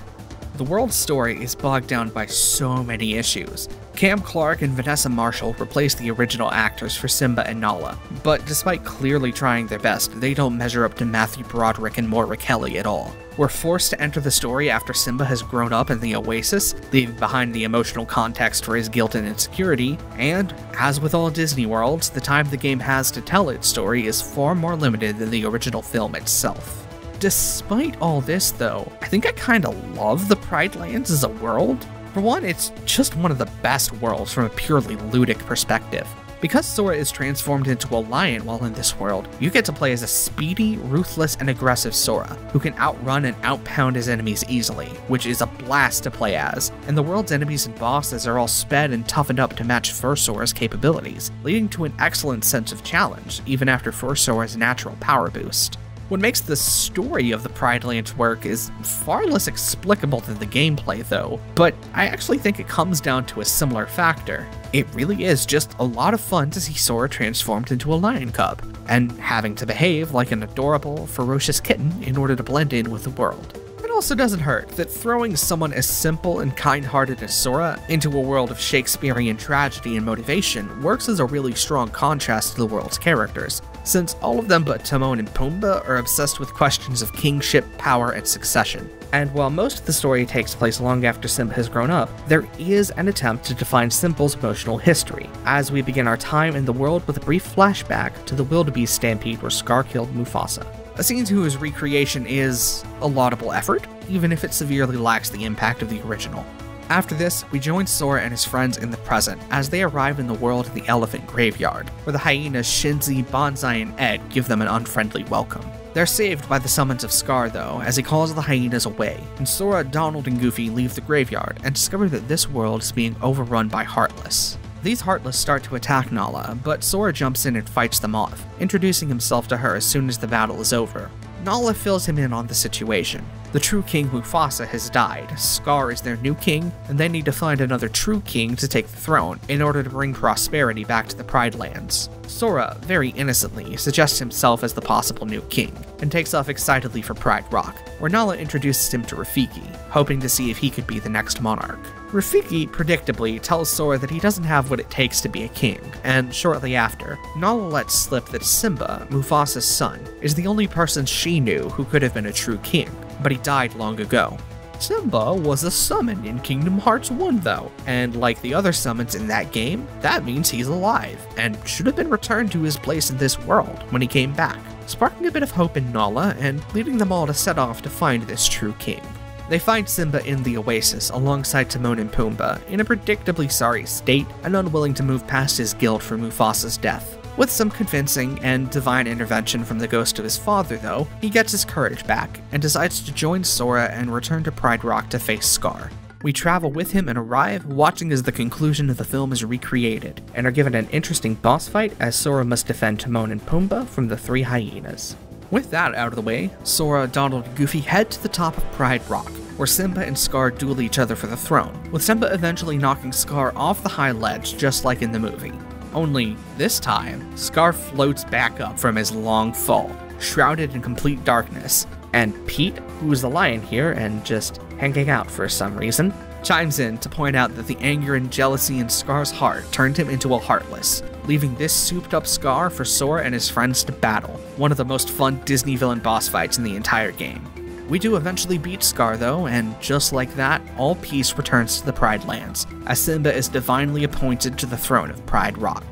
The world's story is bogged down by so many issues. Cam Clark and Vanessa Marshall replaced the original actors for Simba and Nala, but despite clearly trying their best, they don't measure up to Matthew Broderick and Moira Kelly at all. We're forced to enter the story after Simba has grown up in the Oasis, leaving behind the emotional context for his guilt and insecurity, and, as with all Disney worlds, the time the game has to tell its story is far more limited than the original film itself. Despite all this though, I think I kinda love the Pride Lands as a world. For one, it's just one of the best worlds from a purely ludic perspective. Because Sora is transformed into a lion while in this world, you get to play as a speedy, ruthless, and aggressive Sora, who can outrun and outpound his enemies easily, which is a blast to play as, and the world's enemies and bosses are all sped and toughened up to match First Sora's capabilities, leading to an excellent sense of challenge, even after First Sora's natural power boost. What makes the story of the Pride Lands work is far less explicable than the gameplay though, but I actually think it comes down to a similar factor. It really is just a lot of fun to see Sora transformed into a lion cub, and having to behave like an adorable, ferocious kitten in order to blend in with the world. It also doesn't hurt that throwing someone as simple and kind-hearted as Sora into a world of Shakespearean tragedy and motivation works as a really strong contrast to the world's characters. since all of them but Timon and Pumbaa are obsessed with questions of kingship, power, and succession. And while most of the story takes place long after Simba has grown up, there is an attempt to define Simba's emotional history, as we begin our time in the world with a brief flashback to the wildebeest stampede where Scar killed Mufasa. A scene whose recreation is a laudable effort, even if it severely lacks the impact of the original. After this, we join Sora and his friends in the present as they arrive in the world of the Elephant Graveyard, where the hyenas Shinzi, Banzai, and Ed give them an unfriendly welcome. They're saved by the summons of Scar though, as he calls the hyenas away, and Sora, Donald, and Goofy leave the graveyard and discover that this world is being overrun by Heartless. These Heartless start to attack Nala, but Sora jumps in and fights them off, introducing himself to her as soon as the battle is over. Nala fills him in on the situation. The true king Mufasa has died, Scar is their new king, and they need to find another true king to take the throne in order to bring prosperity back to the Pride Lands. Sora, very innocently, suggests himself as the possible new king, and takes off excitedly for Pride Rock, where Nala introduces him to Rafiki, hoping to see if he could be the next monarch. Rafiki, predictably, tells Sora that he doesn't have what it takes to be a king, and shortly after, Nala lets slip that Simba, Mufasa's son, is the only person she knew who could have been a true king, but he died long ago. Simba was a summon in Kingdom Hearts 1 though, and like the other summons in that game, that means he's alive, and should have been returned to his place in this world when he came back, sparking a bit of hope in Nala and leading them all to set off to find this true king. They find Simba in the Oasis alongside Timon and Pumbaa, in a predictably sorry state and unwilling to move past his guilt for Mufasa's death. With some convincing and divine intervention from the ghost of his father though, he gets his courage back and decides to join Sora and return to Pride Rock to face Scar. We travel with him and arrive, watching as the conclusion of the film is recreated, and are given an interesting boss fight as Sora must defend Timon and Pumbaa from the three hyenas. With that out of the way, Sora, Donald, and Goofy head to the top of Pride Rock, where Simba and Scar duel each other for the throne, with Simba eventually knocking Scar off the high ledge just like in the movie. Only, this time, Scar floats back up from his long fall, shrouded in complete darkness, and Pete, who is the lion here and just hanging out for some reason, chimes in to point out that the anger and jealousy in Scar's heart turned him into a Heartless, leaving this souped-up Scar for Sora and his friends to battle, one of the most fun Disney villain boss fights in the entire game. We do eventually beat Scar though, and just like that, all peace returns to the Pride Lands, as Simba is divinely appointed to the throne of Pride Rock.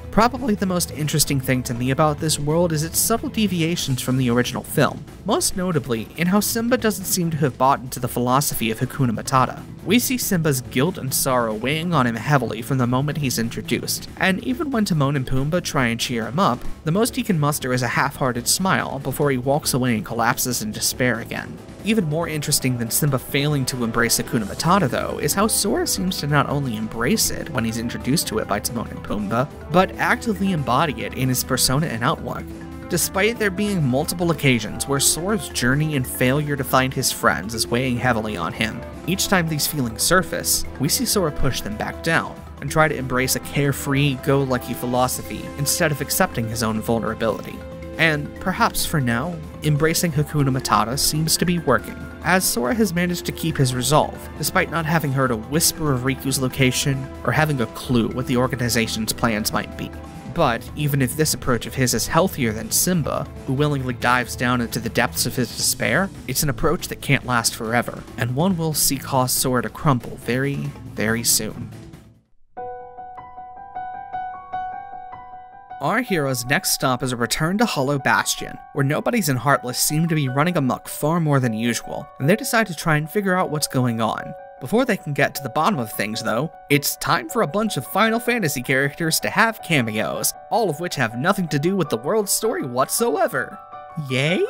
Probably the most interesting thing to me about this world is its subtle deviations from the original film, most notably in how Simba doesn't seem to have bought into the philosophy of Hakuna Matata. We see Simba's guilt and sorrow weighing on him heavily from the moment he's introduced, and even when Timon and Pumbaa try and cheer him up, the most he can muster is a half-hearted smile before he walks away and collapses in despair again. Even more interesting than Simba failing to embrace Hakuna Matata though, is how Sora seems to not only embrace it when he's introduced to it by Timon and Pumbaa, but actively embody it in his persona and outlook. Despite there being multiple occasions where Sora's journey and failure to find his friends is weighing heavily on him, each time these feelings surface, we see Sora push them back down, and try to embrace a carefree, go-lucky philosophy instead of accepting his own vulnerability. And perhaps for now, embracing Hakuna Matata seems to be working, as Sora has managed to keep his resolve, despite not having heard a whisper of Riku's location or having a clue what the organization's plans might be. But even if this approach of his is healthier than Simba, who willingly dives down into the depths of his despair, it's an approach that can't last forever, and one we'll see cause Sora to crumble very, very soon. Our hero's next stop is a return to Hollow Bastion, where nobodies and Heartless seem to be running amok far more than usual, and they decide to try and figure out what's going on. Before they can get to the bottom of things though, it's time for a bunch of Final Fantasy characters to have cameos, all of which have nothing to do with the world's story whatsoever. Yay?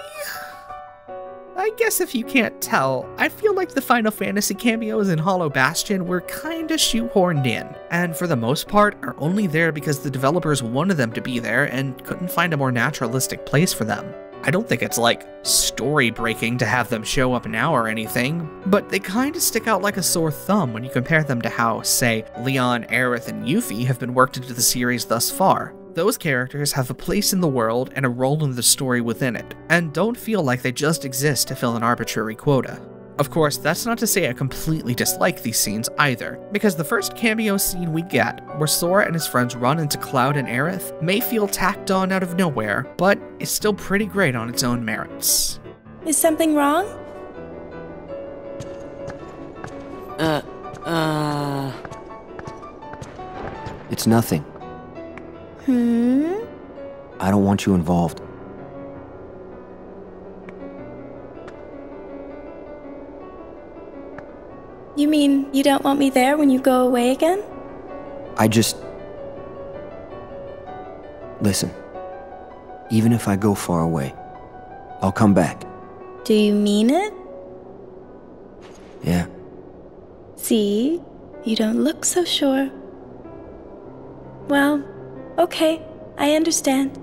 I guess if you can't tell, I feel like the Final Fantasy cameos in Hollow Bastion were kinda shoehorned in, and for the most part are only there because the developers wanted them to be there and couldn't find a more naturalistic place for them. I don't think it's like story-breaking to have them show up now or anything, but they kinda stick out like a sore thumb when you compare them to how, say, Leon, Aerith, and Yuffie have been worked into the series thus far. Those characters have a place in the world and a role in the story within it, and don't feel like they just exist to fill an arbitrary quota. Of course, that's not to say I completely dislike these scenes either, because the first cameo scene we get, where Sora and his friends run into Cloud and Aerith, may feel tacked on out of nowhere, but is still pretty great on its own merits. Is something wrong? It's nothing. I don't want you involved. You mean you don't want me there when you go away again? Listen. Even if I go far away, I'll come back. Do you mean it? Yeah. See? You don't look so sure. Well, okay, I understand.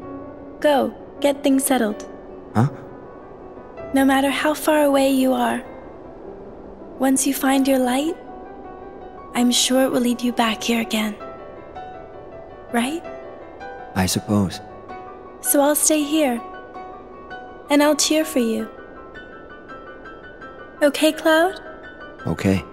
Go, get things settled. Huh? No matter how far away you are, once you find your light, I'm sure it will lead you back here again. Right? I suppose. So I'll stay here. And I'll cheer for you. Okay, Cloud? Okay.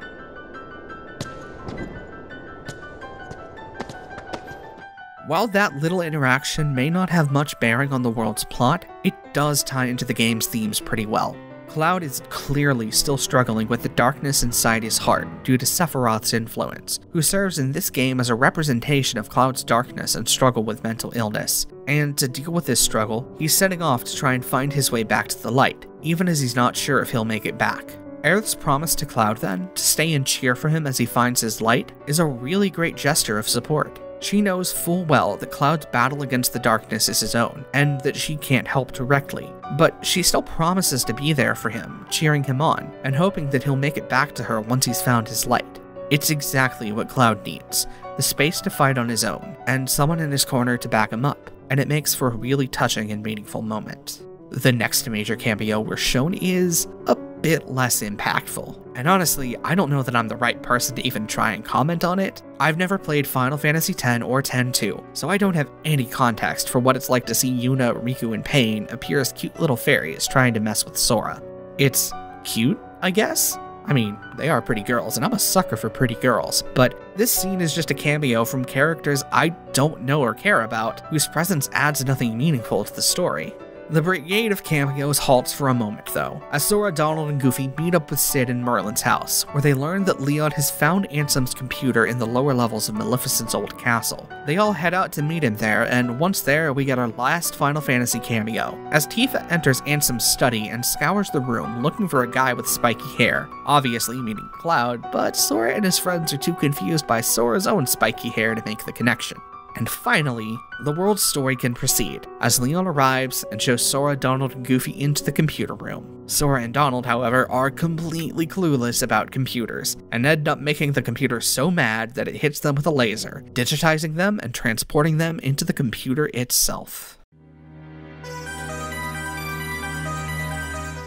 While that little interaction may not have much bearing on the world's plot, it does tie into the game's themes pretty well. Cloud is clearly still struggling with the darkness inside his heart due to Sephiroth's influence, who serves in this game as a representation of Cloud's darkness and struggle with mental illness. And to deal with this struggle, he's setting off to try and find his way back to the light, even as he's not sure if he'll make it back. Aerith's promise to Cloud then, to stay and cheer for him as he finds his light, is a really great gesture of support. She knows full well that Cloud's battle against the darkness is his own, and that she can't help directly, but she still promises to be there for him, cheering him on, and hoping that he'll make it back to her once he's found his light. It's exactly what Cloud needs, the space to fight on his own, and someone in his corner to back him up, and it makes for a really touching and meaningful moment. The next major cameo we're shown is a bit less impactful. And honestly, I don't know that I'm the right person to even try and comment on it. I've never played Final Fantasy X or X-II, so I don't have any context for what it's like to see Yuna, Riku, and Pain appear as cute little fairies trying to mess with Sora. It's cute, I guess? I mean, they are pretty girls, and I'm a sucker for pretty girls, but this scene is just a cameo from characters I don't know or care about, whose presence adds nothing meaningful to the story. The brigade of cameos halts for a moment though, as Sora, Donald, and Goofy meet up with Sid in Merlin's house, where they learn that Leon has found Ansem's computer in the lower levels of Maleficent's old castle. They all head out to meet him there, and once there, we get our last Final Fantasy cameo, as Tifa enters Ansem's study and scours the room looking for a guy with spiky hair, obviously meaning Cloud, but Sora and his friends are too confused by Sora's own spiky hair to make the connection. And finally, the world's story can proceed, as Leon arrives and shows Sora, Donald, and Goofy into the computer room. Sora and Donald, however, are completely clueless about computers, and end up making the computer so mad that it hits them with a laser, digitizing them and transporting them into the computer itself.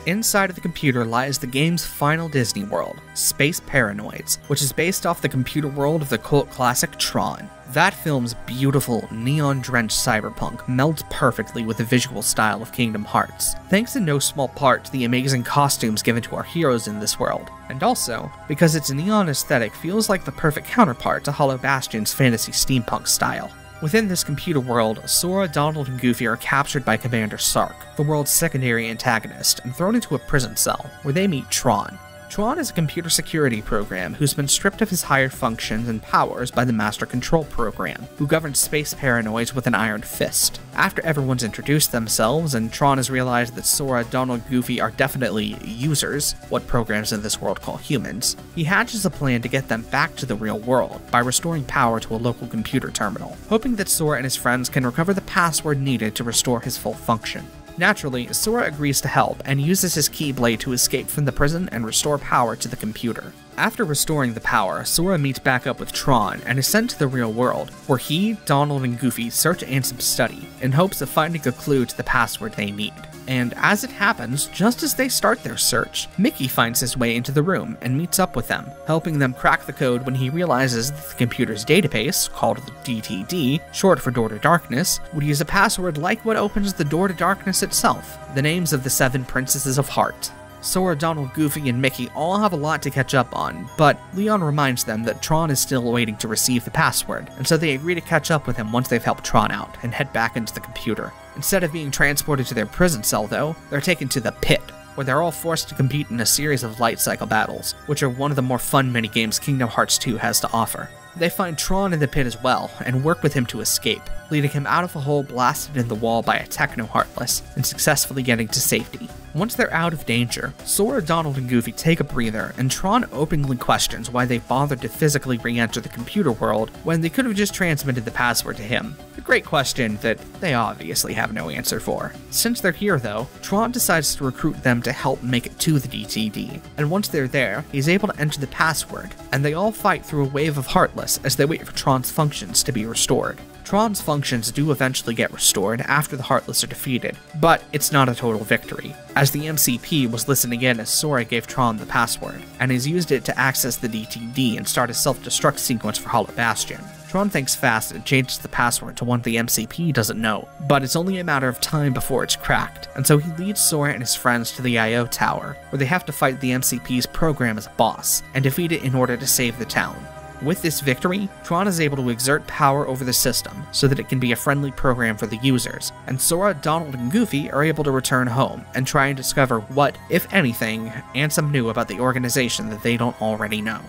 Inside of the computer lies the game's final Disney world, Space Paranoids, which is based off the computer world of the cult classic Tron. That film's beautiful, neon-drenched cyberpunk melds perfectly with the visual style of Kingdom Hearts, thanks in no small part to the amazing costumes given to our heroes in this world, and also because its neon aesthetic feels like the perfect counterpart to Hollow Bastion's fantasy steampunk style. Within this computer world, Sora, Donald, and Goofy are captured by Commander Sark, the world's secondary antagonist, and thrown into a prison cell, where they meet Tron. Tron is a computer security program who's been stripped of his higher functions and powers by the Master Control Program, who governs space paranoids with an iron fist. After everyone's introduced themselves and Tron has realized that Sora, Donald, and Goofy are definitely users, what programs in this world call humans, he hatches a plan to get them back to the real world by restoring power to a local computer terminal, hoping that Sora and his friends can recover the password needed to restore his full function. Naturally, Sora agrees to help and uses his Keyblade to escape from the prison and restore power to the computer. After restoring the power, Sora meets back up with Tron and is sent to the real world, where he, Donald, and Goofy search Ansem's study in hopes of finding a clue to the password they need. And as it happens, just as they start their search, Mickey finds his way into the room and meets up with them, helping them crack the code when he realizes that the computer's database, called the DTD, short for Door to Darkness, would use a password like what opens the Door to Darkness itself, the names of the 7 Princesses of Heart. Sora, Donald, Goofy, and Mickey all have a lot to catch up on, but Leon reminds them that Tron is still waiting to receive the password, and so they agree to catch up with him once they've helped Tron out, and head back into the computer. Instead of being transported to their prison cell though, they're taken to the pit, where they're all forced to compete in a series of light cycle battles, which are one of the more fun minigames Kingdom Hearts II has to offer. They find Tron in the pit as well, and work with him to escape, leading him out of a hole blasted in the wall by a Techno Heartless, and successfully getting to safety. Once they're out of danger, Sora, Donald, and Goofy take a breather, and Tron openly questions why they bothered to physically re-enter the computer world when they could have just transmitted the password to him. A great question that they obviously have no answer for. Since they're here though, Tron decides to recruit them to help make it to the DTD, and once they're there, he's able to enter the password, and they all fight through a wave of Heartless as they wait for Tron's functions to be restored. Tron's functions do eventually get restored after the Heartless are defeated, but it's not a total victory, as the MCP was listening in as Sora gave Tron the password, and has used it to access the DTD and start a self-destruct sequence for Hollow Bastion. Tron thinks fast and changes the password to one the MCP doesn't know, but it's only a matter of time before it's cracked, and so he leads Sora and his friends to the I.O. Tower, where they have to fight the MCP's program as a boss, and defeat it in order to save the town. With this victory, Tron is able to exert power over the system so that it can be a friendly program for the users, and Sora, Donald, and Goofy are able to return home and try and discover what, if anything, Ansem knew about the organization that they don't already know.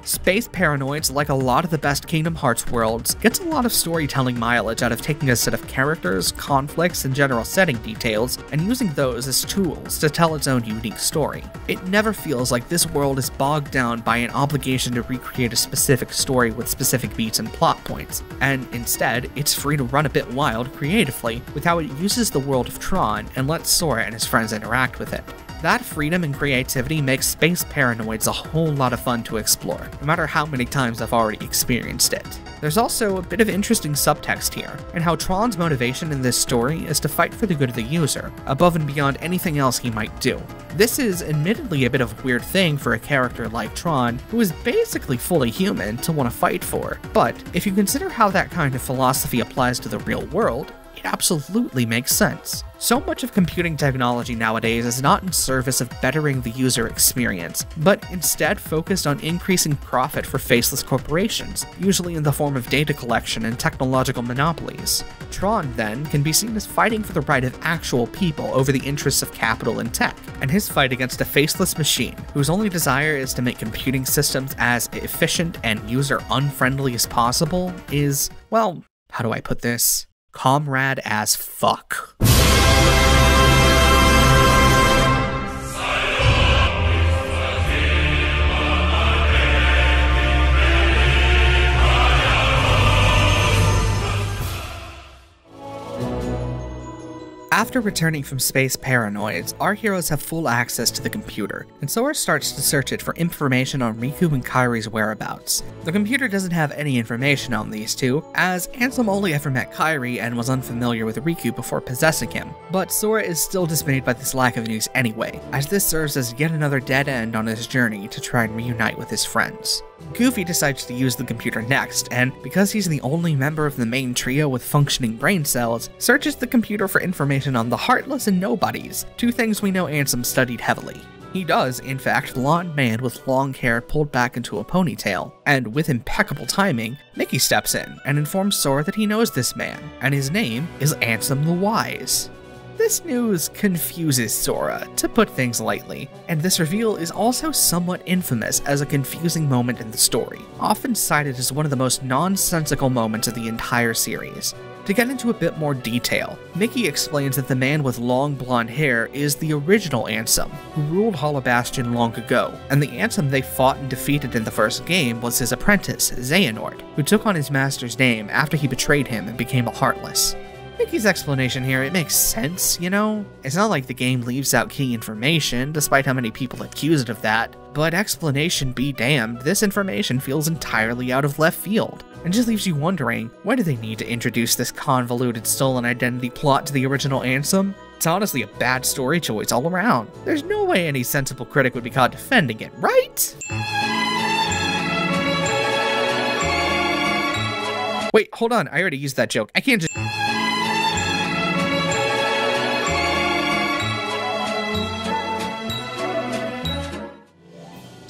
Space Paranoids, like a lot of the best Kingdom Hearts worlds, gets a lot of storytelling mileage out of taking a set of characters, conflicts, and general setting details, and using those as tools to tell its own unique story. It never feels like this world is bogged down by an obligation to recreate a specific story with specific beats and plot points, and instead, it's free to run a bit wild creatively with how it uses the world of Tron and lets Sora and his friends interact with it. That freedom and creativity makes Space Paranoids a whole lot of fun to explore, no matter how many times I've already experienced it. There's also a bit of interesting subtext here, and how Tron's motivation in this story is to fight for the good of the user, above and beyond anything else he might do. This is admittedly a bit of a weird thing for a character like Tron, who is basically fully human, to want to fight for, but if you consider how that kind of philosophy applies to the real world, it absolutely makes sense. So much of computing technology nowadays is not in service of bettering the user experience, but instead focused on increasing profit for faceless corporations, usually in the form of data collection and technological monopolies. Tron, then, can be seen as fighting for the right of actual people over the interests of capital and tech, and his fight against a faceless machine, whose only desire is to make computing systems as efficient and user-unfriendly as possible, is, well, how do I put this? Comrade as fuck. After returning from Space Paranoids, our heroes have full access to the computer, and Sora starts to search it for information on Riku and Kairi's whereabouts. The computer doesn't have any information on these two, as Ansem only ever met Kairi and was unfamiliar with Riku before possessing him, but Sora is still dismayed by this lack of news anyway, as this serves as yet another dead end on his journey to try and reunite with his friends. Goofy decides to use the computer next, and because he's the only member of the main trio with functioning brain cells, searches the computer for information on the Heartless and Nobodies, two things we know Ansem studied heavily. He does, in fact, blonde man with long hair pulled back into a ponytail, and with impeccable timing, Mickey steps in and informs Sora that he knows this man, and his name is Ansem the Wise. This news confuses Sora, to put things lightly, and this reveal is also somewhat infamous as a confusing moment in the story, often cited as one of the most nonsensical moments of the entire series. To get into a bit more detail, Mickey explains that the man with long blonde hair is the original Ansem, who ruled Hollow Bastion long ago, and the Ansem they fought and defeated in the first game was his apprentice, Xehanort, who took on his master's name after he betrayed him and became a Heartless. Mickey's explanation here, it makes sense, you know? It's not like the game leaves out key information, despite how many people accuse it of that, but explanation be damned, this information feels entirely out of left field, and just leaves you wondering, why do they need to introduce this convoluted stolen identity plot to the original Ansem? It's honestly a bad story choice all around. There's no way any sensible critic would be caught defending it, right? Wait, hold on, I already used that joke. I can't just...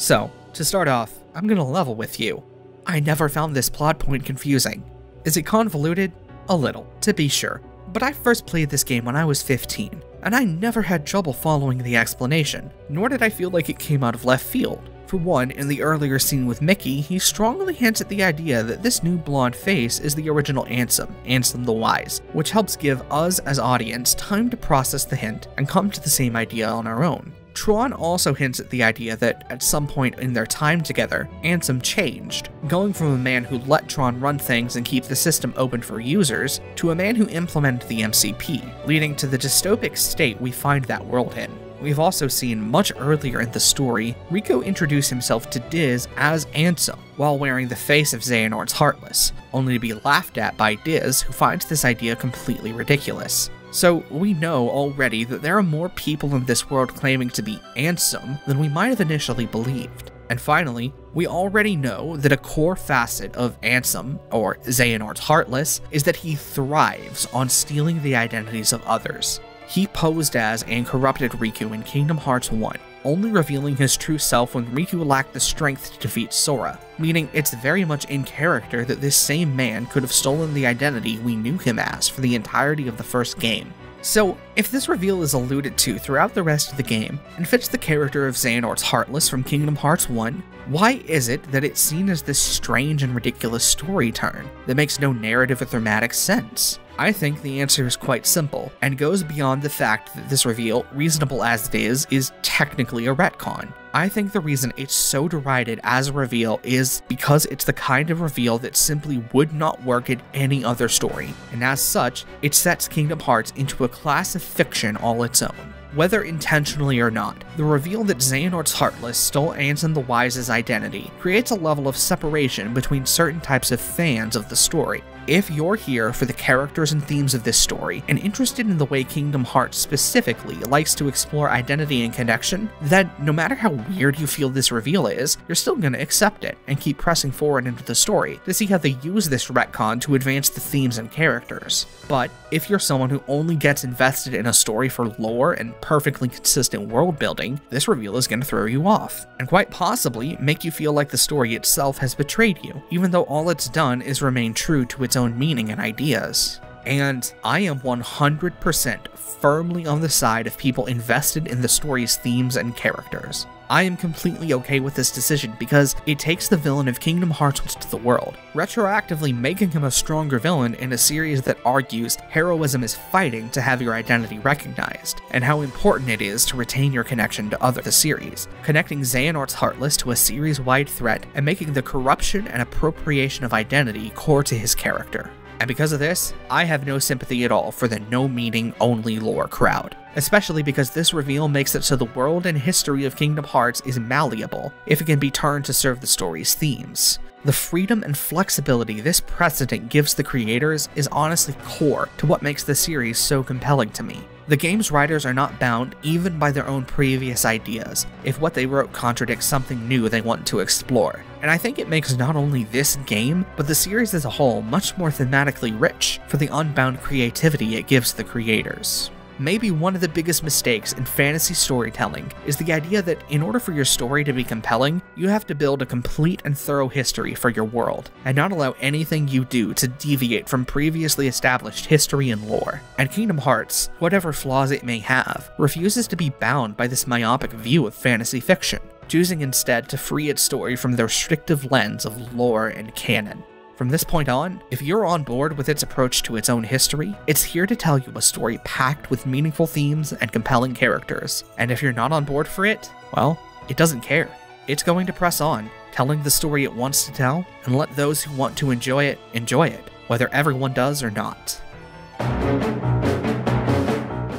So, to start off, I'm gonna level with you. I never found this plot point confusing. Is it convoluted? A little, to be sure. But I first played this game when I was 15, and I never had trouble following the explanation, nor did I feel like it came out of left field. For one, in the earlier scene with Mickey, he strongly hints at the idea that this new blonde face is the original Ansem, Ansem the Wise, which helps give us as audience time to process the hint and come to the same idea on our own. Tron also hints at the idea that, at some point in their time together, Ansem changed, going from a man who let Tron run things and keep the system open for users, to a man who implemented the MCP, leading to the dystopic state we find that world in. We've also seen much earlier in the story, Riku introduce himself to Diz as Ansem, while wearing the face of Xehanort's Heartless, only to be laughed at by Diz, who finds this idea completely ridiculous. So we know already that there are more people in this world claiming to be Ansem than we might have initially believed. And finally, we already know that a core facet of Ansem, or Xehanort's Heartless, is that he thrives on stealing the identities of others. He posed as and corrupted Riku in Kingdom Hearts I, only revealing his true self when Riku lacked the strength to defeat Sora, meaning it's very much in character that this same man could have stolen the identity we knew him as for the entirety of the first game. So, if this reveal is alluded to throughout the rest of the game, and fits the character of Xehanort's Heartless from Kingdom Hearts I, why is it that it's seen as this strange and ridiculous story turn that makes no narrative or thematic sense? I think the answer is quite simple, and goes beyond the fact that this reveal, reasonable as it is technically a retcon. I think the reason it's so derided as a reveal is because it's the kind of reveal that simply would not work in any other story, and as such, it sets Kingdom Hearts into a class of fiction all its own. Whether intentionally or not, the reveal that Xehanort's Heartless stole Ansem the Wise's identity creates a level of separation between certain types of fans of the story. If you're here for the characters and themes of this story, and interested in the way Kingdom Hearts specifically likes to explore identity and connection, then no matter how weird you feel this reveal is, you're still gonna accept it and keep pressing forward into the story to see how they use this retcon to advance the themes and characters. But if you're someone who only gets invested in a story for lore and perfectly consistent world building, this reveal is gonna throw you off, and quite possibly make you feel like the story itself has betrayed you, even though all it's done is remain true to its own meaning and ideas. And I am 100% firmly on the side of people invested in the story's themes and characters. I am completely okay with this decision because it takes the villain of Kingdom Hearts to the world, retroactively making him a stronger villain in a series that argues heroism is fighting to have your identity recognized, and how important it is to retain your connection to the series, connecting Xehanort's Heartless to a series-wide threat and making the corruption and appropriation of identity core to his character. And because of this, I have no sympathy at all for the no-meaning, only lore crowd. Especially because this reveal makes it so the world and history of Kingdom Hearts is malleable if it can be turned to serve the story's themes. The freedom and flexibility this precedent gives the creators is honestly core to what makes the series so compelling to me. The game's writers are not bound even by their own previous ideas if what they wrote contradicts something new they want to explore. And I think it makes not only this game, but the series as a whole much more thematically rich for the unbound creativity it gives the creators. Maybe one of the biggest mistakes in fantasy storytelling is the idea that in order for your story to be compelling, you have to build a complete and thorough history for your world, and not allow anything you do to deviate from previously established history and lore. And Kingdom Hearts, whatever flaws it may have, refuses to be bound by this myopic view of fantasy fiction, choosing instead to free its story from the restrictive lens of lore and canon. From this point on, if you're on board with its approach to its own history, it's here to tell you a story packed with meaningful themes and compelling characters. And if you're not on board for it, well, it doesn't care. It's going to press on, telling the story it wants to tell, and let those who want to enjoy it, whether everyone does or not.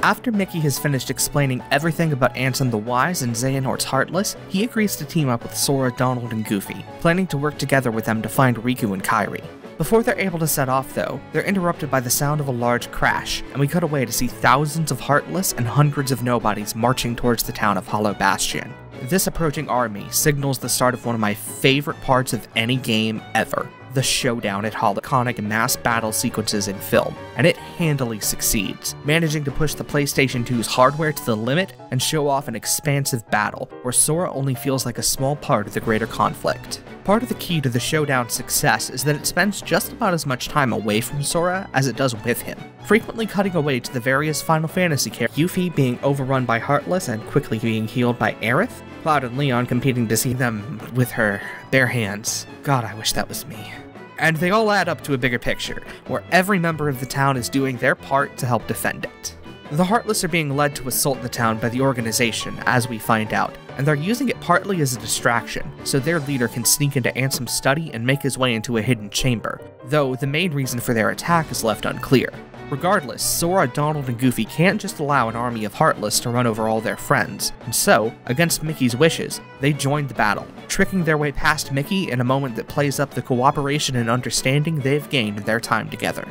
After Mickey has finished explaining everything about Ansem the Wise and Xehanort's Heartless, he agrees to team up with Sora, Donald, and Goofy, planning to work together with them to find Riku and Kairi. Before they're able to set off though, they're interrupted by the sound of a large crash, and we cut away to see thousands of Heartless and hundreds of nobodies marching towards the town of Bastion. This approaching army signals the start of one of my favorite parts of any game ever. the Showdown at iconic mass battle sequences in film, and it handily succeeds, managing to push the PlayStation 2's hardware to the limit and show off an expansive battle where Sora only feels like a small part of the greater conflict. Part of the key to the Showdown's success is that it spends just about as much time away from Sora as it does with him, frequently cutting away to the various Final Fantasy characters, Yuffie being overrun by Heartless and quickly being healed by Aerith, Cloud and Leon competing to see them with her bare hands. God, I wish that was me. And they all add up to a bigger picture, where every member of the town is doing their part to help defend it. The Heartless are being led to assault the town by the organization, as we find out, and they're using it partly as a distraction, so their leader can sneak into Ansem's study and make his way into a hidden chamber, though the main reason for their attack is left unclear. Regardless, Sora, Donald, and Goofy can't just allow an army of Heartless to run over all their friends, and so, against Mickey's wishes, they join the battle, tricking their way past Mickey in a moment that plays up the cooperation and understanding they've gained in their time together.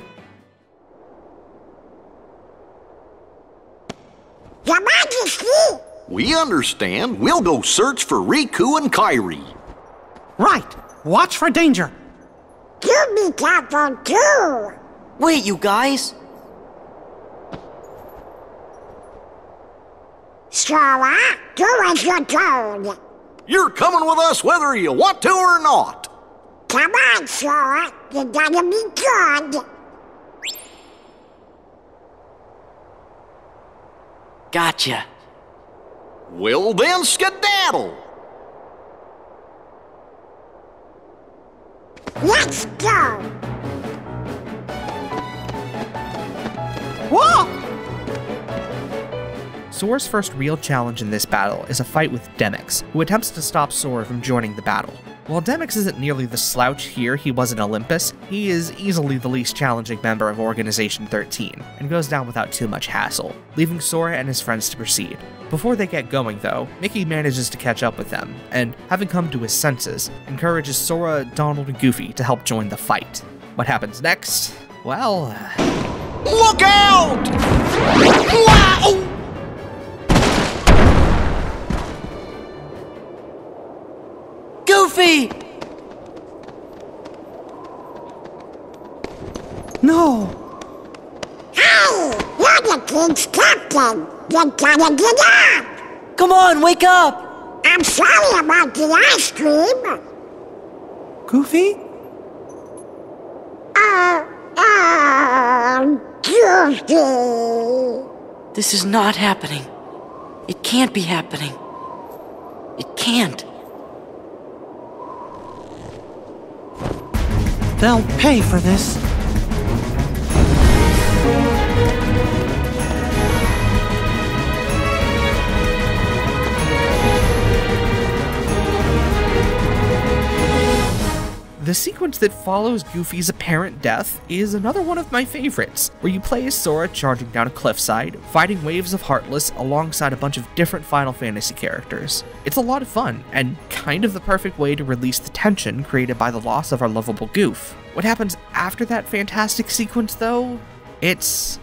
Your Majesty! We understand. We'll go search for Riku and Kairi. Right. Watch for danger. You be careful too! Wait, you guys. Sora, do as you're told. You're coming with us whether you want to or not. Come on, Sora. You gotta be good. Gotcha. Well then, skedaddle. Let's go. Whoa! Sora's first real challenge in this battle is a fight with Demyx, who attempts to stop Sora from joining the battle. While Demyx isn't nearly the slouch here he was in Olympus, he is easily the least challenging member of Organization 13, and goes down without too much hassle, leaving Sora and his friends to proceed. Before they get going though, Mickey manages to catch up with them, and having come to his senses, encourages Sora, Donald, and Goofy to help join the fight. What happens next? Well... Look out! Wow! Goofy! No! Hey! You're the kid's captain! You gotta get up! Come on, wake up! I'm sorry about the ice cream! Goofy? Goofy! This is not happening. It can't be happening. It can't. They'll pay for this. The sequence that follows Goofy's apparent death is another one of my favorites, where you play as Sora charging down a cliffside, fighting waves of Heartless alongside a bunch of different Final Fantasy characters. It's a lot of fun, and kind of the perfect way to release the tension created by the loss of our lovable Goof. What happens after that fantastic sequence though? It's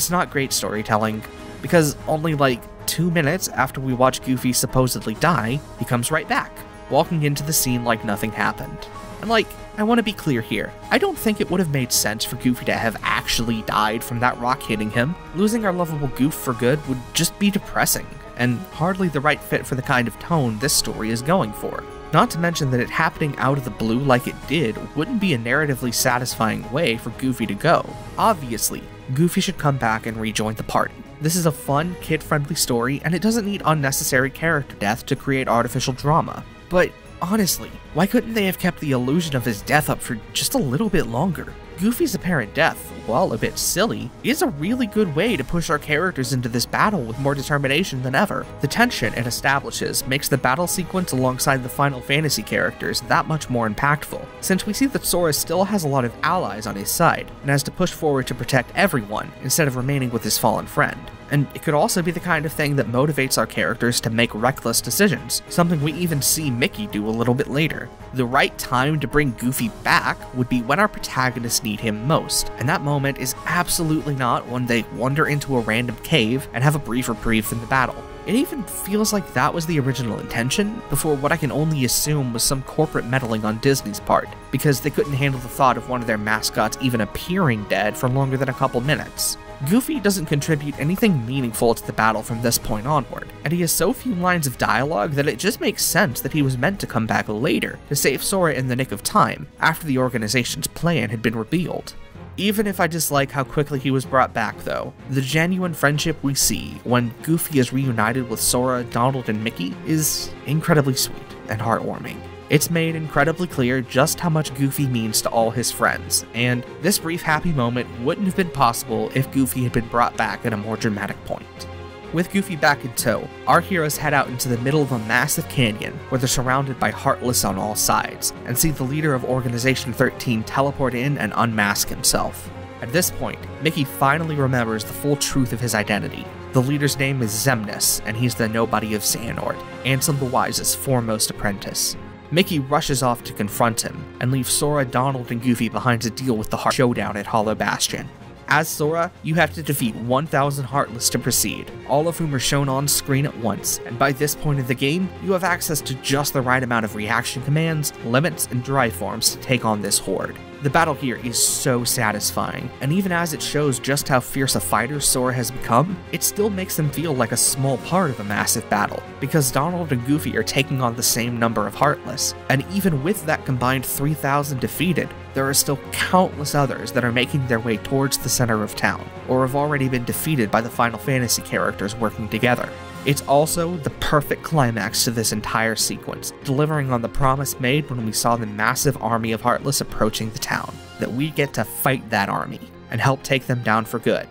not great storytelling, because only like 2 minutes after we watch Goofy supposedly die, he comes right back, walking into the scene like nothing happened. And like, I want to be clear here, I don't think it would have made sense for Goofy to have actually died from that rock hitting him. Losing our lovable Goof for good would just be depressing, and hardly the right fit for the kind of tone this story is going for. Not to mention that it happening out of the blue like it did wouldn't be a narratively satisfying way for Goofy to go. Obviously, Goofy should come back and rejoin the party. This is a fun, kid-friendly story, and it doesn't need unnecessary character death to create artificial drama. But honestly, why couldn't they have kept the illusion of his death up for just a little bit longer? Goofy's apparent death, while a bit silly, is a really good way to push our characters into this battle with more determination than ever. The tension it establishes makes the battle sequence alongside the Final Fantasy characters that much more impactful, since we see that Sora still has a lot of allies on his side, and has to push forward to protect everyone instead of remaining with his fallen friend. And it could also be the kind of thing that motivates our characters to make reckless decisions, something we even see Mickey do a little bit later. The right time to bring Goofy back would be when our protagonists need him most, and that moment is absolutely not when they wander into a random cave and have a brief reprieve from the battle. It even feels like that was the original intention, before what I can only assume was some corporate meddling on Disney's part, because they couldn't handle the thought of one of their mascots even appearing dead for longer than a couple minutes. Goofy doesn't contribute anything meaningful to the battle from this point onward, and he has so few lines of dialogue that it just makes sense that he was meant to come back later to save Sora in the nick of time, after the organization's plan had been revealed. Even if I dislike how quickly he was brought back though, the genuine friendship we see when Goofy is reunited with Sora, Donald, and Mickey is incredibly sweet and heartwarming. It's made incredibly clear just how much Goofy means to all his friends, and this brief happy moment wouldn't have been possible if Goofy had been brought back at a more dramatic point. With Goofy back in tow, our heroes head out into the middle of a massive canyon where they're surrounded by Heartless on all sides, and see the leader of Organization 13 teleport in and unmask himself. At this point, Mickey finally remembers the full truth of his identity. The leader's name is Xemnas, and he's the nobody of Xehanort, Ansem the Wise's foremost apprentice. Mickey rushes off to confront him, and leaves Sora, Donald, and Goofy behind to deal with the Showdown at Hollow Bastion. As Sora, you have to defeat 1,000 Heartless to proceed, all of whom are shown on screen at once, and by this point of the game, you have access to just the right amount of reaction commands, limits, and drive forms to take on this horde. The battle here is so satisfying, and even as it shows just how fierce a fighter Sora has become, it still makes him feel like a small part of a massive battle, because Donald and Goofy are taking on the same number of Heartless, and even with that combined 3,000 defeated, there are still countless others that are making their way towards the center of town, or have already been defeated by the Final Fantasy characters working together. It's also the perfect climax to this entire sequence, delivering on the promise made when we saw the massive army of Heartless approaching the town, that we get to fight that army, and help take them down for good.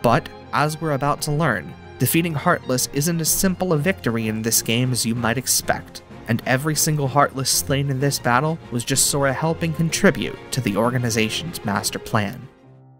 But, as we're about to learn, defeating Heartless isn't as simple a victory in this game as you might expect, and every single Heartless slain in this battle was just Sora helping contribute to the organization's master plan.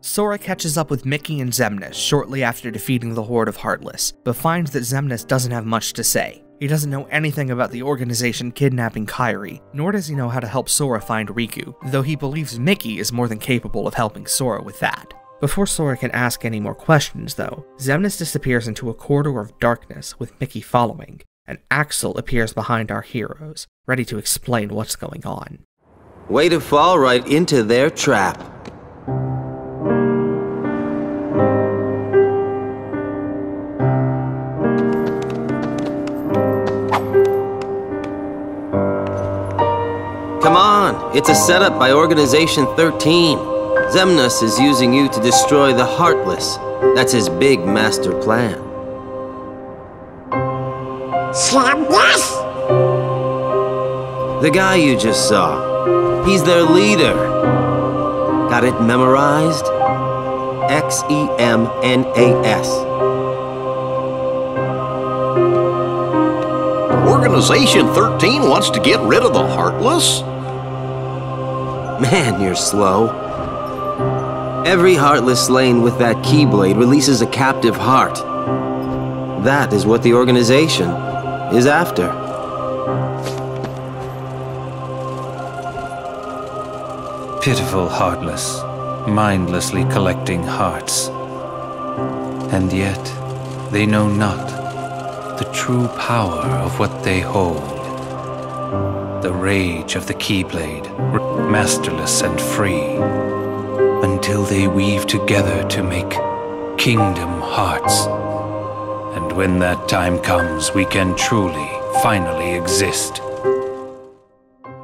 Sora catches up with Mickey and Xemnas shortly after defeating the horde of Heartless, but finds that Xemnas doesn't have much to say. He doesn't know anything about the organization kidnapping Kairi, nor does he know how to help Sora find Riku, though he believes Mickey is more than capable of helping Sora with that. Before Sora can ask any more questions though, Xemnas disappears into a corridor of darkness with Mickey following, and Axel appears behind our heroes, ready to explain what's going on. Way to fall right into their trap. Come on, it's a setup by Organization 13. Xemnas is using you to destroy the Heartless. That's his big master plan. Xemnas? The guy you just saw. He's their leader. Got it memorized? Xemnas. Organization 13 wants to get rid of the Heartless? Man, you're slow. Every Heartless slain with that Keyblade releases a captive heart. That is what the organization is after. Pitiful Heartless, mindlessly collecting hearts. And yet, they know not the true power of what they hold. The rage of the Keyblade, masterless and free, until they weave together to make Kingdom Hearts. And when that time comes, we can truly, finally exist.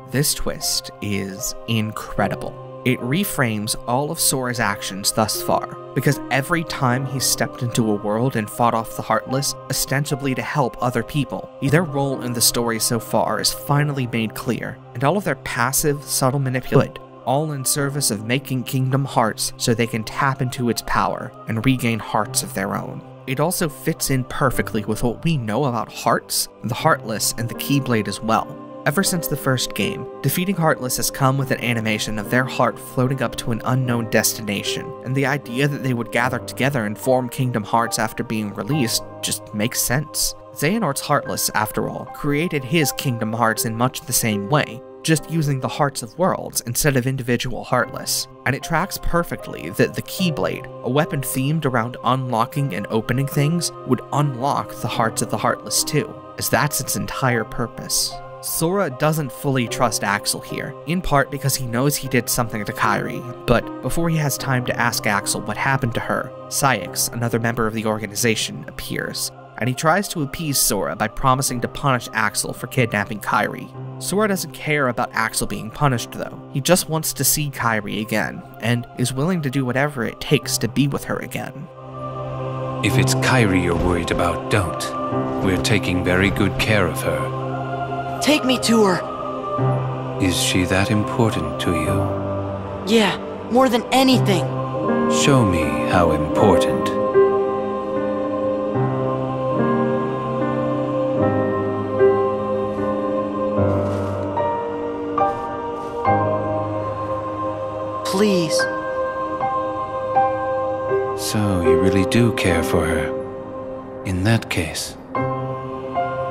This twist is incredible. It reframes all of Sora's actions thus far, because every time he's stepped into a world and fought off the Heartless, ostensibly to help other people, their role in the story so far is finally made clear, and all of their passive, subtle manipulation, all in service of making Kingdom Hearts so they can tap into its power and regain hearts of their own. It also fits in perfectly with what we know about Hearts, the Heartless, and the Keyblade as well. Ever since the first game, defeating Heartless has come with an animation of their heart floating up to an unknown destination, and the idea that they would gather together and form Kingdom Hearts after being released just makes sense. Xehanort's Heartless, after all, created his Kingdom Hearts in much the same way, just using the Hearts of Worlds instead of individual Heartless. And it tracks perfectly that the Keyblade, a weapon themed around unlocking and opening things, would unlock the Hearts of the Heartless too, as that's its entire purpose. Sora doesn't fully trust Axel here, in part because he knows he did something to Kairi, but before he has time to ask Axel what happened to her, Ceyx, another member of the organization, appears, and he tries to appease Sora by promising to punish Axel for kidnapping Kairi. Sora doesn't care about Axel being punished though, he just wants to see Kairi again, and is willing to do whatever it takes to be with her again. If it's Kairi you're worried about, don't. We're taking very good care of her. Take me to her. Is she that important to you? Yeah, more than anything. Show me how important. Please. So you really do care for her. In that case,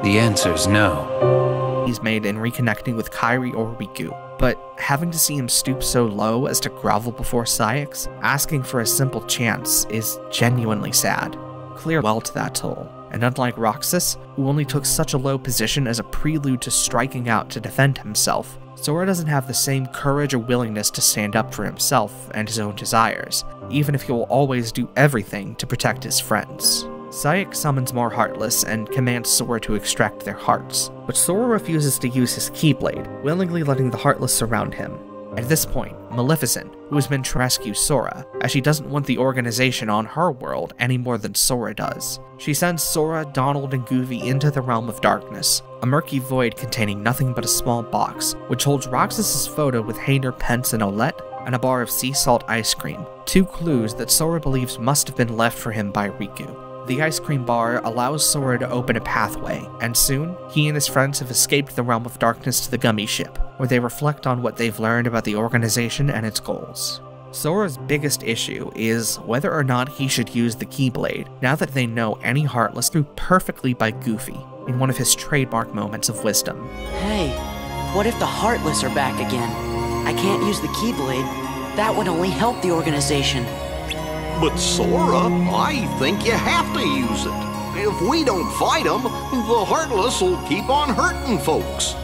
the answer's no. He's made in reconnecting with Kairi or Riku, but having to see him stoop so low as to grovel before Ceyx, asking for a simple chance, is genuinely sad. Clear well to that toll, and unlike Roxas, who only took such a low position as a prelude to striking out to defend himself, Sora doesn't have the same courage or willingness to stand up for himself and his own desires, even if he will always do everything to protect his friends. Ceyx summons more Heartless and commands Sora to extract their hearts, but Sora refuses to use his Keyblade, willingly letting the Heartless surround him. At this point, Maleficent, who has been to rescue Sora, as she doesn't want the organization on her world any more than Sora does. She sends Sora, Donald, and Goofy into the Realm of Darkness, a murky void containing nothing but a small box, which holds Roxas' photo with Hayner, Pence, and Olette, and a bar of sea salt ice cream, two clues that Sora believes must have been left for him by Riku. The ice cream bar allows Sora to open a pathway, and soon, he and his friends have escaped the Realm of Darkness to the Gummy Ship, where they reflect on what they've learned about the organization and its goals. Sora's biggest issue is whether or not he should use the Keyblade, now that they know any Heartless threw perfectly by Goofy, in one of his trademark moments of wisdom. Hey, what if the Heartless are back again? I can't use the Keyblade. That would only help the organization. But Sora, I think you have to use it. If we don't fight them, the Heartless will keep on hurting folks.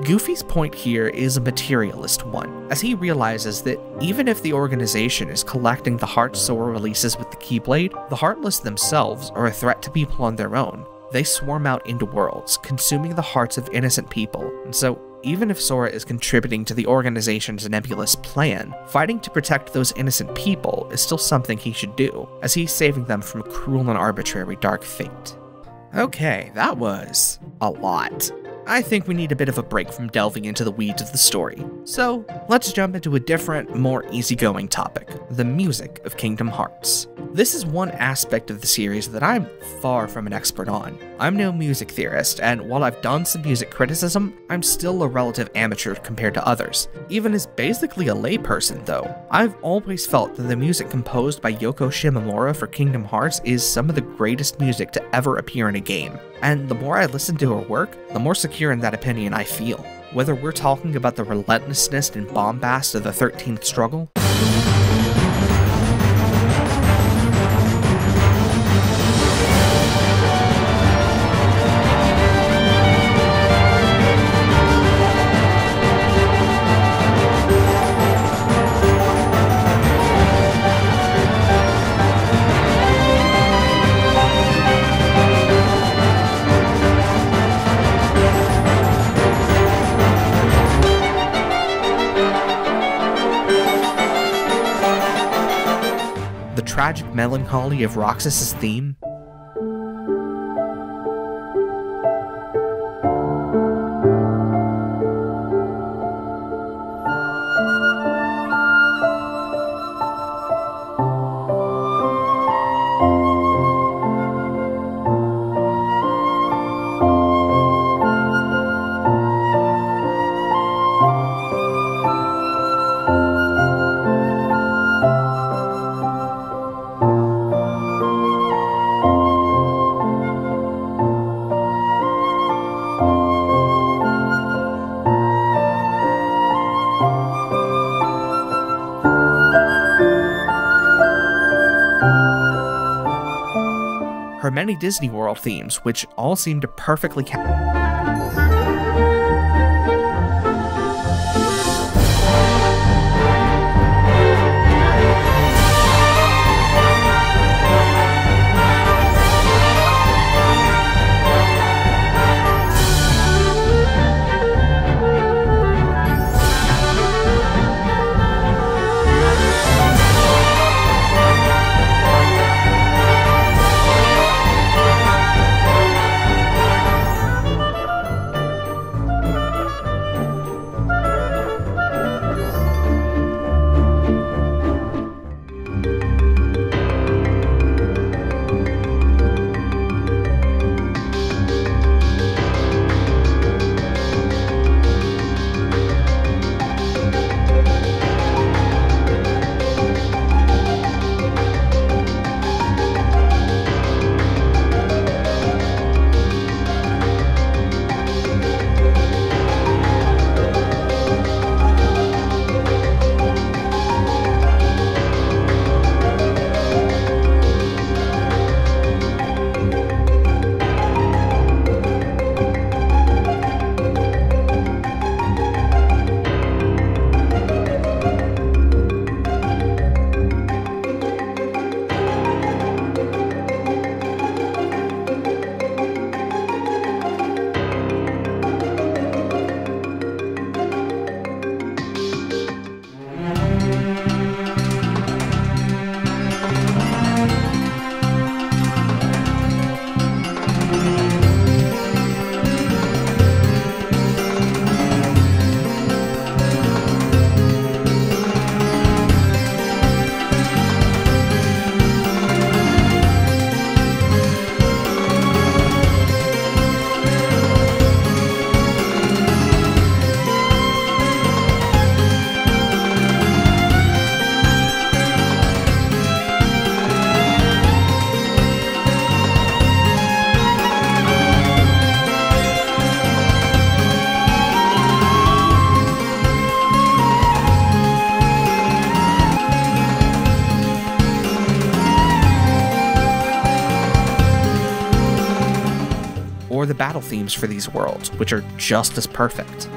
Goofy's point here is a materialist one, as he realizes that even if the organization is collecting the hearts Sora releases with the Keyblade, the Heartless themselves are a threat to people on their own. They swarm out into worlds, consuming the hearts of innocent people, and so even if Sora is contributing to the organization's nebulous plan, fighting to protect those innocent people is still something he should do, as he's saving them from a cruel and arbitrary dark fate. Okay, that was a lot. I think we need a bit of a break from delving into the weeds of the story, so let's jump into a different, more easygoing topic, the music of Kingdom Hearts. This is one aspect of the series that I'm far from an expert on. I'm no music theorist, and while I've done some music criticism, I'm still a relative amateur compared to others. Even as basically a layperson though, I've always felt that the music composed by Yoko Shimomura for Kingdom Hearts is some of the greatest music to ever appear in a game, and the more I listen to her work, the more secure in that opinion I feel. Whether we're talking about the relentlessness and bombast of the 13th struggle, the tragic melancholy of Roxas' theme, her many Disney World themes, which all seem to perfectly or the battle themes for these worlds, which are just as perfect.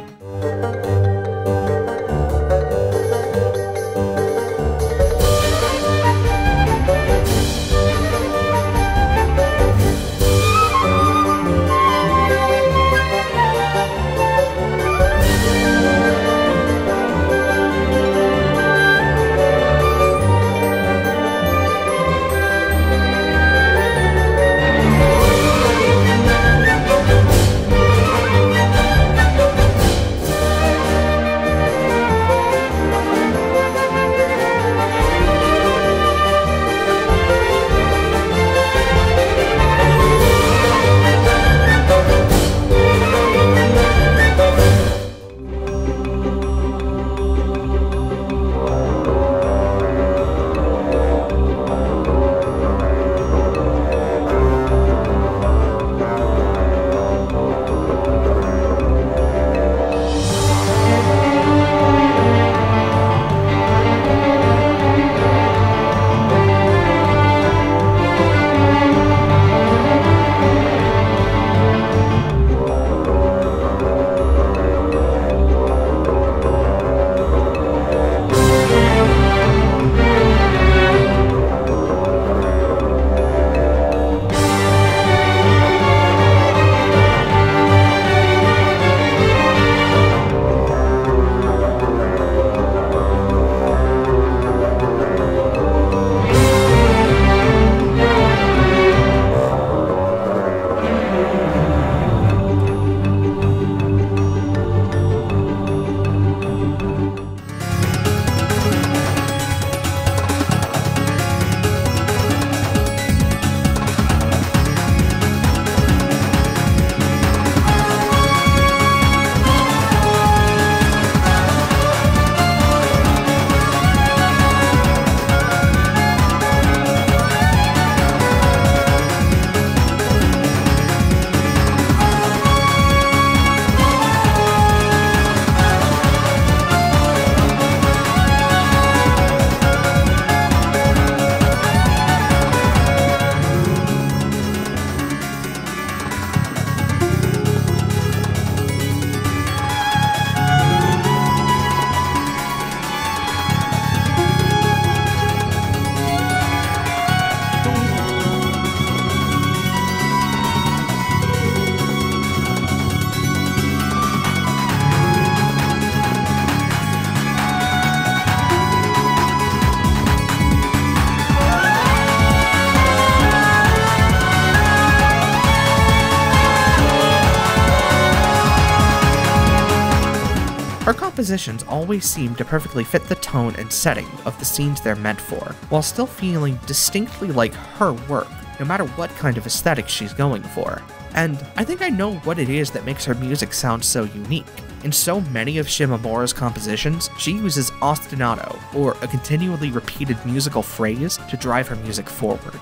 compositions always seem to perfectly fit the tone and setting of the scenes they're meant for, while still feeling distinctly like her work, no matter what kind of aesthetic she's going for. And I think I know what it is that makes her music sound so unique. In so many of Shimomura's compositions, she uses ostinato, or a continually repeated musical phrase, to drive her music forward.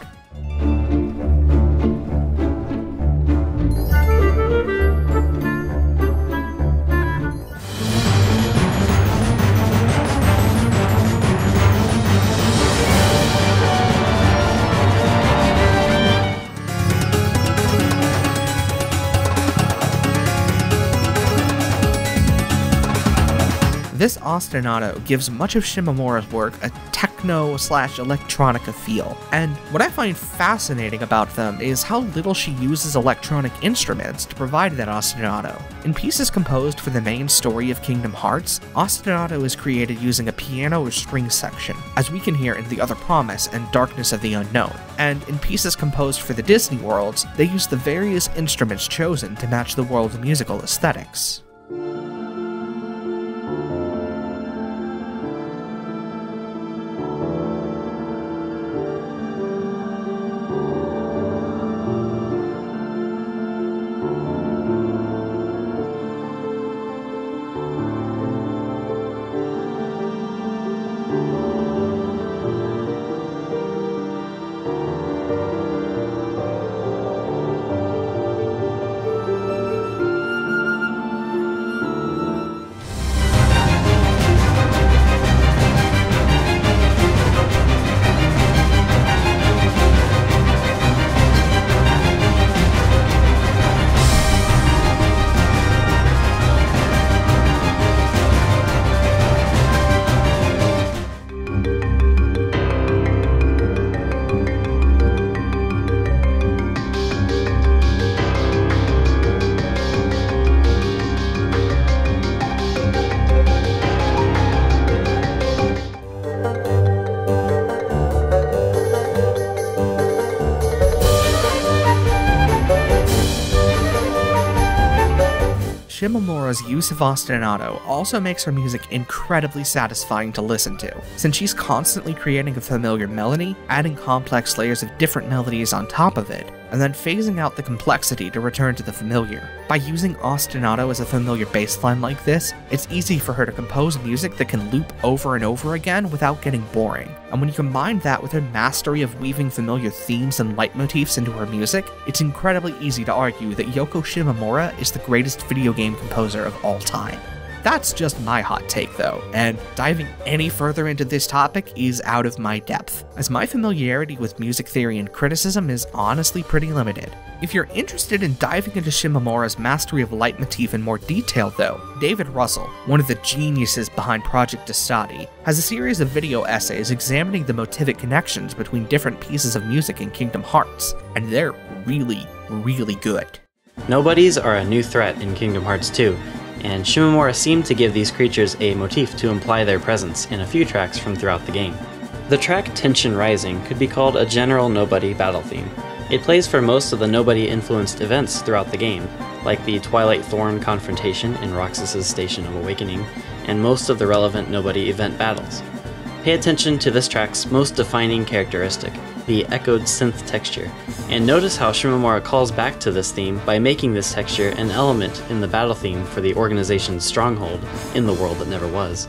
This ostinato gives much of Shimomura's work a techno/electronica feel, and what I find fascinating about them is how little she uses electronic instruments to provide that ostinato. In pieces composed for the main story of Kingdom Hearts, ostinato is created using a piano or string section, as we can hear in The Other Promise and Darkness of the Unknown, and in pieces composed for the Disney worlds, they use the various instruments chosen to match the world's musical aesthetics. Shimomura's use of ostinato also makes her music incredibly satisfying to listen to, since she's constantly creating a familiar melody, adding complex layers of different melodies on top of it, and then phasing out the complexity to return to the familiar. By using ostinato as a familiar bassline like this, it's easy for her to compose music that can loop over and over again without getting boring. And when you combine that with her mastery of weaving familiar themes and leitmotifs into her music, it's incredibly easy to argue that Yoko Shimomura is the greatest video game composer of all time. That's just my hot take though, and diving any further into this topic is out of my depth, as my familiarity with music theory and criticism is honestly pretty limited. If you're interested in diving into Shimomura's mastery of leitmotif in more detail though, David Russell, one of the geniuses behind Project Astati, has a series of video essays examining the motivic connections between different pieces of music in Kingdom Hearts, and they're really, really good. Nobodies are a new threat in Kingdom Hearts II, and Shimomura seemed to give these creatures a motif to imply their presence in a few tracks from throughout the game. The track Tension Rising could be called a general Nobody battle theme. It plays for most of the Nobody-influenced events throughout the game, like the Twilight Thorn confrontation in Roxas' Station of Awakening, and most of the relevant Nobody event battles. Pay attention to this track's most defining characteristic, the echoed synth texture, and notice how Shimomura calls back to this theme by making this texture an element in the battle theme for the organization's stronghold in the world that never was.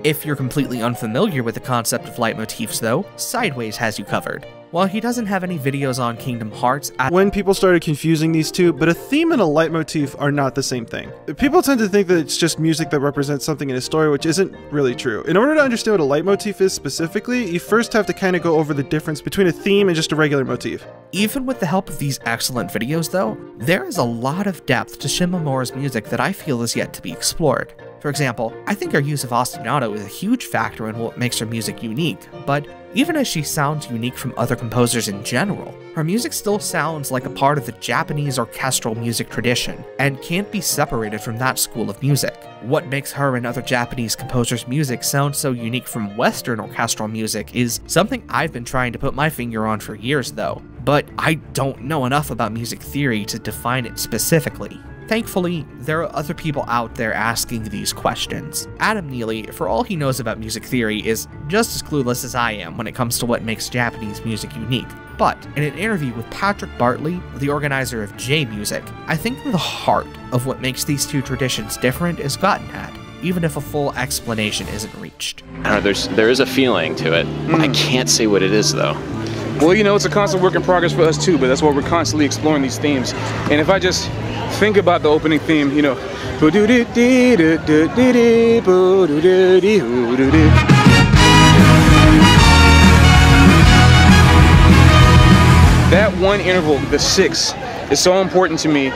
If you're completely unfamiliar with the concept of leitmotifs though, Sideways has you covered. While he doesn't have any videos on Kingdom Hearts, when people started confusing these two, but a theme and a leitmotif are not the same thing. People tend to think that it's just music that represents something in a story, which isn't really true. In order to understand what a leitmotif is specifically, you first have to kind of go over the difference between a theme and just a regular motif. Even with the help of these excellent videos though, there is a lot of depth to Shimomura's music that I feel is yet to be explored. For example, I think her use of ostinato is a huge factor in what makes her music unique, but even as she sounds unique from other composers in general, her music still sounds like a part of the Japanese orchestral music tradition, and can't be separated from that school of music. What makes her and other Japanese composers' music sound so unique from Western orchestral music is something I've been trying to put my finger on for years though. but I don't know enough about music theory to define it specifically. Thankfully, there are other people out there asking these questions. Adam Neely, for all he knows about music theory, is just as clueless as I am when it comes to what makes Japanese music unique. But in an interview with Patrick Bartley, the organizer of J-Music, I think the heart of what makes these two traditions different is gotten at, even if a full explanation isn't reached. I don't know, there is a feeling to it. I can't say what it is though. Well, you know, it's a constant work in progress for us too, but that's why we're constantly exploring these themes. And if I just think about the opening theme, you know, that one interval, the 6, is so important to me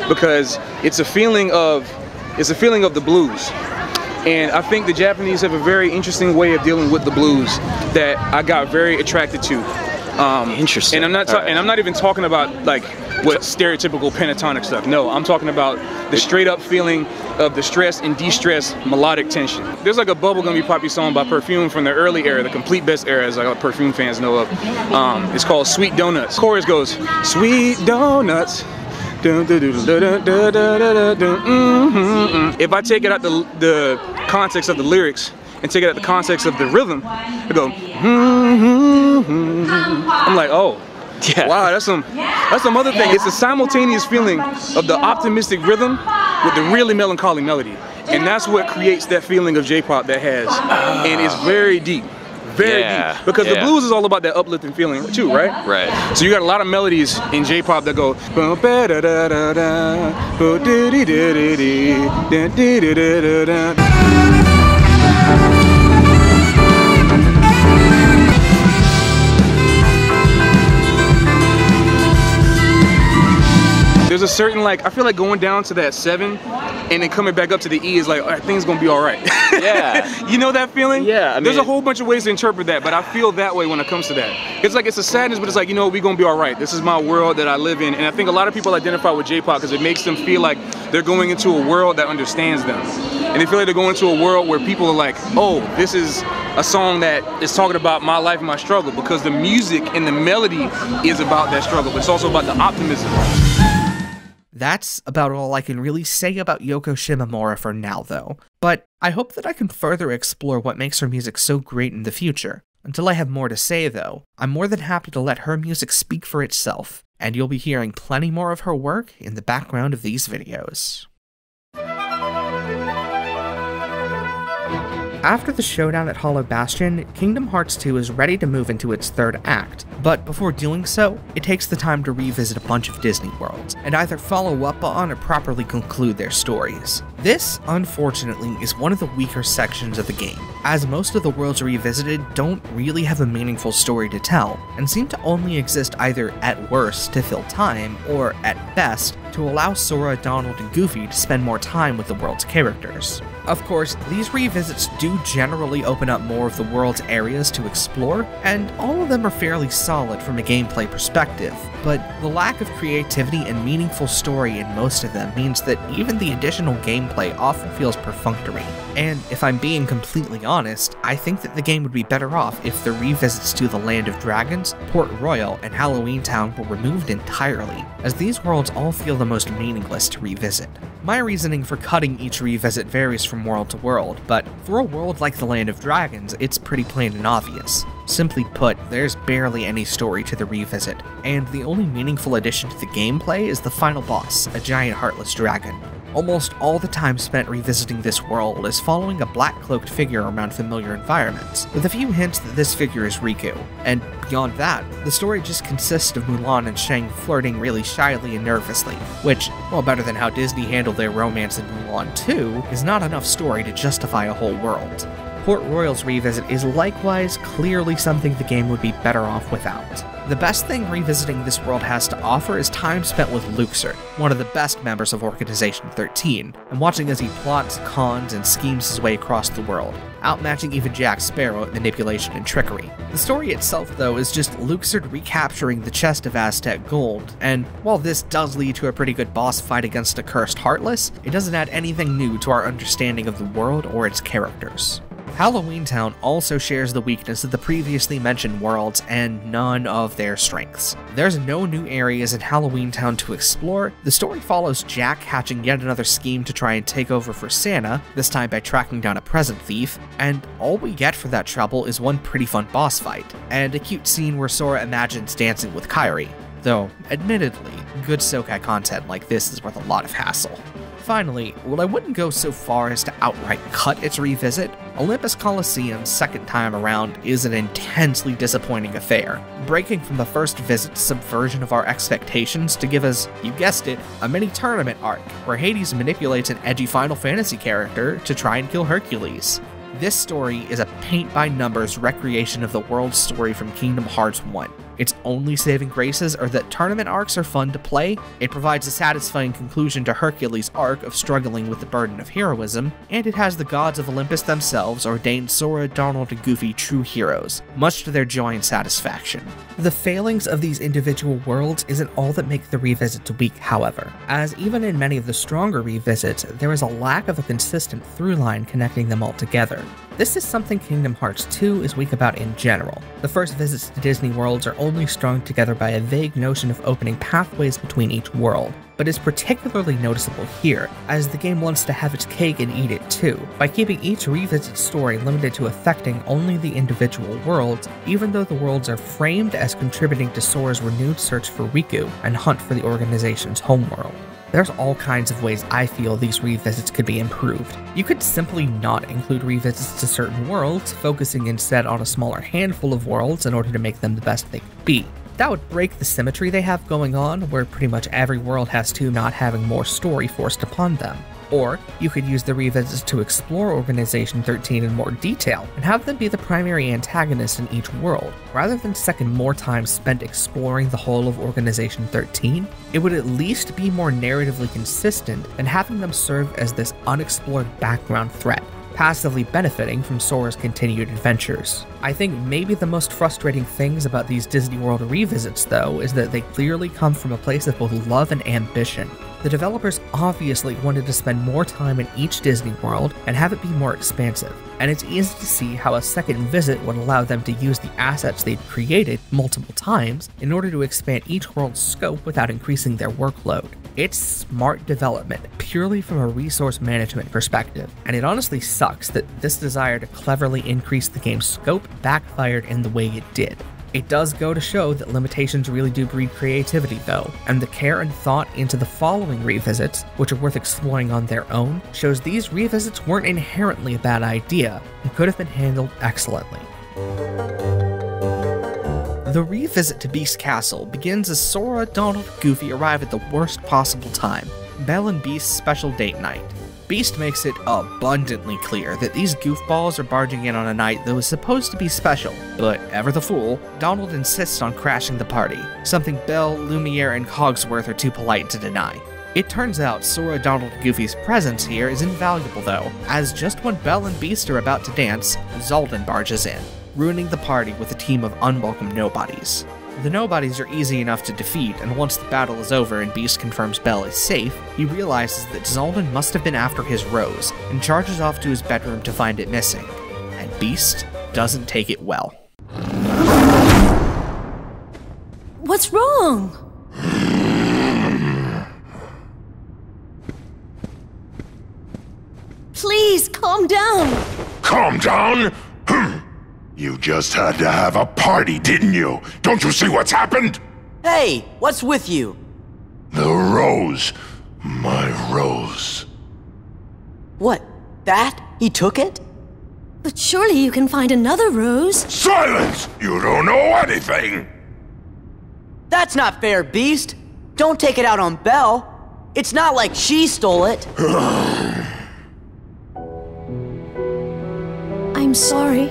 because it's a feeling of the blues. And I think the Japanese have a very interesting way of dealing with the blues that I got very attracted to. Interesting. And I'm not even talking about like what stereotypical pentatonic stuff. No, I'm talking about the straight up feeling of the stress and de-stress melodic tension. There's like a bubblegummy poppy song by Perfume from the early era, the complete best era, as like Perfume fans know of. It's called Sweet Donuts. The chorus goes, "Sweet donuts." If I take it out the context of the lyrics and take it out the context of the rhythm, I go, I'm like, oh, yeah. Wow, that's some other thing. It's a simultaneous feeling of the optimistic rhythm with the really melancholy melody. And that's what creates that feeling of J-pop that has. And it's very deep. Very deep. Because the blues is all about that uplifting feeling too, right? Right. So you got a lot of melodies in J-pop that go there's a certain, like, I feel like going down to that 7 and then coming back up to the E is like, all right, things gonna be all right. Yeah. You know that feeling? Yeah. I mean, there's a whole bunch of ways to interpret that, but I feel that way when it comes to that. It's like, it's a sadness, but it's like, you know, we gonna be all right. This is my world that I live in. And I think a lot of people identify with J-pop because it makes them feel like they're going into a world that understands them. And they feel like they're going into a world where people are like, oh, this is a song that is talking about my life and my struggle, because the music and the melody is about that struggle, but it's also about the optimism. That's about all I can really say about Yoko Shimomura for now, though. But I hope that I can further explore what makes her music so great in the future. Until I have more to say, though, I'm more than happy to let her music speak for itself, and you'll be hearing plenty more of her work in the background of these videos. After the showdown at Hollow Bastion, Kingdom Hearts II is ready to move into its third act, but before doing so, it takes the time to revisit a bunch of Disney worlds, and either follow up on or properly conclude their stories. This, unfortunately, is one of the weaker sections of the game, as most of the worlds revisited don't really have a meaningful story to tell, and seem to only exist either at worst to fill time, or at best, to allow Sora, Donald, and Goofy to spend more time with the world's characters. Of course, these revisits do generally open up more of the world's areas to explore, and all of them are fairly solid from a gameplay perspective, but the lack of creativity and meaningful story in most of them means that even the additional gameplay often feels perfunctory. And if I'm being completely honest, I think that the game would be better off if the revisits to the Land of Dragons, Port Royal, and Halloweentown were removed entirely, as these worlds all feel the most meaningless to revisit. My reasoning for cutting each revisit varies from world to world, but for a world like the Land of Dragons, it's pretty plain and obvious. Simply put, there's barely any story to the revisit, and the only meaningful addition to the gameplay is the final boss, a giant heartless dragon. Almost all the time spent revisiting this world is following a black-cloaked figure around familiar environments, with a few hints that this figure is Riku, and beyond that, the story just consists of Mulan and Shang flirting really shyly and nervously, which, while better than how Disney handled their romance in Mulan 2, is not enough story to justify a whole world. Port Royal's revisit is likewise clearly something the game would be better off without. The best thing revisiting this world has to offer is time spent with Luxord, one of the best members of Organization 13, and watching as he plots, cons, and schemes his way across the world, outmatching even Jack Sparrow at manipulation and trickery. The story itself, though, is just Luxord recapturing the chest of Aztec gold, and while this does lead to a pretty good boss fight against a cursed Heartless, it doesn't add anything new to our understanding of the world or its characters. Halloweentown also shares the weakness of the previously mentioned worlds and none of their strengths. There's no new areas in Halloweentown to explore. The story follows Jack hatching yet another scheme to try and take over for Santa, this time by tracking down a present thief, and all we get for that trouble is one pretty fun boss fight, and a cute scene where Sora imagines dancing with Kairi. Though, admittedly, good Sokai content like this is worth a lot of hassle. Finally, while I wouldn't go so far as to outright cut its revisit, Olympus Coliseum's second time around is an intensely disappointing affair, breaking from the first visit's subversion of our expectations to give us, you guessed it, a mini-tournament arc, where Hades manipulates an edgy Final Fantasy character to try and kill Hercules. This story is a paint-by-numbers recreation of the world story from Kingdom Hearts 1. Its only saving graces are that tournament arcs are fun to play, it provides a satisfying conclusion to Hercules' arc of struggling with the burden of heroism, and it has the gods of Olympus themselves ordain Sora, Donald, and Goofy true heroes, much to their joy and satisfaction. The failings of these individual worlds isn't all that make the revisits weak, however, as even in many of the stronger revisits, there is a lack of a consistent through line connecting them all together. This is something Kingdom Hearts II is weak about in general. The first visits to Disney worlds are only strung together by a vague notion of opening pathways between each world, but is particularly noticeable here, as the game wants to have its cake and eat it too, by keeping each revisit story limited to affecting only the individual worlds, even though the worlds are framed as contributing to Sora's renewed search for Riku and hunt for the organization's homeworld. There's all kinds of ways I feel these revisits could be improved. You could simply not include revisits to certain worlds, focusing instead on a smaller handful of worlds in order to make them the best they could be. That would break the symmetry they have going on, where pretty much every world has two not having more story forced upon them. Or, you could use the revisits to explore Organization 13 in more detail, and have them be the primary antagonist in each world. Rather than second more time spent exploring the whole of Organization 13, it would at least be more narratively consistent than having them serve as this unexplored background threat, passively benefiting from Sora's continued adventures. I think maybe the most frustrating things about these Disney World revisits, though, is that they clearly come from a place of both love and ambition. The developers obviously wanted to spend more time in each Disney World and have it be more expansive, and it's easy to see how a second visit would allow them to use the assets they'd created multiple times in order to expand each world's scope without increasing their workload. It's smart development, purely from a resource management perspective, and it honestly sucks that this desire to cleverly increase the game's scope backfired in the way it did. It does go to show that limitations really do breed creativity though, and the care and thought into the following revisits, which are worth exploring on their own, shows these revisits weren't inherently a bad idea and could have been handled excellently. The revisit to Beast Castle begins as Sora, Donald, and Goofy arrive at the worst possible time, Belle and Beast's special date night. Beast makes it abundantly clear that these goofballs are barging in on a night that was supposed to be special, but ever the fool, Donald insists on crashing the party, something Belle, Lumiere, and Cogsworth are too polite to deny. It turns out Sora, Donald, and Goofy's presence here is invaluable though, as just when Belle and Beast are about to dance, Xehanort barges in, ruining the party with a team of unwelcome nobodies. The nobodies are easy enough to defeat, and once the battle is over and Beast confirms Belle is safe, he realizes that Xehanort must have been after his rose, and charges off to his bedroom to find it missing. And Beast doesn't take it well. What's wrong? Please, calm down! Calm down? You just had to have a party, didn't you? Don't you see what's happened? Hey, what's with you? The rose. My rose. What? That? He took it? But surely you can find another rose. Silence! You don't know anything! That's not fair, Beast. Don't take it out on Belle. It's not like she stole it. I'm sorry.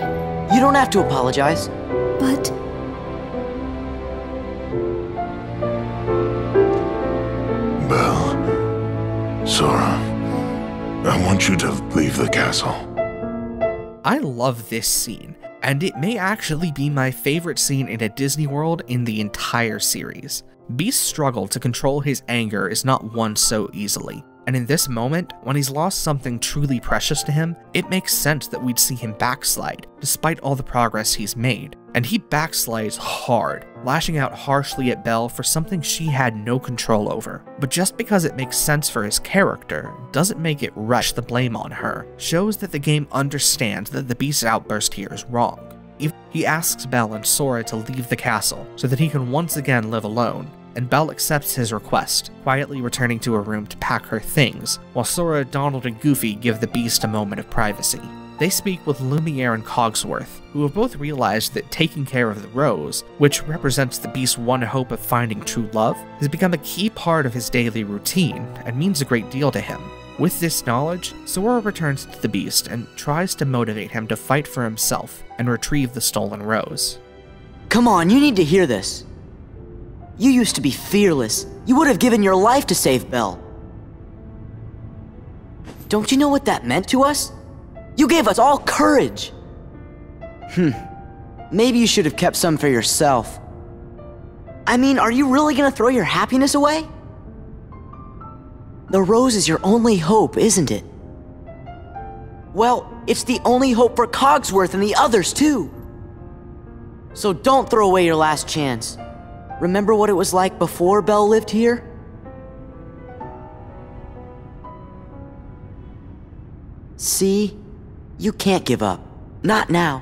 You don't have to apologize. But... Belle, Sora, I want you to leave the castle. I love this scene, and it may actually be my favorite scene in a Disney World in the entire series. Beast's struggle to control his anger is not won so easily. And in this moment, when he's lost something truly precious to him, it makes sense that we'd see him backslide, despite all the progress he's made. And he backslides hard, lashing out harshly at Belle for something she had no control over. But just because it makes sense for his character, doesn't make it rush the blame on her. Shows that the game understands that the Beast's outburst here is wrong. He asks Belle and Sora to leave the castle so that he can once again live alone, and Belle accepts his request, quietly returning to her room to pack her things, while Sora, Donald, and Goofy give the Beast a moment of privacy. They speak with Lumiere and Cogsworth, who have both realized that taking care of the rose, which represents the Beast's one hope of finding true love, has become a key part of his daily routine and means a great deal to him. With this knowledge, Sora returns to the Beast and tries to motivate him to fight for himself and retrieve the stolen rose. Come on, you need to hear this. You used to be fearless. You would have given your life to save Belle. Don't you know what that meant to us? You gave us all courage. Maybe you should have kept some for yourself. I mean, are you really gonna throw your happiness away? The rose is your only hope, isn't it? Well, it's the only hope for Cogsworth and the others, too. So don't throw away your last chance. Remember what it was like before Belle lived here? See? You can't give up. Not now.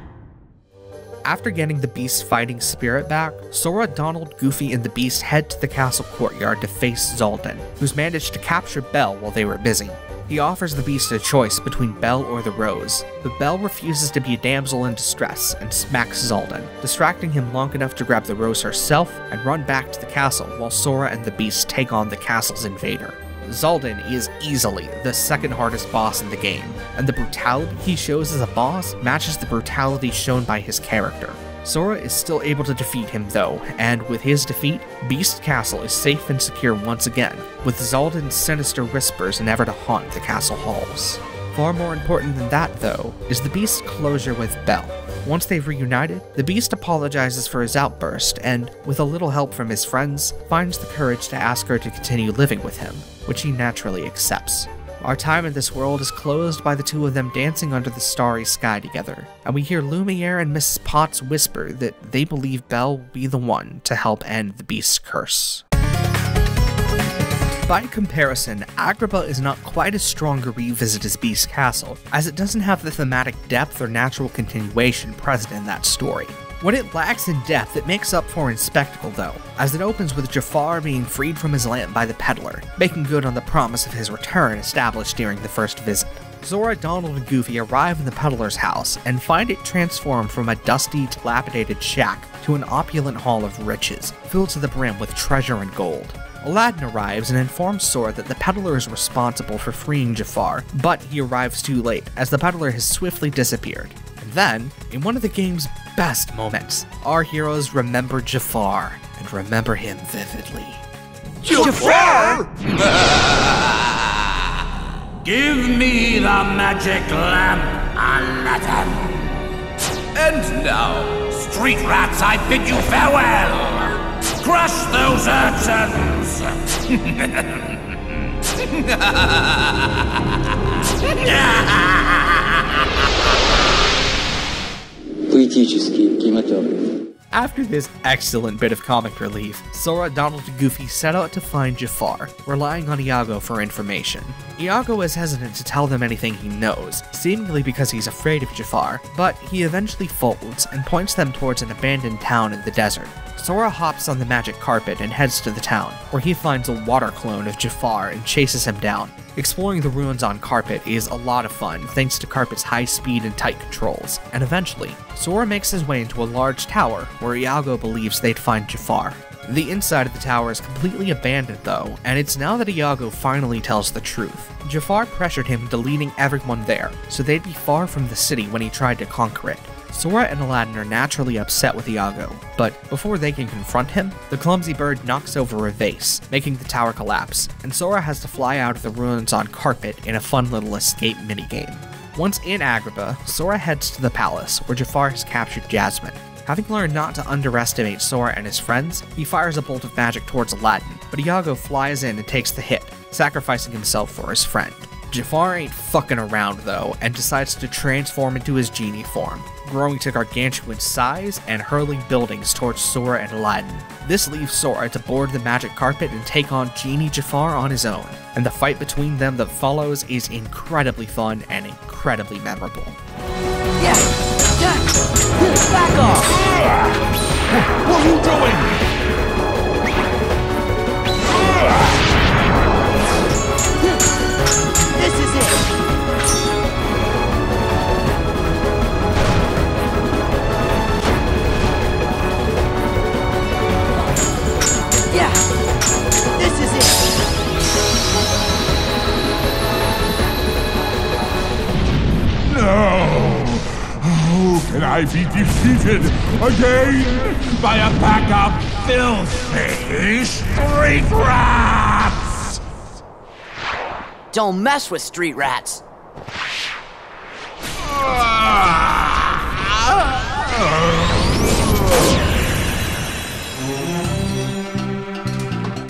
After getting the Beast's fighting spirit back, Sora, Donald, Goofy, and the Beast head to the castle courtyard to face Xehanort, who's managed to capture Belle while they were busy. He offers the Beast a choice between Belle or the rose, but Belle refuses to be a damsel in distress and smacks Xehanort, distracting him long enough to grab the rose herself and run back to the castle while Sora and the Beast take on the castle's invader. Xehanort is easily the second hardest boss in the game, and the brutality he shows as a boss matches the brutality shown by his character. Sora is still able to defeat him though, and with his defeat, Beast Castle is safe and secure once again, with Xehanort's sinister whispers never to haunt the castle halls. Far more important than that though, is the Beast's closure with Belle. Once they've reunited, the Beast apologizes for his outburst and, with a little help from his friends, finds the courage to ask her to continue living with him, which he naturally accepts. Our time in this world is closed by the two of them dancing under the starry sky together, and we hear Lumiere and Mrs. Potts whisper that they believe Belle will be the one to help end the Beast's curse. By comparison, Agrabah is not quite as strong a revisit as Beast Castle, as it doesn't have the thematic depth or natural continuation present in that story. What it lacks in depth, it makes up for in spectacle though, as it opens with Jafar being freed from his lamp by the peddler, making good on the promise of his return established during the first visit. Sora, Donald, and Goofy arrive in the peddler's house and find it transformed from a dusty, dilapidated shack to an opulent hall of riches, filled to the brim with treasure and gold. Aladdin arrives and informs Sora that the peddler is responsible for freeing Jafar, but he arrives too late, as the peddler has swiftly disappeared. And then, in one of the game's best moments, our heroes remember Jafar, and remember him vividly. Jafar! Give me the magic lamp, Aladdin. And now, street rats, I bid you farewell. Crush those urchins! After this excellent bit of comic relief, Sora, Donald, and Goofy set out to find Jafar, relying on Iago for information. Iago is hesitant to tell them anything he knows, seemingly because he's afraid of Jafar, but he eventually folds and points them towards an abandoned town in the desert. Sora hops on the magic carpet and heads to the town, where he finds a water clone of Jafar and chases him down. Exploring the ruins on Carpet is a lot of fun thanks to Carpet's high speed and tight controls, and eventually, Sora makes his way into a large tower where Iago believes they'd find Jafar. The inside of the tower is completely abandoned though, and it's now that Iago finally tells the truth. Jafar pressured him into leading everyone there, so they'd be far from the city when he tried to conquer it. Sora and Aladdin are naturally upset with Iago, but before they can confront him, the clumsy bird knocks over a vase, making the tower collapse, and Sora has to fly out of the ruins on Carpet in a fun little escape minigame. Once in Agrabah, Sora heads to the palace, where Jafar has captured Jasmine. Having learned not to underestimate Sora and his friends, he fires a bolt of magic towards Aladdin, but Iago flies in and takes the hit, sacrificing himself for his friend. Jafar ain't fucking around though, and decides to transform into his genie form, growing to gargantuan size and hurling buildings towards Sora and Aladdin. This leaves Sora to board the magic carpet and take on Genie Jafar on his own, and the fight between them that follows is incredibly fun and incredibly memorable. Yeah! Back off! What are you doing? This is it! Yeah! This is it! No! How can I be defeated again by a pack of filthy street rats? Don't mess with street rats!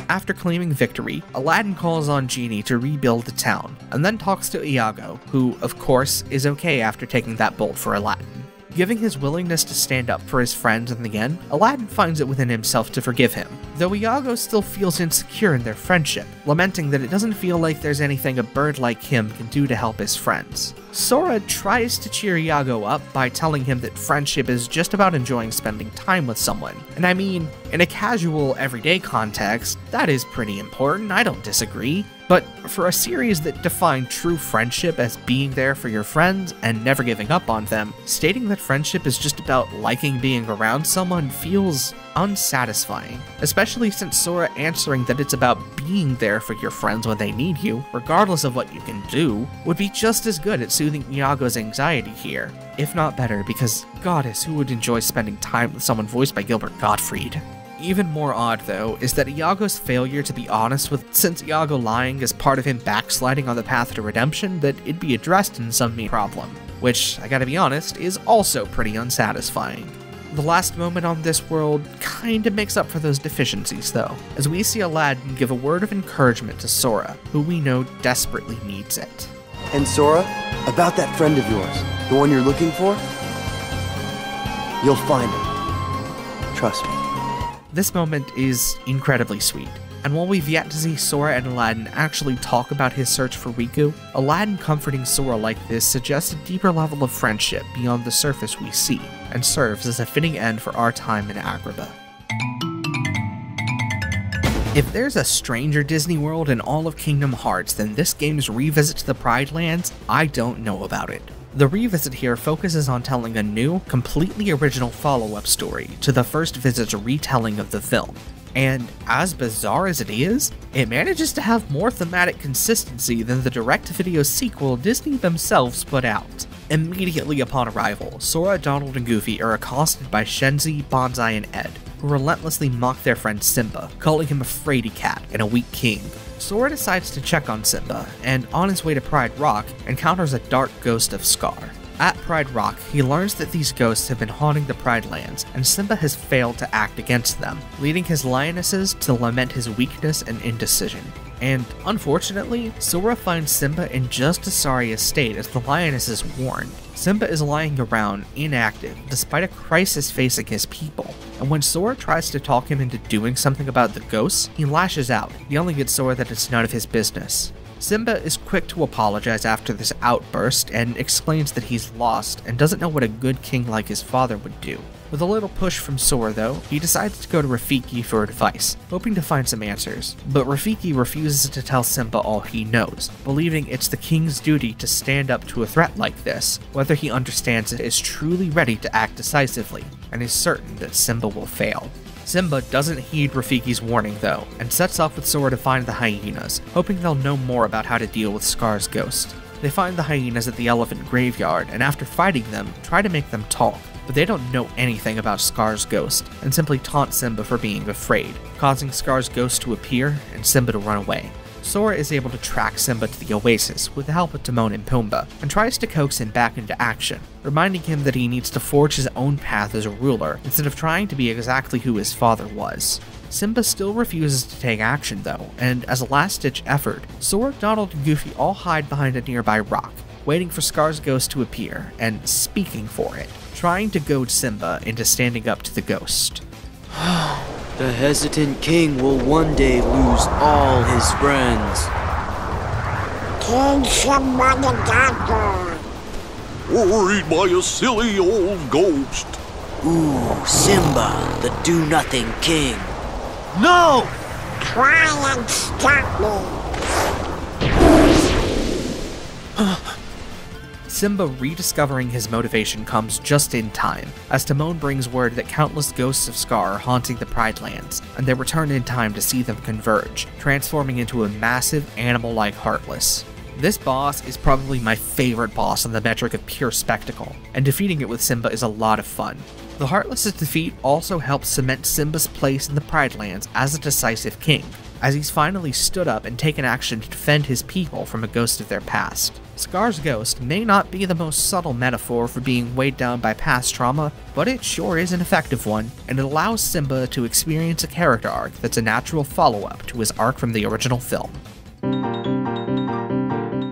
After claiming victory, Aladdin calls on Genie to rebuild the town, and then talks to Iago, who, of course, is okay after taking that bolt for Aladdin. Giving his willingness to stand up for his friends in the end, Aladdin finds it within himself to forgive him, though Iago still feels insecure in their friendship, lamenting that it doesn't feel like there's anything a bird like him can do to help his friends. Sora tries to cheer Iago up by telling him that friendship is just about enjoying spending time with someone, and I mean, in a casual, everyday context, that is pretty important, I don't disagree. But for a series that defined true friendship as being there for your friends and never giving up on them, stating that friendship is just about liking being around someone feels unsatisfying, especially since Sora answering that it's about being there for your friends when they need you, regardless of what you can do, would be just as good at soothing Iago's anxiety here, if not better, because goddess, who would enjoy spending time with someone voiced by Gilbert Gottfried? Even more odd, though, is that Iago's failure to be honest with, since Iago lying is part of him backsliding on the path to redemption, that it'd be addressed in some problem, which, I gotta be honest, is also pretty unsatisfying. The last moment on this world kinda makes up for those deficiencies, though, as we see Aladdin give a word of encouragement to Sora, who we know desperately needs it. And Sora, about that friend of yours, the one you're looking for, you'll find him. Trust me. This moment is incredibly sweet, and while we've yet to see Sora and Aladdin actually talk about his search for Riku, Aladdin comforting Sora like this suggests a deeper level of friendship beyond the surface we see, and serves as a fitting end for our time in Agrabah. If there's a stranger Disney World in all of Kingdom Hearts than this game's revisit to the Pride Lands, I don't know about it. The revisit here focuses on telling a new, completely original follow-up story to the first visit's retelling of the film. And as bizarre as it is, it manages to have more thematic consistency than the direct-to-video sequel Disney themselves put out. Immediately upon arrival, Sora, Donald, and Goofy are accosted by Shenzi, Bonsai, and Ed, who relentlessly mock their friend Simba, calling him a fraidy cat and a weak king. Sora decides to check on Simba, and on his way to Pride Rock, encounters a dark ghost of Scar. At Pride Rock, he learns that these ghosts have been haunting the Pride Lands, and Simba has failed to act against them, leading his lionesses to lament his weakness and indecision. And unfortunately, Sora finds Simba in just as sorry a state as the lionesses warned. Simba is lying around, inactive, despite a crisis facing his people, and when Sora tries to talk him into doing something about the ghosts, he lashes out, yelling at Sora that it's none of his business. Simba is quick to apologize after this outburst and explains that he's lost and doesn't know what a good king like his father would do. With a little push from Sora though, he decides to go to Rafiki for advice, hoping to find some answers, but Rafiki refuses to tell Simba all he knows, believing it's the king's duty to stand up to a threat like this, whether he understands it is truly ready to act decisively, and is certain that Simba will fail. Simba doesn't heed Rafiki's warning though, and sets off with Sora to find the hyenas, hoping they'll know more about how to deal with Scar's ghost. They find the hyenas at the elephant graveyard, and after fighting them, try to make them talk, but they don't know anything about Scar's ghost, and simply taunt Simba for being afraid, causing Scar's ghost to appear and Simba to run away. Sora is able to track Simba to the oasis with the help of Timon and Pumbaa, and tries to coax him back into action, reminding him that he needs to forge his own path as a ruler instead of trying to be exactly who his father was. Simba still refuses to take action though, and as a last-ditch effort, Sora, Donald, and Goofy all hide behind a nearby rock, waiting for Scar's ghost to appear, and speaking for it, trying to goad Simba into standing up to the ghost. The hesitant king will one day lose all his friends. King Simba the Doctor. Worried by a silly old ghost. Ooh, Simba, the do-nothing king. No! Try and stop me. Simba rediscovering his motivation comes just in time, as Timon brings word that countless ghosts of Scar are haunting the Pride Lands, and they return in time to see them converge, transforming into a massive, animal-like Heartless. This boss is probably my favorite boss on the metric of pure spectacle, and defeating it with Simba is a lot of fun. The Heartless's defeat also helps cement Simba's place in the Pride Lands as a decisive king, as he's finally stood up and taken action to defend his people from a ghost of their past. Scar's ghost may not be the most subtle metaphor for being weighed down by past trauma, but it sure is an effective one, and it allows Simba to experience a character arc that's a natural follow-up to his arc from the original film.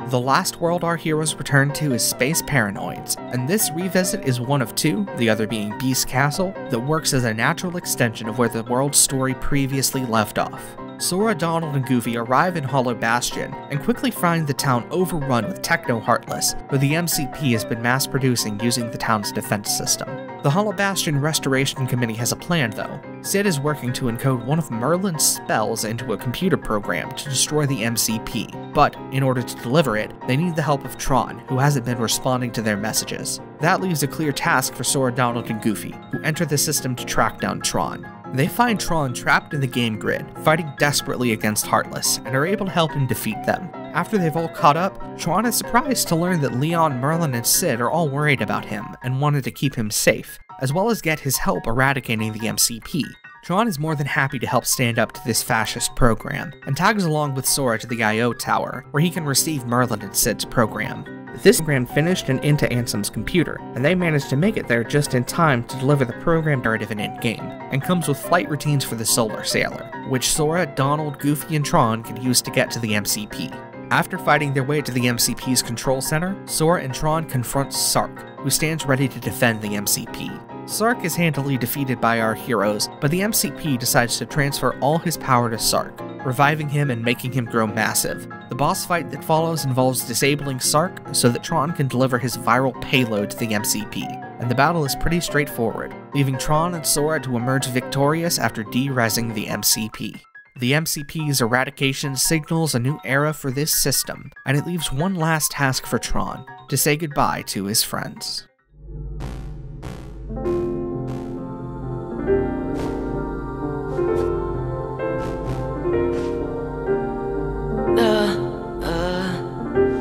The last world our heroes return to is Space Paranoids, and this revisit is one of two, the other being Beast Castle, that works as a natural extension of where the world's story previously left off. Sora, Donald, and Goofy arrive in Hollow Bastion, and quickly find the town overrun with Techno-Heartless, who the MCP has been mass-producing using the town's defense system. The Hollow Bastion Restoration Committee has a plan though. Sid is working to encode one of Merlin's spells into a computer program to destroy the MCP, but in order to deliver it, they need the help of Tron, who hasn't been responding to their messages. That leaves a clear task for Sora, Donald, and Goofy, who enter the system to track down Tron. They find Tron trapped in the game grid, fighting desperately against Heartless, and are able to help him defeat them. After they've all caught up, Tron is surprised to learn that Leon, Merlin, and Sid are all worried about him and wanted to keep him safe, as well as get his help eradicating the MCP. Tron is more than happy to help stand up to this fascist program, and tags along with Sora to the I.O. Tower, where he can receive Merlin and Sid's program. This program finished and into Ansem's computer, and they managed to make it there just in time to deliver the program narrative in endgame, and comes with flight routines for the Solar Sailor, which Sora, Donald, Goofy, and Tron can use to get to the MCP. After fighting their way to the MCP's control center, Sora and Tron confront Sark, who stands ready to defend the MCP. Sark is handily defeated by our heroes, but the MCP decides to transfer all his power to Sark, reviving him and making him grow massive. The boss fight that follows involves disabling Sark so that Tron can deliver his viral payload to the MCP, and the battle is pretty straightforward, leaving Tron and Sora to emerge victorious after de-rezzing the MCP. The MCP's eradication signals a new era for this system, and it leaves one last task for Tron, to say goodbye to his friends.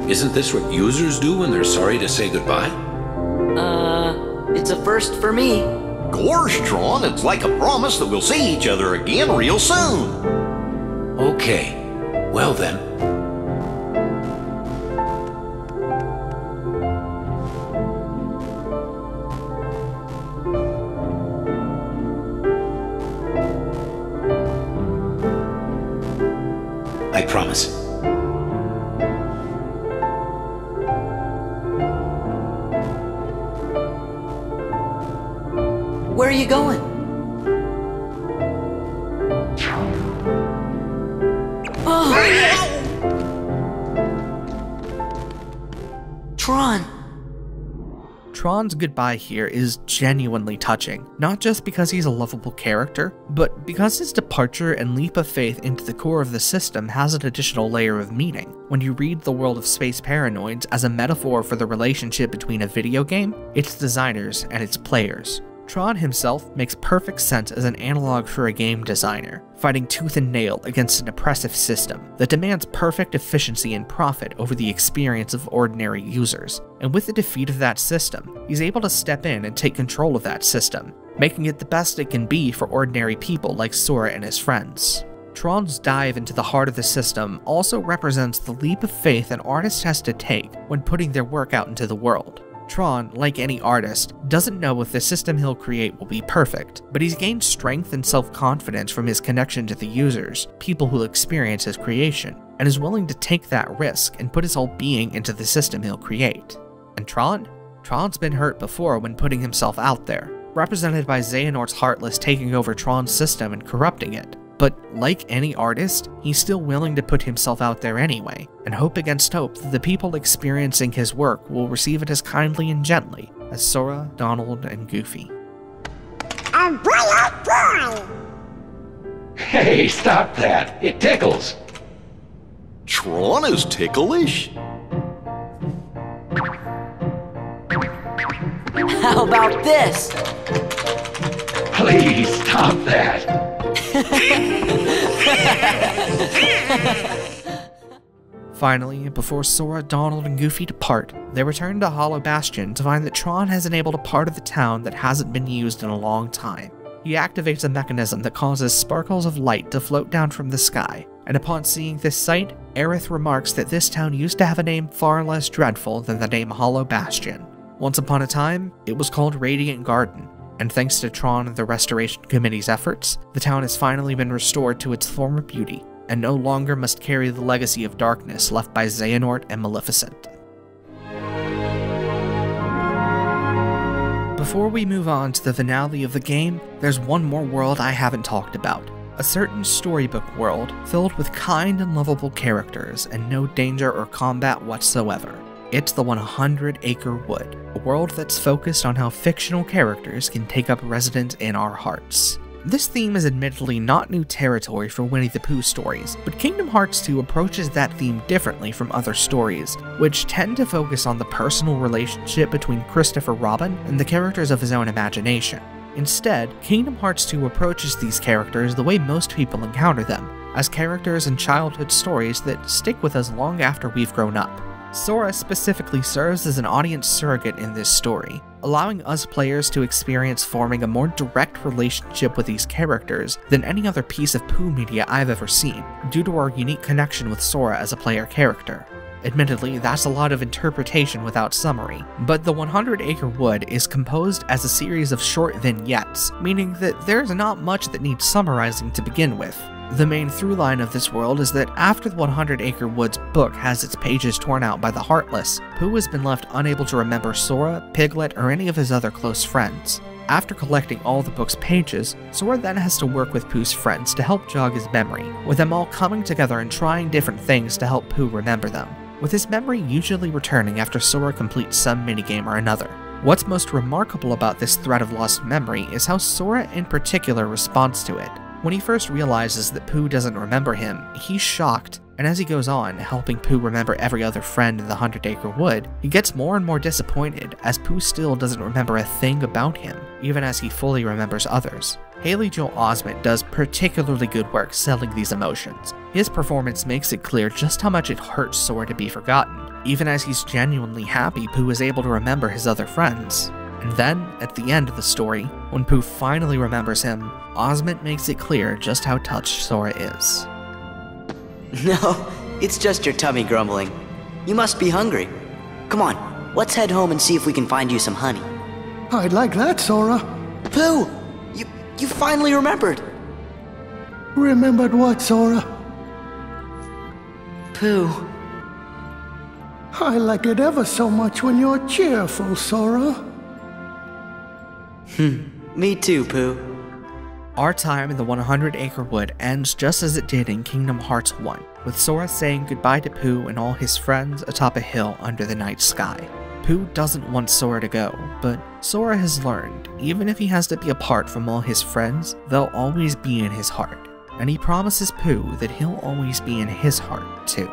Isn't this what users do when they're sorry to say goodbye? It's a first for me. Gosh, Tron, it's like a promise that we'll see each other again real soon. Okay, well then. I promise. Where are you going? Tron. Tron's goodbye here is genuinely touching, not just because he's a lovable character, but because his departure and leap of faith into the core of the system has an additional layer of meaning when you read the world of Space Paranoids as a metaphor for the relationship between a video game, its designers, and its players. Tron himself makes perfect sense as an analog for a game designer, fighting tooth and nail against an oppressive system that demands perfect efficiency and profit over the experience of ordinary users. And with the defeat of that system, he's able to step in and take control of that system, making it the best it can be for ordinary people like Sora and his friends. Tron's dive into the heart of the system also represents the leap of faith an artist has to take when putting their work out into the world. Tron, like any artist, doesn't know if the system he'll create will be perfect, but he's gained strength and self-confidence from his connection to the users, people who'll experience his creation, and is willing to take that risk and put his whole being into the system he'll create. And Tron? Tron's been hurt before when putting himself out there, represented by Xehanort's Heartless taking over Tron's system and corrupting it. But like any artist, he's still willing to put himself out there anyway, and hope against hope that the people experiencing his work will receive it as kindly and gently as Sora, Donald, and Goofy. A boy, oh boy! Hey, stop that. It tickles. Tron is ticklish? How about this? Please stop that. Finally, before Sora, Donald, and Goofy depart, they return to Hollow Bastion to find that Tron has enabled a part of the town that hasn't been used in a long time. He activates a mechanism that causes sparkles of light to float down from the sky, and upon seeing this sight, Aerith remarks that this town used to have a name far less dreadful than the name Hollow Bastion. Once upon a time, it was called Radiant Garden, and thanks to Tron and the Restoration Committee's efforts, the town has finally been restored to its former beauty, and no longer must carry the legacy of darkness left by Xehanort and Maleficent. Before we move on to the finale of the game, there's one more world I haven't talked about. A certain storybook world filled with kind and lovable characters and no danger or combat whatsoever. It's the 100-Acre Wood, a world that's focused on how fictional characters can take up residence in our hearts. This theme is admittedly not new territory for Winnie the Pooh stories, but Kingdom Hearts II approaches that theme differently from other stories, which tend to focus on the personal relationship between Christopher Robin and the characters of his own imagination. Instead, Kingdom Hearts II approaches these characters the way most people encounter them, as characters in childhood stories that stick with us long after we've grown up. Sora specifically serves as an audience surrogate in this story, allowing us players to experience forming a more direct relationship with these characters than any other piece of Pooh media I've ever seen, due to our unique connection with Sora as a player character. Admittedly, that's a lot of interpretation without summary, but the 100-Acre Wood is composed as a series of short vignettes, meaning that there's not much that needs summarizing to begin with. The main through line of this world is that after the 100-Acre Wood's book has its pages torn out by the Heartless, Pooh has been left unable to remember Sora, Piglet, or any of his other close friends. After collecting all the book's pages, Sora then has to work with Pooh's friends to help jog his memory, with them all coming together and trying different things to help Pooh remember them, with his memory usually returning after Sora completes some minigame or another. What's most remarkable about this thread of lost memory is how Sora in particular responds to it. When he first realizes that Pooh doesn't remember him, he's shocked, and as he goes on, helping Pooh remember every other friend in the 100-Acre Wood, he gets more and more disappointed as Pooh still doesn't remember a thing about him, even as he fully remembers others. Haley Joel Osment does particularly good work selling these emotions. His performance makes it clear just how much it hurts Sora to be forgotten, even as he's genuinely happy Pooh is able to remember his other friends. And then, at the end of the story, when Pooh finally remembers him, Osment makes it clear just how touched Sora is. No, it's just your tummy grumbling. You must be hungry. Come on, let's head home and see if we can find you some honey. I'd like that, Sora. Pooh! You finally remembered! Remembered what, Sora? Pooh. I like it ever so much when you're cheerful, Sora. Me too, Pooh. Our time in the 100-Acre Wood ends just as it did in Kingdom Hearts I, with Sora saying goodbye to Pooh and all his friends atop a hill under the night sky. Pooh doesn't want Sora to go, but Sora has learned, even if he has to be apart from all his friends, they'll always be in his heart, and he promises Pooh that he'll always be in his heart, too.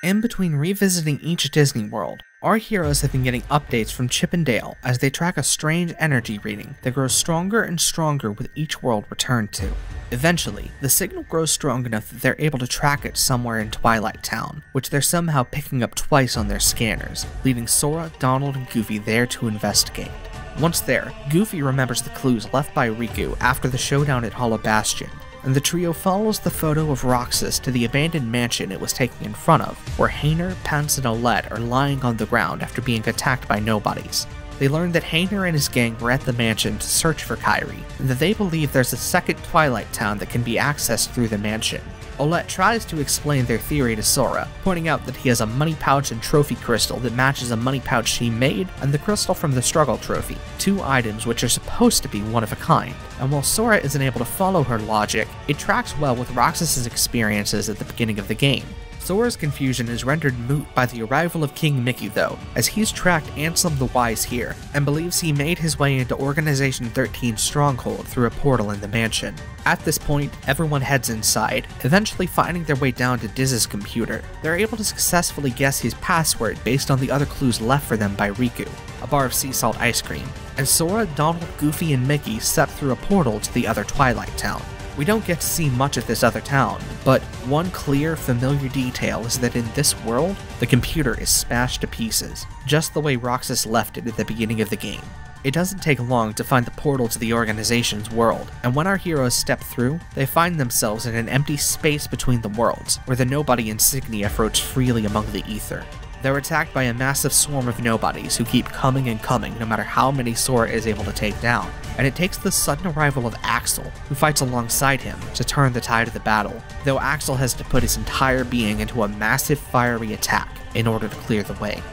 In between revisiting each Disney World, our heroes have been getting updates from Chip and Dale as they track a strange energy reading that grows stronger and stronger with each world returned to. Eventually, the signal grows strong enough that they're able to track it somewhere in Twilight Town, which they're somehow picking up twice on their scanners, leading Sora, Donald, and Goofy there to investigate. Once there, Goofy remembers the clues left by Riku after the showdown at Bastion, and the trio follows the photo of Roxas to the abandoned mansion it was taken in front of, where Xehanort, Pence, and Olette are lying on the ground after being attacked by nobodies. They learn that Xehanort and his gang were at the mansion to search for Kairi, and that they believe there's a second Twilight Town that can be accessed through the mansion. Olette tries to explain their theory to Sora, pointing out that he has a money pouch and trophy crystal that matches a money pouch she made and the crystal from the struggle trophy, two items which are supposed to be one of a kind. And while Sora isn't able to follow her logic, it tracks well with Roxas' experiences at the beginning of the game. Sora's confusion is rendered moot by the arrival of King Mickey though, as he's tracked Ansem the Wise here, and believes he made his way into Organization 13's stronghold through a portal in the mansion. At this point, everyone heads inside, eventually finding their way down to Diz's computer. They're able to successfully guess his password based on the other clues left for them by Riku, a bar of sea salt ice cream, and Sora, Donald, Goofy, and Mickey step through a portal to the other Twilight Town. We don't get to see much of this other town, but one clear, familiar detail is that in this world, the computer is smashed to pieces, just the way Roxas left it at the beginning of the game. It doesn't take long to find the portal to the organization's world, and when our heroes step through, they find themselves in an empty space between the worlds, where the nobody insignia floats freely among the ether. They're attacked by a massive swarm of nobodies who keep coming and coming no matter how many Sora is able to take down, and it takes the sudden arrival of Axel, who fights alongside him, to turn the tide of the battle, though Axel has to put his entire being into a massive fiery attack in order to clear the way.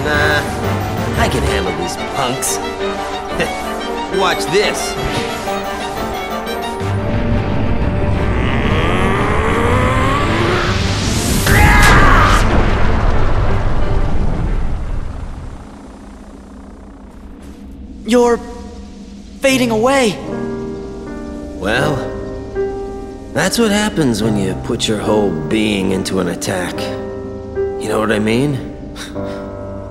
Nah, I can handle these punks. Watch this! You're fading away. Well, that's what happens when you put your whole being into an attack. You know what I mean?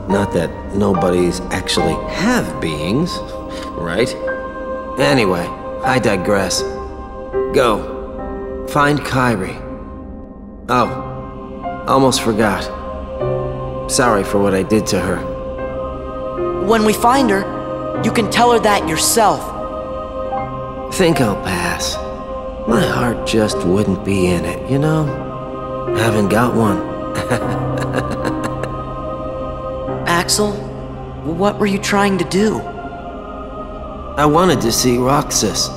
Not that nobodies actually have beings, right? Anyway, I digress. Go. Find Kairi. Oh, almost forgot. Sorry for what I did to her. When we find her, you can tell her that yourself. Think I'll pass. My heart just wouldn't be in it, you know? Haven't got one. Axel, what were you trying to do? I wanted to see Roxas.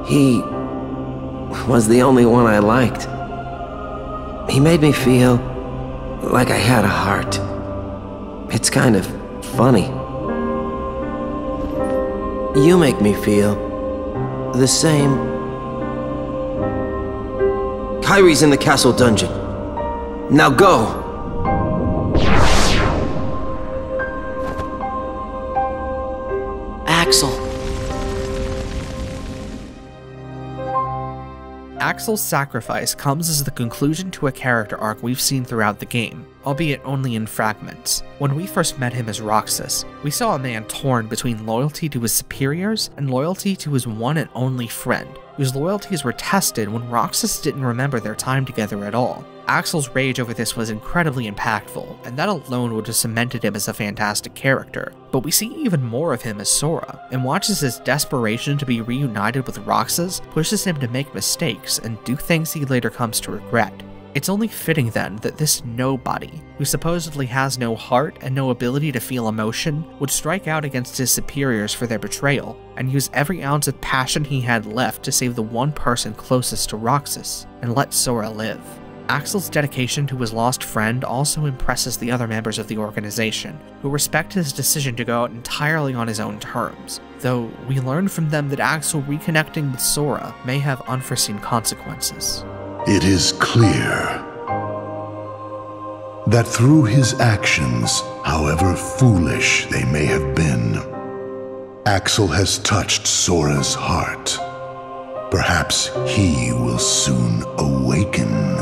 He was the only one I liked. He made me feel like I had a heart. It's kind of funny. You make me feel the same. Kairi's in the castle dungeon. Now go! Axel. Axel's sacrifice comes as the conclusion to a character arc we've seen throughout the game, albeit only in fragments. When we first met him as Roxas, we saw a man torn between loyalty to his superiors and loyalty to his one and only friend, whose loyalties were tested when Roxas didn't remember their time together at all. Axel's rage over this was incredibly impactful, and that alone would have cemented him as a fantastic character. But we see even more of him as Sora, and watches his desperation to be reunited with Roxas pushes him to make mistakes and do things he later comes to regret. It's only fitting then that this nobody, who supposedly has no heart and no ability to feel emotion, would strike out against his superiors for their betrayal, and use every ounce of passion he had left to save the one person closest to Roxas, and let Sora live. Axel's dedication to his lost friend also impresses the other members of the organization, who respect his decision to go out entirely on his own terms, though we learn from them that Axel reconnecting with Sora may have unforeseen consequences. It is clear that through his actions, however foolish they may have been, Axel has touched Sora's heart. Perhaps he will soon awaken.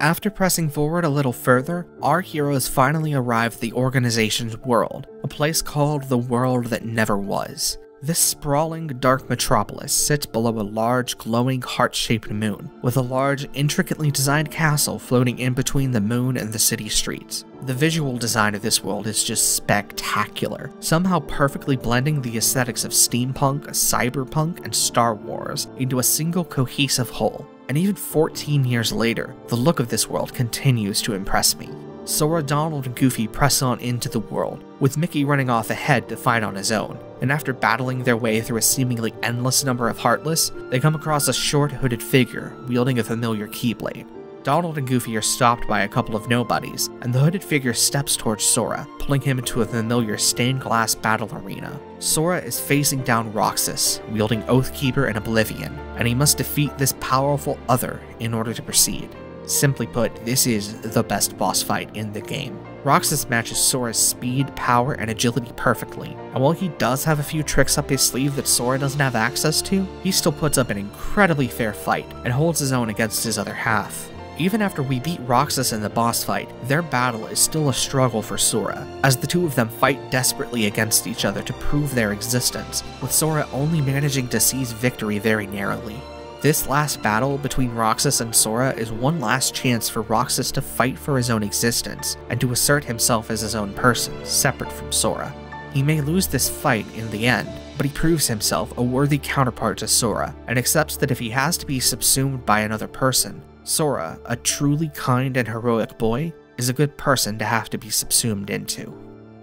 After pressing forward a little further, our heroes finally arrive at the organization's world, a place called the World That Never Was. This sprawling, dark metropolis sits below a large, glowing, heart-shaped moon, with a large, intricately designed castle floating in between the moon and the city streets. The visual design of this world is just spectacular, somehow perfectly blending the aesthetics of steampunk, cyberpunk, and Star Wars into a single cohesive whole. And even 14 years later, the look of this world continues to impress me. Sora, Donald, and Goofy press on into the world, with Mickey running off ahead to fight on his own, and after battling their way through a seemingly endless number of Heartless, they come across a short hooded figure wielding a familiar Keyblade. Donald and Goofy are stopped by a couple of nobodies, and the hooded figure steps towards Sora, pulling him into a familiar stained glass battle arena. Sora is facing down Roxas, wielding Oathkeeper and Oblivion, and he must defeat this powerful other in order to proceed. Simply put, this is the best boss fight in the game. Roxas matches Sora's speed, power, and agility perfectly, and while he does have a few tricks up his sleeve that Sora doesn't have access to, he still puts up an incredibly fair fight and holds his own against his other half. Even after we beat Roxas in the boss fight, their battle is still a struggle for Sora, as the two of them fight desperately against each other to prove their existence, with Sora only managing to seize victory very narrowly. This last battle between Roxas and Sora is one last chance for Roxas to fight for his own existence, and to assert himself as his own person, separate from Sora. He may lose this fight in the end, but he proves himself a worthy counterpart to Sora, and accepts that if he has to be subsumed by another person, Sora, a truly kind and heroic boy, is a good person to have to be subsumed into.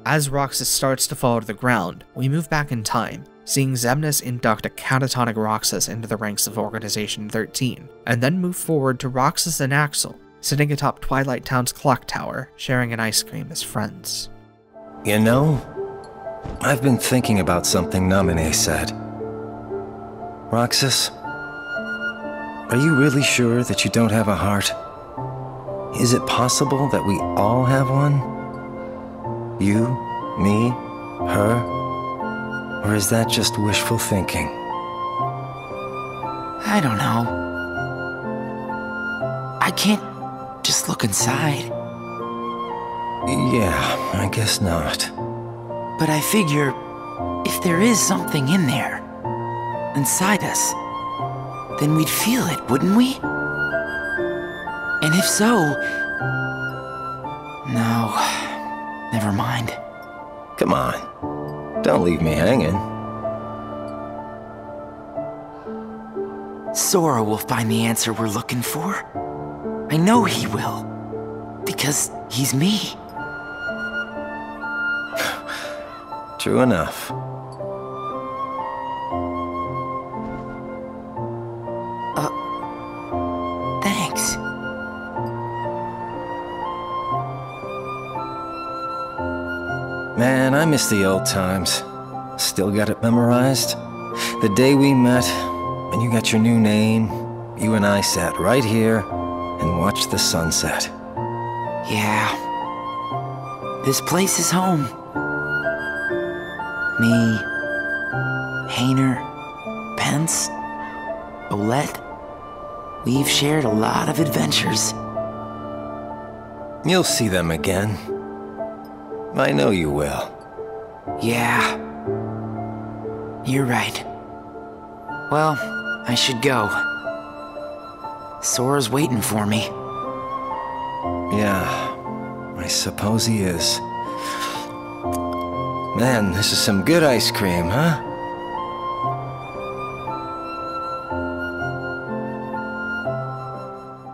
As Roxas starts to fall to the ground, we move back in time, seeing Xemnas induct a catatonic Roxas into the ranks of Organization 13, and then move forward to Roxas and Axel, sitting atop Twilight Town's clock tower, sharing an ice cream as friends. You know, I've been thinking about something Naminé said. Roxas, are you really sure that you don't have a heart? Is it possible that we all have one? You, me, her? Or is that just wishful thinking? I don't know. I can't just look inside. Yeah, I guess not. But I figure, if there is something in there, inside us, then we'd feel it, wouldn't we? And if so... No, never mind. Come on, don't leave me hanging. Sora will find the answer we're looking for. I know he will, because he's me. True enough. Thanks. Man, I miss the old times. Still got it memorized? The day we met, when you got your new name, you and I sat right here and watched the sunset. Yeah. This place is home. Me, Hayner, Pence, Olette. We've shared a lot of adventures. You'll see them again. I know you will. Yeah. You're right. Well, I should go. Sora's waiting for me. Yeah, I suppose he is. Man, this is some good ice cream, huh?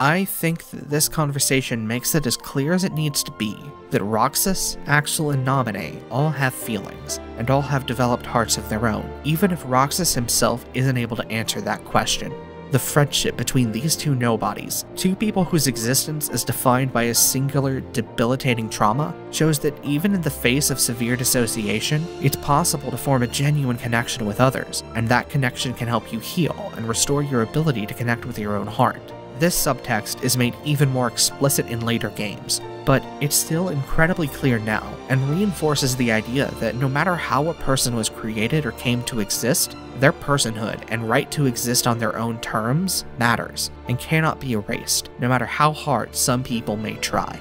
I think that this conversation makes it as clear as it needs to be that Roxas, Axel, and Naminé all have feelings, and all have developed hearts of their own, even if Roxas himself isn't able to answer that question. The friendship between these two nobodies, two people whose existence is defined by a singular, debilitating trauma, shows that even in the face of severe dissociation, it's possible to form a genuine connection with others, and that connection can help you heal and restore your ability to connect with your own heart. This subtext is made even more explicit in later games, but it's still incredibly clear now, and reinforces the idea that no matter how a person was created or came to exist, their personhood and right to exist on their own terms matters, and cannot be erased, no matter how hard some people may try.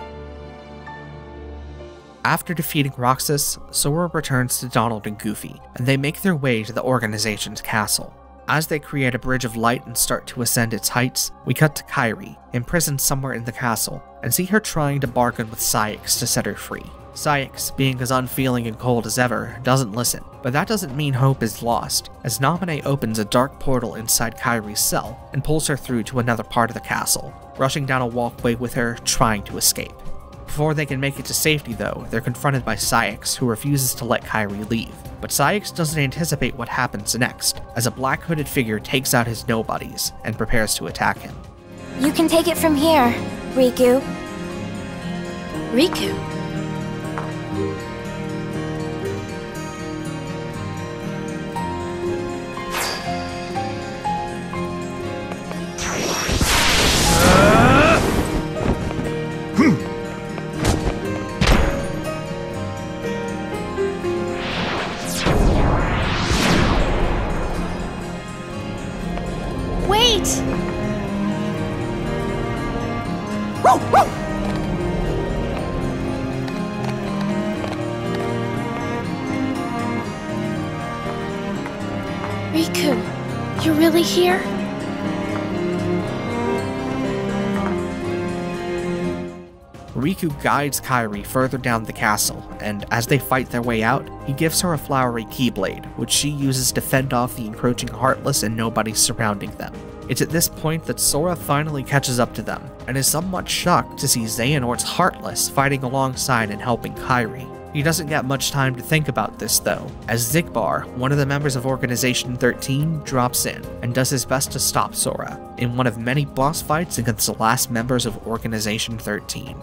After defeating Roxas, Sora returns to Donald and Goofy, and they make their way to the organization's castle. As they create a bridge of light and start to ascend its heights, we cut to Kairi, imprisoned somewhere in the castle, and see her trying to bargain with Cyax to set her free. Cyax, being as unfeeling and cold as ever, doesn't listen, but that doesn't mean hope is lost, as Naminé opens a dark portal inside Kairi's cell and pulls her through to another part of the castle, rushing down a walkway with her, trying to escape. Before they can make it to safety though, they're confronted by Cyax, who refuses to let Kairi leave. But Cyax doesn't anticipate what happens next, as a black hooded figure takes out his nobodies and prepares to attack him. You can take it from here, Riku. Riku? Riku, you're really here? Riku guides Kairi further down the castle, and as they fight their way out, he gives her a flowery keyblade, which she uses to fend off the encroaching Heartless and nobodies surrounding them. It's at this point that Sora finally catches up to them, and is somewhat shocked to see Xehanort's Heartless fighting alongside and helping Kairi. He doesn't get much time to think about this though, as Xigbar, one of the members of Organization XIII, drops in and does his best to stop Sora, in one of many boss fights against the last members of Organization XIII.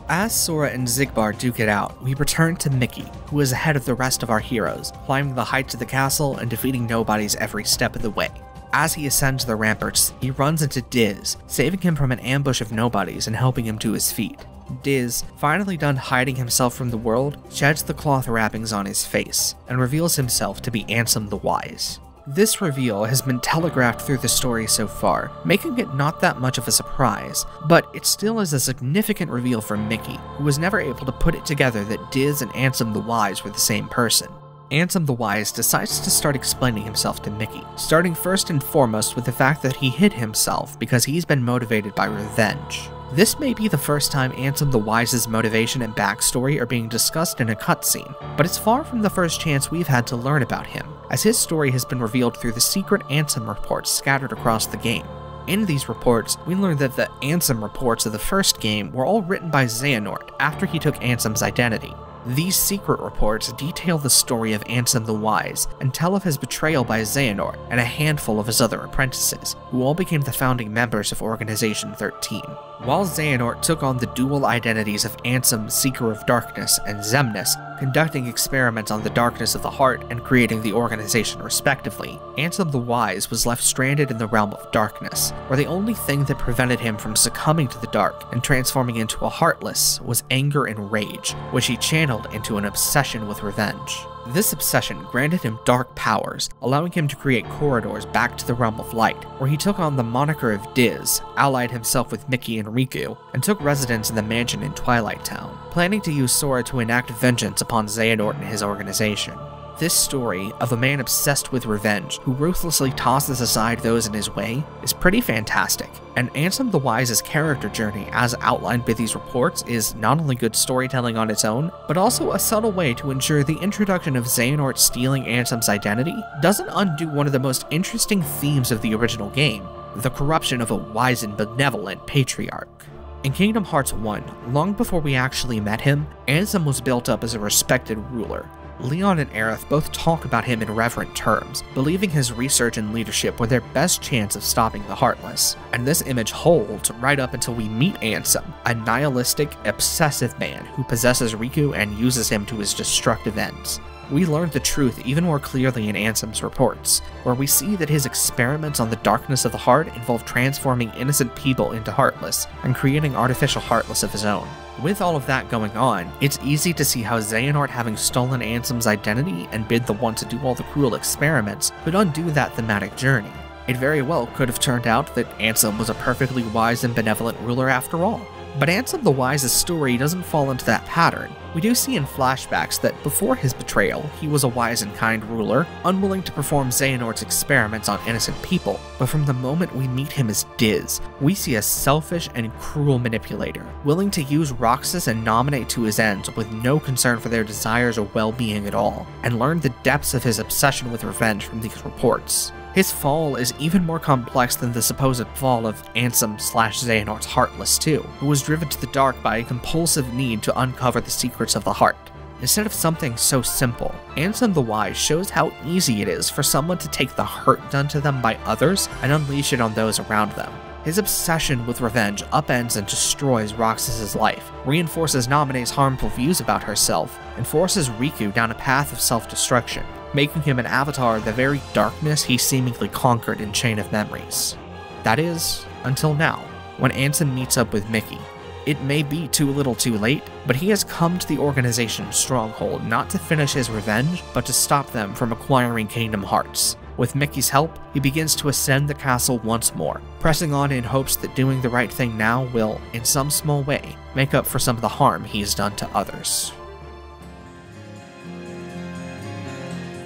As Sora and Xigbar duke it out, we return to Mickey, who is ahead of the rest of our heroes, climbing the heights of the castle and defeating nobodies every step of the way. As he ascends the ramparts, he runs into Diz, saving him from an ambush of nobodies and helping him to his feet. Diz, finally done hiding himself from the world, sheds the cloth wrappings on his face, and reveals himself to be Ansem the Wise. This reveal has been telegraphed through the story so far, making it not that much of a surprise, but it still is a significant reveal for Mickey, who was never able to put it together that Diz and Ansem the Wise were the same person. Ansem the Wise decides to start explaining himself to Mickey, starting first and foremost with the fact that he hid himself because he's been motivated by revenge. This may be the first time Ansem the Wise's motivation and backstory are being discussed in a cutscene, but it's far from the first chance we've had to learn about him, as his story has been revealed through the secret Ansem reports scattered across the game. In these reports, we learn that the Ansem reports of the first game were all written by Xehanort after he took Ansem's identity. These secret reports detail the story of Ansem the Wise and tell of his betrayal by Xehanort and a handful of his other apprentices, who all became the founding members of Organization XIII. While Xehanort took on the dual identities of Ansem, Seeker of Darkness, and Xemnas, conducting experiments on the darkness of the heart and creating the organization respectively, Ansem the Wise was left stranded in the realm of darkness, where the only thing that prevented him from succumbing to the dark and transforming into a Heartless was anger and rage, which he channeled into an obsession with revenge. This obsession granted him dark powers, allowing him to create corridors back to the realm of light, where he took on the moniker of Diz, allied himself with Mickey and Riku, and took residence in the mansion in Twilight Town, planning to use Sora to enact vengeance upon Xehanort and his organization. This story of a man obsessed with revenge who ruthlessly tosses aside those in his way is pretty fantastic, and Ansem the Wise's character journey as outlined by these reports is not only good storytelling on its own, but also a subtle way to ensure the introduction of Xehanort stealing Ansem's identity doesn't undo one of the most interesting themes of the original game, the corruption of a wise and benevolent patriarch. In Kingdom Hearts I, long before we actually met him, Ansem was built up as a respected ruler. Leon and Aerith both talk about him in reverent terms, believing his research and leadership were their best chance of stopping the Heartless. And this image holds right up until we meet Ansem, a nihilistic, obsessive man who possesses Riku and uses him to his destructive ends. we learn the truth even more clearly in Ansem's reports, where we see that his experiments on the darkness of the heart involve transforming innocent people into Heartless and creating artificial Heartless of his own. With all of that going on, it's easy to see how Xehanort having stolen Ansem's identity and been the one to do all the cruel experiments could undo that thematic journey. It very well could have turned out that Ansem was a perfectly wise and benevolent ruler after all. But Ansem the Wise's story doesn't fall into that pattern. We do see in flashbacks that before his betrayal, he was a wise and kind ruler, unwilling to perform Xehanort's experiments on innocent people. But from the moment we meet him as Diz, we see a selfish and cruel manipulator, willing to use Roxas and nominate to his ends with no concern for their desires or well-being at all, and learn the depths of his obsession with revenge from these reports. His fall is even more complex than the supposed fall of Ansem/Xehanort's Heartless II, who was driven to the dark by a compulsive need to uncover the secrets of the heart. Instead of something so simple, Ansem the Wise shows how easy it is for someone to take the hurt done to them by others and unleash it on those around them. His obsession with revenge upends and destroys Roxas' life, reinforces Naminé's harmful views about herself, and forces Riku down a path of self-destruction, making him an avatar of the very darkness he seemingly conquered in Chain of Memories. That is, until now, when Ansem meets up with Mickey. It may be too little too late, but he has come to the organization's stronghold not to finish his revenge, but to stop them from acquiring Kingdom Hearts. With Mickey's help, he begins to ascend the castle once more, pressing on in hopes that doing the right thing now will, in some small way, make up for some of the harm he's done to others.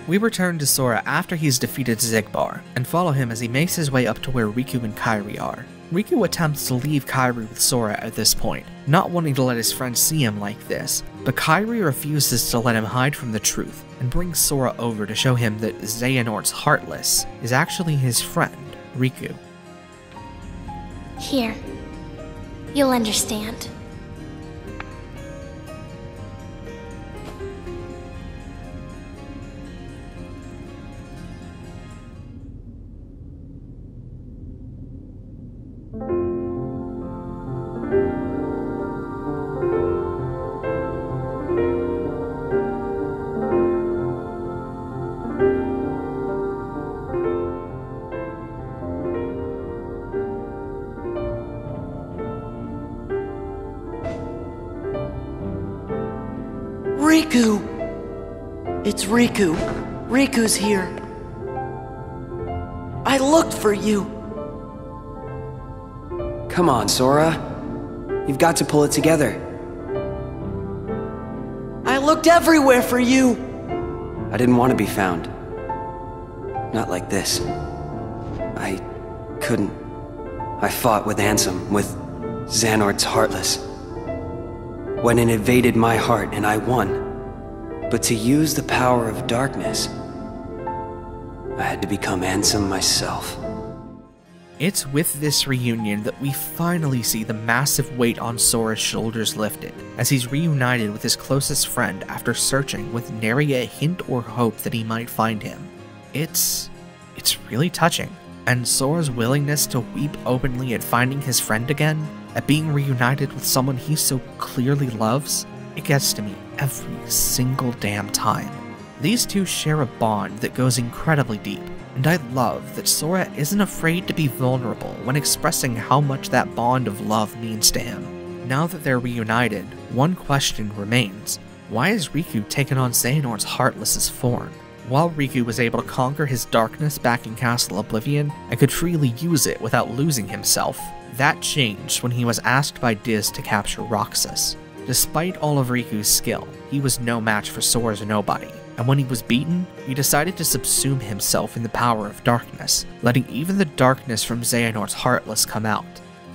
We return to Sora after he's defeated Xigbar, and follow him as he makes his way up to where Riku and Kairi are. Riku attempts to leave Kairi with Sora at this point, not wanting to let his friend see him like this, but Kairi refuses to let him hide from the truth, and brings Sora over to show him that Xehanort's Heartless is actually his friend, Riku. Here. You'll understand. Riku! It's Riku. Riku's here. I looked for you. Come on, Sora. You've got to pull it together. I looked everywhere for you. I didn't want to be found. Not like this. I couldn't. I fought with Ansem, with Xehanort's Heartless. When it invaded my heart and I won. But to use the power of darkness, I had to become Ansem myself. It's with this reunion that we finally see the massive weight on Sora's shoulders lifted, as he's reunited with his closest friend after searching with nary a hint or hope that he might find him. It's really touching, and Sora's willingness to weep openly at finding his friend again, at being reunited with someone he so clearly loves, it gets to me every single damn time. These two share a bond that goes incredibly deep, and I love that Sora isn't afraid to be vulnerable when expressing how much that bond of love means to him. Now that they're reunited, one question remains. Why has Riku taken on Xehanort's Heartless's form? While Riku was able to conquer his darkness back in Castle Oblivion and could freely use it without losing himself, that changed when he was asked by Diz to capture Roxas. Despite all of Riku's skill, he was no match for Sora's nobody, and when he was beaten, he decided to subsume himself in the power of darkness, letting even the darkness from Xehanort's Heartless come out.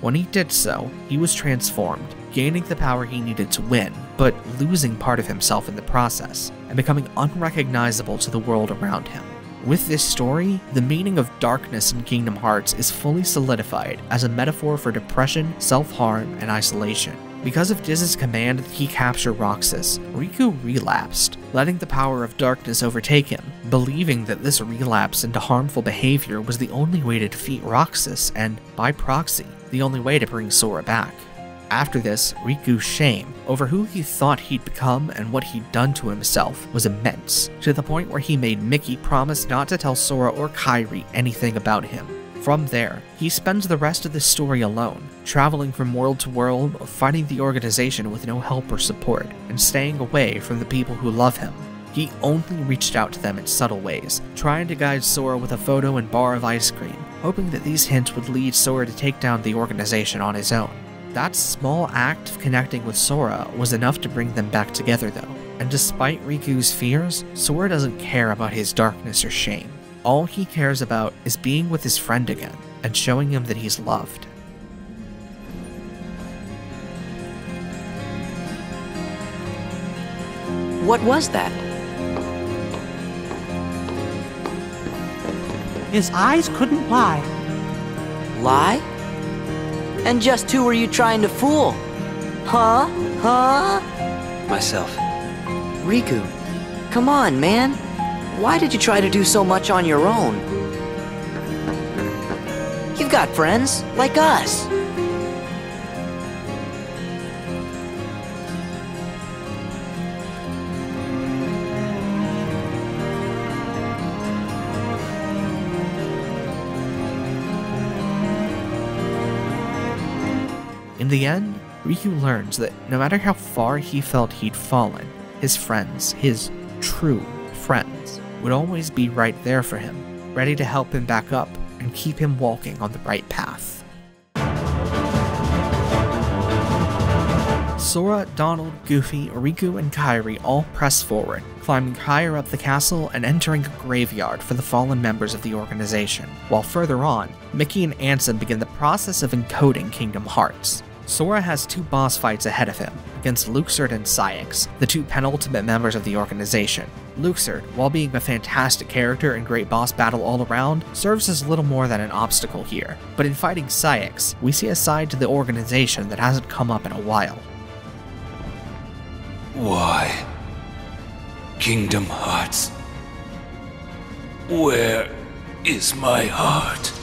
When he did so, he was transformed, gaining the power he needed to win, but losing part of himself in the process, and becoming unrecognizable to the world around him. With this story, the meaning of darkness in Kingdom Hearts is fully solidified as a metaphor for depression, self-harm, and isolation. Because of Diz's command that he capture Roxas, Riku relapsed, letting the power of darkness overtake him, believing that this relapse into harmful behavior was the only way to defeat Roxas and, by proxy, the only way to bring Sora back. After this, Riku's shame over who he thought he'd become and what he'd done to himself was immense, to the point where he made Mickey promise not to tell Sora or Kairi anything about him. From there, he spends the rest of the story alone, traveling from world to world, fighting the organization with no help or support, and staying away from the people who love him. He only reached out to them in subtle ways, trying to guide Sora with a photo and bar of ice cream, hoping that these hints would lead Sora to take down the organization on his own. That small act of connecting with Sora was enough to bring them back together though, and despite Riku's fears, Sora doesn't care about his darkness or shame. All he cares about is being with his friend again, and showing him that he's loved. What was that? His eyes couldn't lie. Lie? And just who were you trying to fool? Huh? Myself. Riku, come on, man. Why did you try to do so much on your own? You've got friends, like us. In the end, Riku learns that no matter how far he felt he'd fallen, his friends, his true friends, would always be right there for him, ready to help him back up and keep him walking on the right path. Sora, Donald, Goofy, Riku, and Kairi all press forward, climbing higher up the castle and entering a graveyard for the fallen members of the organization, while further on, Mickey and Ansem begin the process of encoding Kingdom Hearts. Sora has 2 boss fights ahead of him, against Luxord and Saïx, the 2 penultimate members of the organization. Luxord, while being a fantastic character and great boss battle all around, serves as little more than an obstacle here, but in fighting Saïx, we see a side to the organization that hasn't come up in a while. Why? Kingdom Hearts? Where is my heart?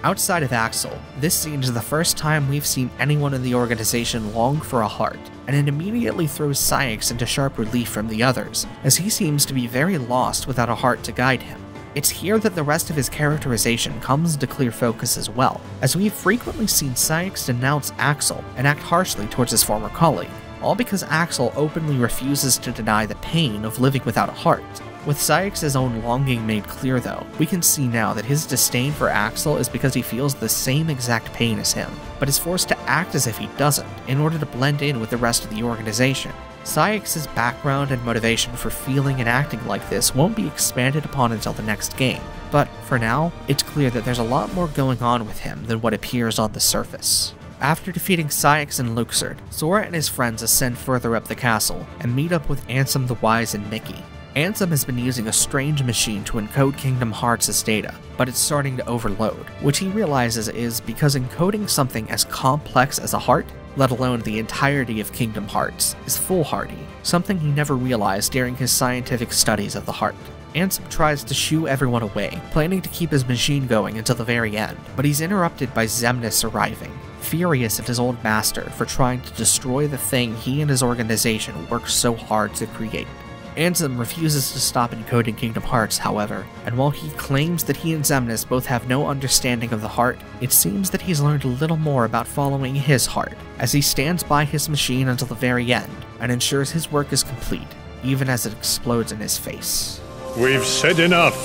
Outside of Axel, this scene is the first time we've seen anyone in the organization long for a heart, and it immediately throws Saïx into sharp relief from the others, as he seems to be very lost without a heart to guide him. It's here that the rest of his characterization comes into clear focus as well, as we've frequently seen Saïx denounce Axel and act harshly towards his former colleague, all because Axel openly refuses to deny the pain of living without a heart. With Saïx's own longing made clear though, we can see now that his disdain for Axel is because he feels the same exact pain as him, but is forced to act as if he doesn't, in order to blend in with the rest of the organization. Saïx's background and motivation for feeling and acting like this won't be expanded upon until the next game, but for now, it's clear that there's a lot more going on with him than what appears on the surface. After defeating Saïx and Luxord, Sora and his friends ascend further up the castle and meet up with Ansem the Wise and Mickey. Ansem has been using a strange machine to encode Kingdom Hearts' data, but it's starting to overload, which he realizes is because encoding something as complex as a heart, let alone the entirety of Kingdom Hearts, is foolhardy, something he never realized during his scientific studies of the heart. Ansem tries to shoo everyone away, planning to keep his machine going until the very end, but he's interrupted by Xemnas arriving, furious at his old master for trying to destroy the thing he and his organization worked so hard to create. Ansem refuses to stop encoding Kingdom Hearts, however, and while he claims that he and Xemnas both have no understanding of the heart, it seems that he's learned a little more about following his heart, as he stands by his machine until the very end, and ensures his work is complete, even as it explodes in his face. We've said enough.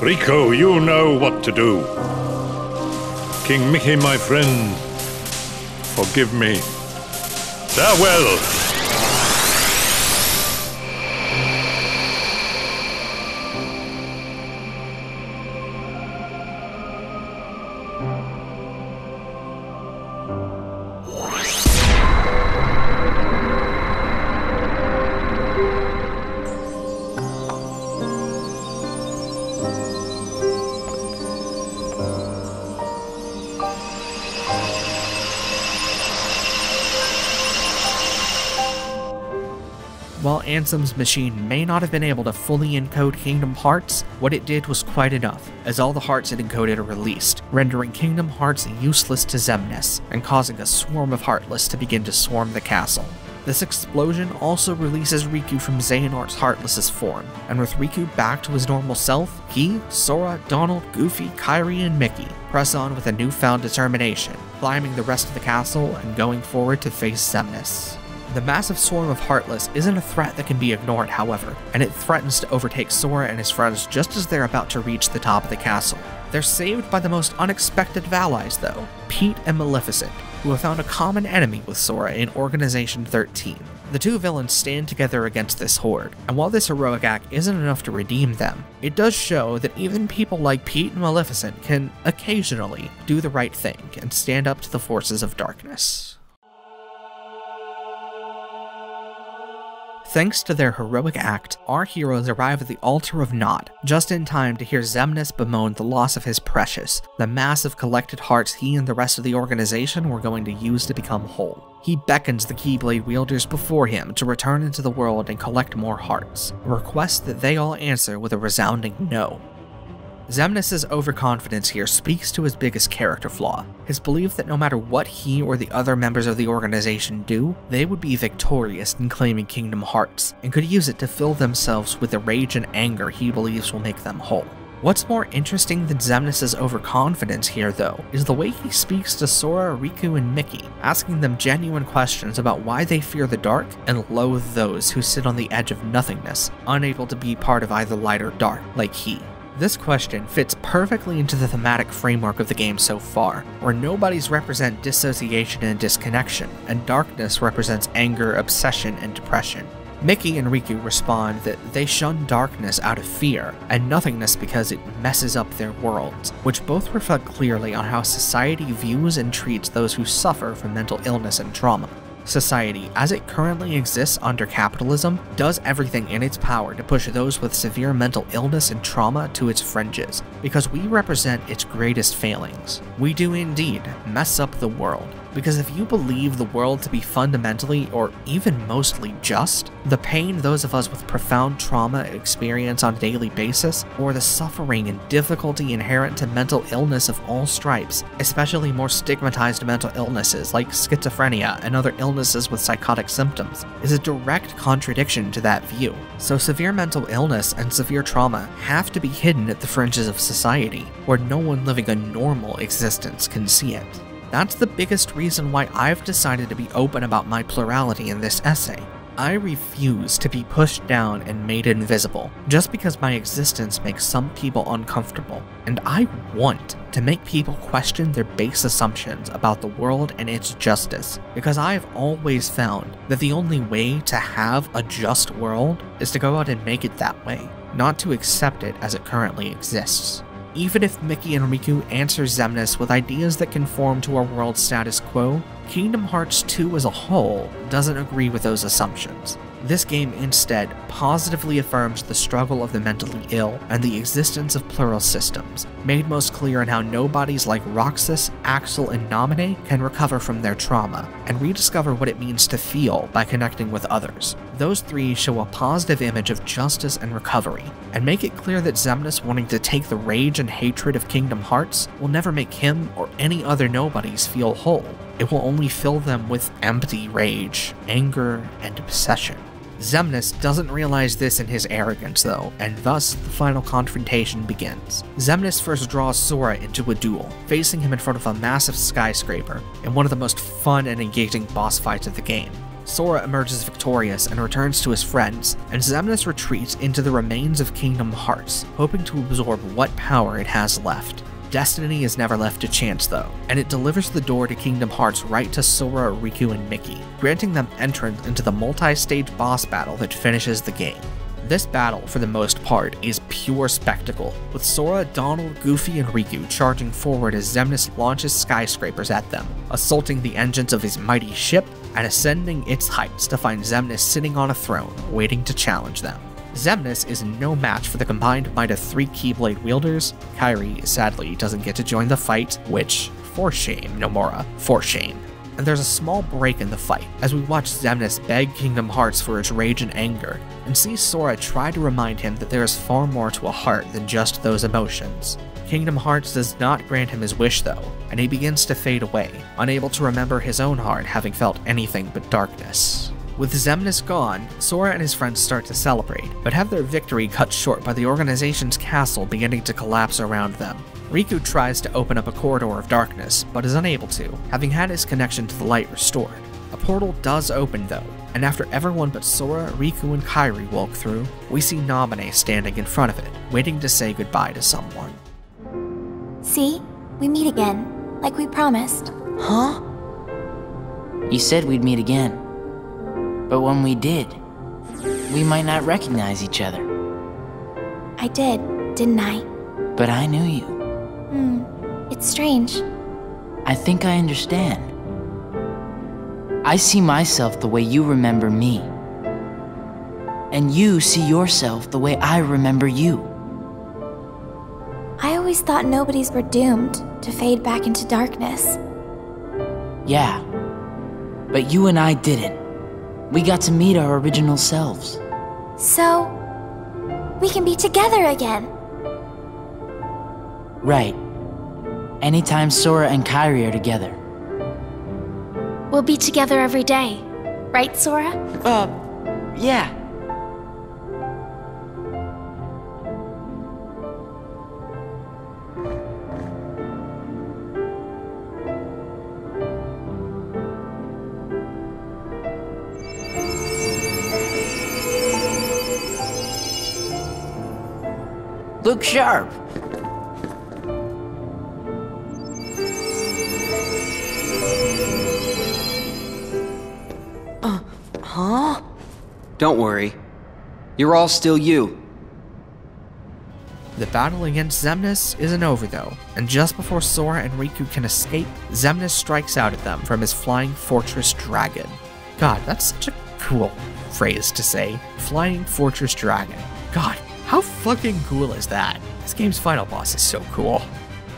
Riku, you know what to do. King Mickey, my friend, forgive me. Farewell. While Ansem's machine may not have been able to fully encode Kingdom Hearts, what it did was quite enough, as all the hearts it encoded are released, rendering Kingdom Hearts useless to Xemnas, and causing a swarm of Heartless to begin to swarm the castle. This explosion also releases Riku from Xehanort's Heartless's form, and with Riku back to his normal self, he, Sora, Donald, Goofy, Kairi, and Mickey press on with a newfound determination, climbing the rest of the castle and going forward to face Xemnas. The massive swarm of Heartless isn't a threat that can be ignored, however, and it threatens to overtake Sora and his friends just as they're about to reach the top of the castle. They're saved by the most unexpected of allies, though, Pete and Maleficent, who have found a common enemy with Sora in Organization 13. The two villains stand together against this horde, and while this heroic act isn't enough to redeem them, it does show that even people like Pete and Maleficent can occasionally do the right thing and stand up to the forces of darkness. Thanks to their heroic act, our heroes arrive at the Altar of Nod, just in time to hear Xemnas bemoan the loss of his precious, the massive collected hearts he and the rest of the organization were going to use to become whole. He beckons the Keyblade wielders before him to return into the world and collect more hearts, a request that they all answer with a resounding no. Xemnas' overconfidence here speaks to his biggest character flaw, his belief that no matter what he or the other members of the organization do, they would be victorious in claiming Kingdom Hearts, and could use it to fill themselves with the rage and anger he believes will make them whole. What's more interesting than Xemnas' overconfidence here, though, is the way he speaks to Sora, Riku, and Mickey, asking them genuine questions about why they fear the dark and loathe those who sit on the edge of nothingness, unable to be part of either light or dark, like he. This question fits perfectly into the thematic framework of the game so far, where nobodies represent dissociation and disconnection, and darkness represents anger, obsession, and depression. Mickey and Riku respond that they shun darkness out of fear, and nothingness because it messes up their worlds, which both reflect clearly on how society views and treats those who suffer from mental illness and trauma. Society, as it currently exists under capitalism, does everything in its power to push those with severe mental illness and trauma to its fringes, because we represent its greatest failings. We do indeed mess up the world, because if you believe the world to be fundamentally, or even mostly just, the pain those of us with profound trauma experience on a daily basis, or the suffering and difficulty inherent to mental illness of all stripes, especially more stigmatized mental illnesses like schizophrenia and other illnesses with psychotic symptoms, is a direct contradiction to that view. So severe mental illness and severe trauma have to be hidden at the fringes of society, where no one living a normal existence can see it. That's the biggest reason why I've decided to be open about my plurality in this essay. I refuse to be pushed down and made invisible, just because my existence makes some people uncomfortable, and I want to make people question their base assumptions about the world and its justice, because I've always found that the only way to have a just world is to go out and make it that way, not to accept it as it currently exists. Even if Mickey and Riku answer Xemnas with ideas that conform to our world's status quo, Kingdom Hearts II as a whole doesn't agree with those assumptions. This game instead positively affirms the struggle of the mentally ill and the existence of plural systems, made most clear in how nobodies like Roxas, Axel, and Naminé can recover from their trauma, and rediscover what it means to feel by connecting with others. Those three show a positive image of justice and recovery, and make it clear that Xemnas wanting to take the rage and hatred of Kingdom Hearts will never make him or any other nobodies feel whole. It will only fill them with empty rage, anger, and obsession. Xemnas doesn't realize this in his arrogance though, and thus the final confrontation begins. Xemnas first draws Sora into a duel, facing him in front of a massive skyscraper, in one of the most fun and engaging boss fights of the game. Sora emerges victorious and returns to his friends, and Xemnas retreats into the remains of Kingdom Hearts, hoping to absorb what power it has left. Destiny is never left to chance though, and it delivers the door to Kingdom Hearts right to Sora, Riku, and Mickey, granting them entrance into the multi-stage boss battle that finishes the game. This battle, for the most part, is pure spectacle, with Sora, Donald, Goofy, and Riku charging forward as Xemnas launches skyscrapers at them, assaulting the engines of his mighty ship, and ascending its heights to find Xemnas sitting on a throne, waiting to challenge them. Xemnas is no match for the combined might of three Keyblade wielders. Kairi, sadly, doesn't get to join the fight, which, for shame, Nomura, for shame. and there's a small break in the fight as we watch Xemnas beg Kingdom Hearts for his rage and anger, and see Sora try to remind him that there is far more to a heart than just those emotions. Kingdom Hearts does not grant him his wish though, and he begins to fade away, unable to remember his own heart having felt anything but darkness. With Xemnas gone, Sora and his friends start to celebrate, but have their victory cut short by the organization's castle beginning to collapse around them. Riku tries to open up a corridor of darkness, but is unable to, having had his connection to the light restored. A portal does open though, and after everyone but Sora, Riku, and Kairi walk through, we see Naminé standing in front of it, waiting to say goodbye to someone. See? We meet again, like we promised. Huh? You said we'd meet again. But when we did, we might not recognize each other. I did, didn't I? But I knew you. It's strange. I think I understand. I see myself the way you remember me. And you see yourself the way I remember you. I always thought nobodies were doomed to fade back into darkness. Yeah, but you and I didn't. We got to meet our original selves. So, we can be together again. Right. Anytime Sora and Kairi are together. We'll be together every day. Right, Sora? Yeah. Look sharp. Huh? Don't worry. You're all still you. The battle against Xemnas isn't over though, and just before Sora and Riku can escape, Xemnas strikes out at them from his flying fortress dragon. God, that's such a cool phrase to say. Flying fortress dragon. God, how fucking cool is that? This game's final boss is so cool.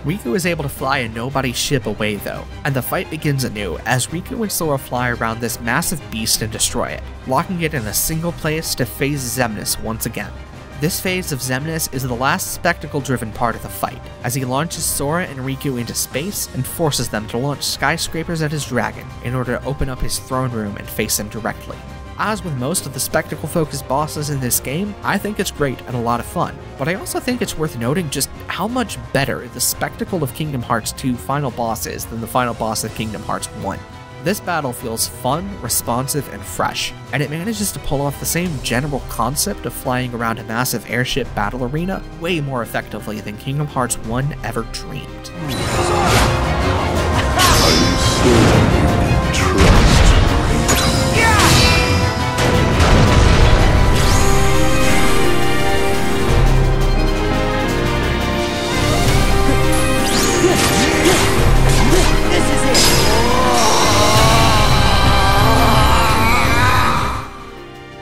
Riku is able to fly a nobody ship away though, and the fight begins anew as Riku and Sora fly around this massive beast and destroy it, locking it in a single place to face Xemnas once again. This phase of Xemnas is the last spectacle-driven part of the fight, as he launches Sora and Riku into space and forces them to launch skyscrapers at his dragon in order to open up his throne room and face him directly. As with most of the spectacle-focused bosses in this game, I think it's great and a lot of fun, but I also think it's worth noting just how much better the spectacle of Kingdom Hearts II final boss is than the final boss of Kingdom Hearts I. This battle feels fun, responsive, and fresh, and it manages to pull off the same general concept of flying around a massive airship battle arena way more effectively than Kingdom Hearts I ever dreamed.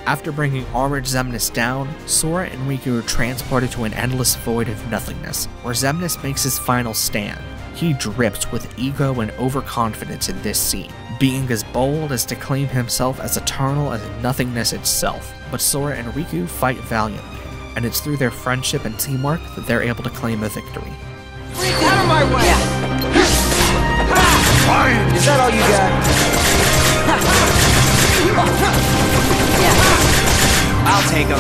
After bringing armored Xemnas down, Sora and Riku are transported to an endless void of nothingness, where Xemnas makes his final stand. He drips with ego and overconfidence in this scene, being as bold as to claim himself as eternal as nothingness itself. But Sora and Riku fight valiantly, and it's through their friendship and teamwork that they're able to claim a victory. Riku, out of my way! Fine! Is that all you got? I'll take him.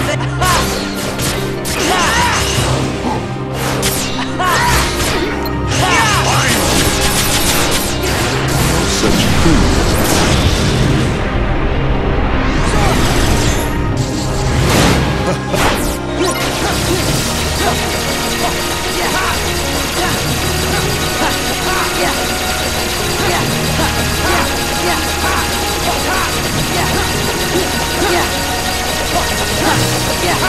Yeah.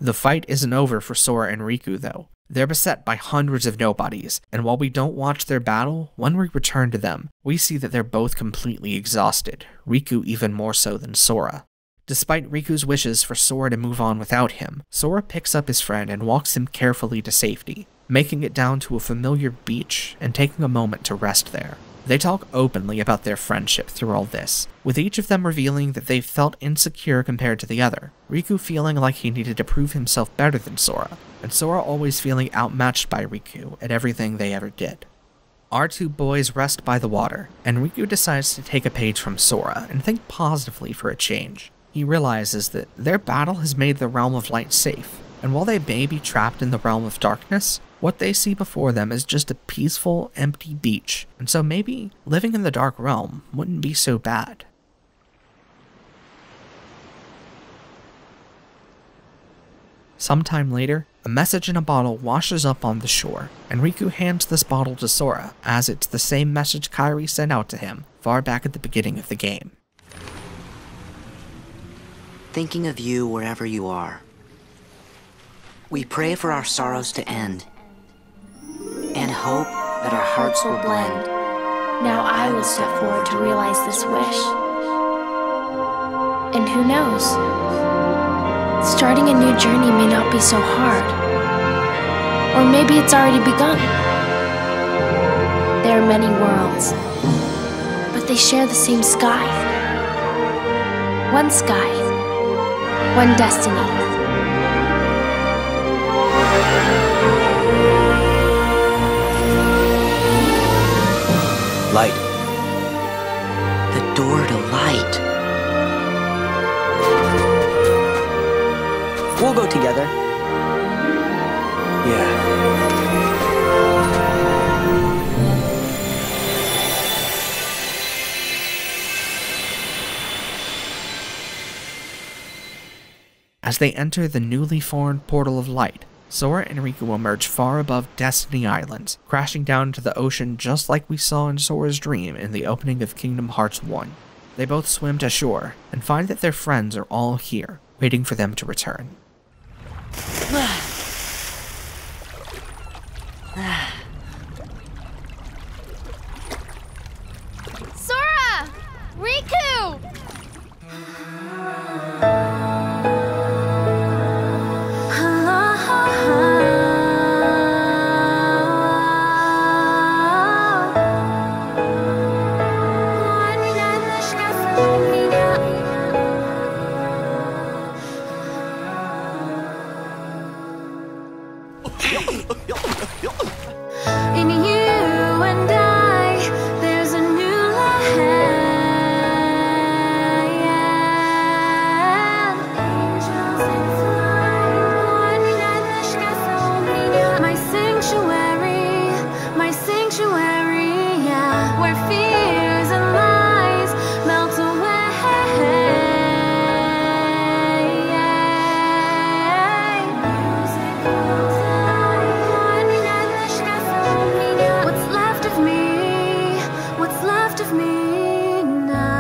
The fight isn't over for Sora and Riku, though. They're beset by hundreds of nobodies, and while we don't watch their battle, when we return to them, we see that they're both completely exhausted, Riku even more so than Sora. Despite Riku's wishes for Sora to move on without him, Sora picks up his friend and walks him carefully to safety, making it down to a familiar beach and taking a moment to rest there. They talk openly about their friendship through all this, with each of them revealing that they felt insecure compared to the other, Riku feeling like he needed to prove himself better than Sora, and Sora always feeling outmatched by Riku at everything they ever did. Our two boys rest by the water, and Riku decides to take a page from Sora and think positively for a change. He realizes that their battle has made the Realm of Light safe, and while they may be trapped in the Realm of Darkness, what they see before them is just a peaceful, empty beach, and so maybe living in the Dark Realm wouldn't be so bad. Sometime later, a message in a bottle washes up on the shore, and Riku hands this bottle to Sora, as it's the same message Kairi sent out to him far back at the beginning of the game. Thinking of you wherever you are. We pray for our sorrows to end, and hope that our hearts will blend. Now I will step forward to realize this wish. And who knows? Starting a new journey may not be so hard. Or maybe it's already begun. There are many worlds, but they share the same sky. One sky, one destiny. Light. The door to light. We'll go together. Yeah. As they enter the newly formed Portal of Light, Sora and Riku emerge far above Destiny Islands, crashing down into the ocean just like we saw in Sora's dream in the opening of Kingdom Hearts 1. They both swim to shore and find that their friends are all here, waiting for them to return. Sora! Riku! In you and I, there's a new land. Angels in flight, my sanctuary, yeah, where fears and lies melt away. What's left of me now?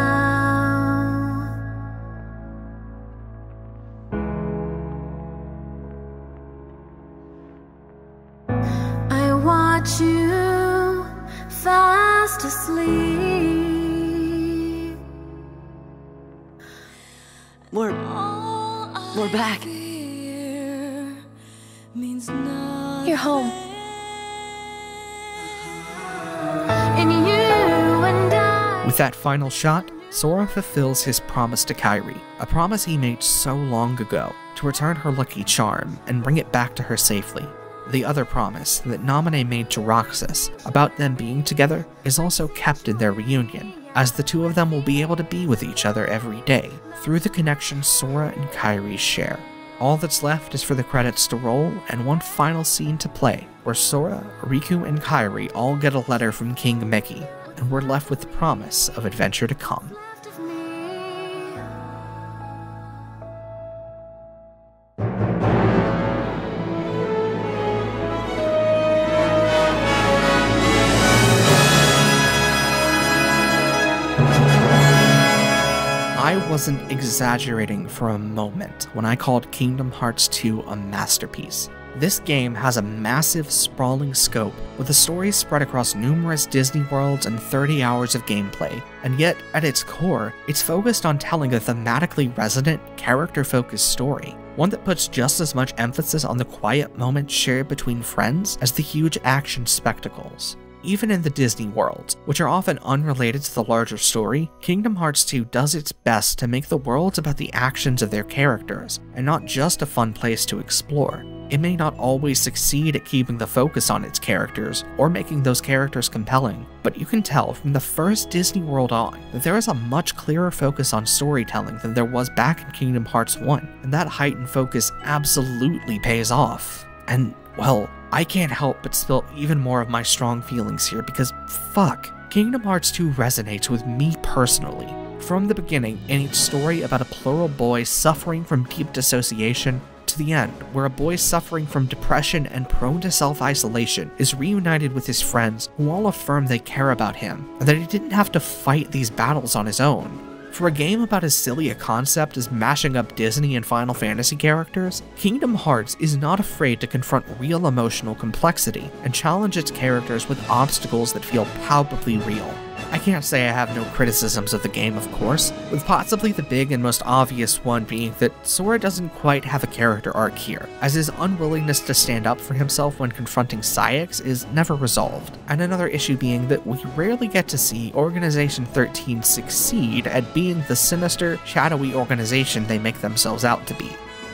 I watch you fast asleep. We're back. You're home. With that final shot, Sora fulfills his promise to Kairi, a promise he made so long ago, to return her lucky charm and bring it back to her safely. The other promise that Naminé made to Roxas about them being together is also kept in their reunion, as the two of them will be able to be with each other every day through the connection Sora and Kairi share. All that's left is for the credits to roll and one final scene to play, where Sora, Riku, and Kairi all get a letter from King Mickey, and we're left with the promise of adventure to come. I I wasn't exaggerating for a moment when I called Kingdom Hearts II a masterpiece. This game has a massive, sprawling scope, with a story spread across numerous Disney worlds and 30 hours of gameplay, and yet, at its core, it's focused on telling a thematically resonant, character-focused story, one that puts just as much emphasis on the quiet moments shared between friends as the huge action spectacles. Even in the Disney worlds, which are often unrelated to the larger story, Kingdom Hearts II does its best to make the worlds about the actions of their characters, and not just a fun place to explore. It may not always succeed at keeping the focus on its characters, or making those characters compelling, but you can tell from the first Disney World on that there is a much clearer focus on storytelling than there was back in Kingdom Hearts I, and that heightened focus absolutely pays off. And, well, I can't help but spill even more of my strong feelings here because, fuck, Kingdom Hearts II resonates with me personally. From the beginning, in its story about a plural boy suffering from deep dissociation, to the end, where a boy suffering from depression and prone to self-isolation is reunited with his friends who all affirm they care about him, and that he didn't have to fight these battles on his own. For a game about as silly a concept as mashing up Disney and Final Fantasy characters, Kingdom Hearts is not afraid to confront real emotional complexity and challenge its characters with obstacles that feel palpably real. I can't say I have no criticisms of the game, of course, with possibly the big and most obvious one being that Sora doesn't quite have a character arc here, as his unwillingness to stand up for himself when confronting Saïx is never resolved, and another issue being that we rarely get to see Organization 13 succeed at being the sinister, shadowy organization they make themselves out to be.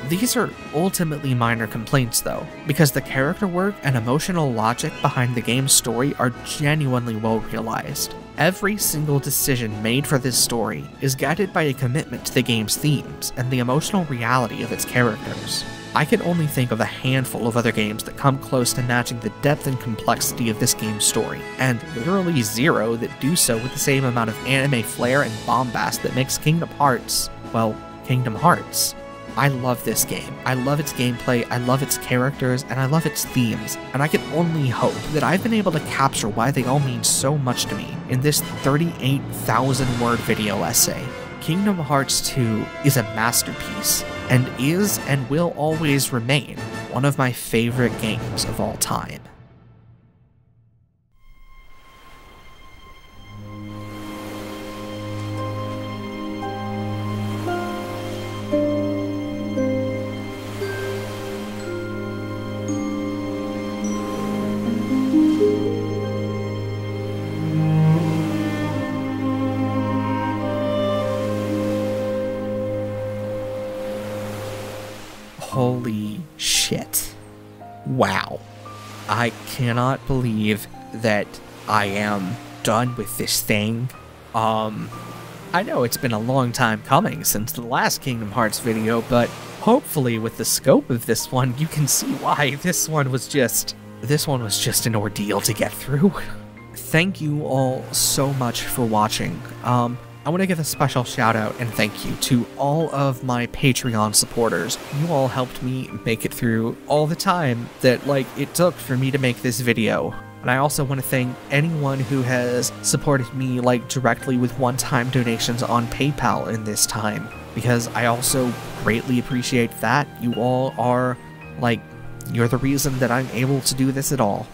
These are ultimately minor complaints though, because the character work and emotional logic behind the game's story are genuinely well realized. Every single decision made for this story is guided by a commitment to the game's themes and the emotional reality of its characters. I can only think of a handful of other games that come close to matching the depth and complexity of this game's story, and literally zero that do so with the same amount of anime flair and bombast that makes Kingdom Hearts, well, Kingdom Hearts. I love this game. I love its gameplay, I love its characters, and I love its themes, and I can only hope that I've been able to capture why they all mean so much to me in this 38,000 word video essay. Kingdom Hearts II is a masterpiece, and is and will always remain one of my favorite games of all time. Holy shit. Wow. I cannot believe that I am done with this thing. I know it's been a long time coming since the last Kingdom Hearts video, but hopefully with the scope of this one, you can see why this one was just an ordeal to get through. Thank you all so much for watching. I want to give a special shout out and thank you to all of my Patreon supporters. You all helped me make it through all the time that it took for me to make this video. And I also want to thank anyone who has supported me directly with one-time donations on PayPal in this time, because I also greatly appreciate that. You all are you're the reason that I'm able to do this at all.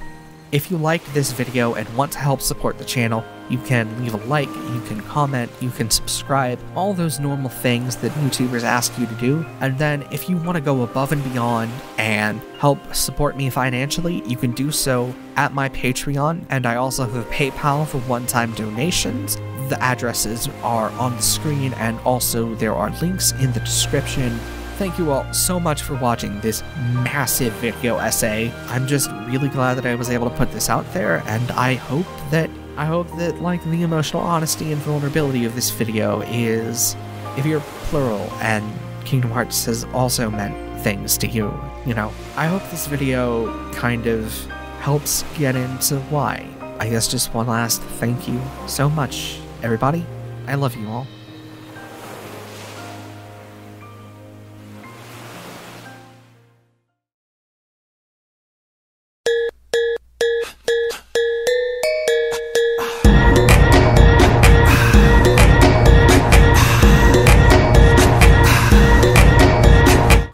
If you liked this video and want to help support the channel, you can leave a like, you can comment, you can subscribe, all those normal things that YouTubers ask you to do. And then if you want to go above and beyond and help support me financially, you can do so at my Patreon, and I also have a PayPal for one-time donations. The addresses are on the screen, and also there are links in the description. Thank you all so much for watching this massive video essay. I'm just really glad that I was able to put this out there, and I hope that the emotional honesty and vulnerability of this video is, if you're plural and Kingdom Hearts has also meant things to you, I hope this video kind of helps get into why. I guess just one last thank you so much, everybody. I love you all.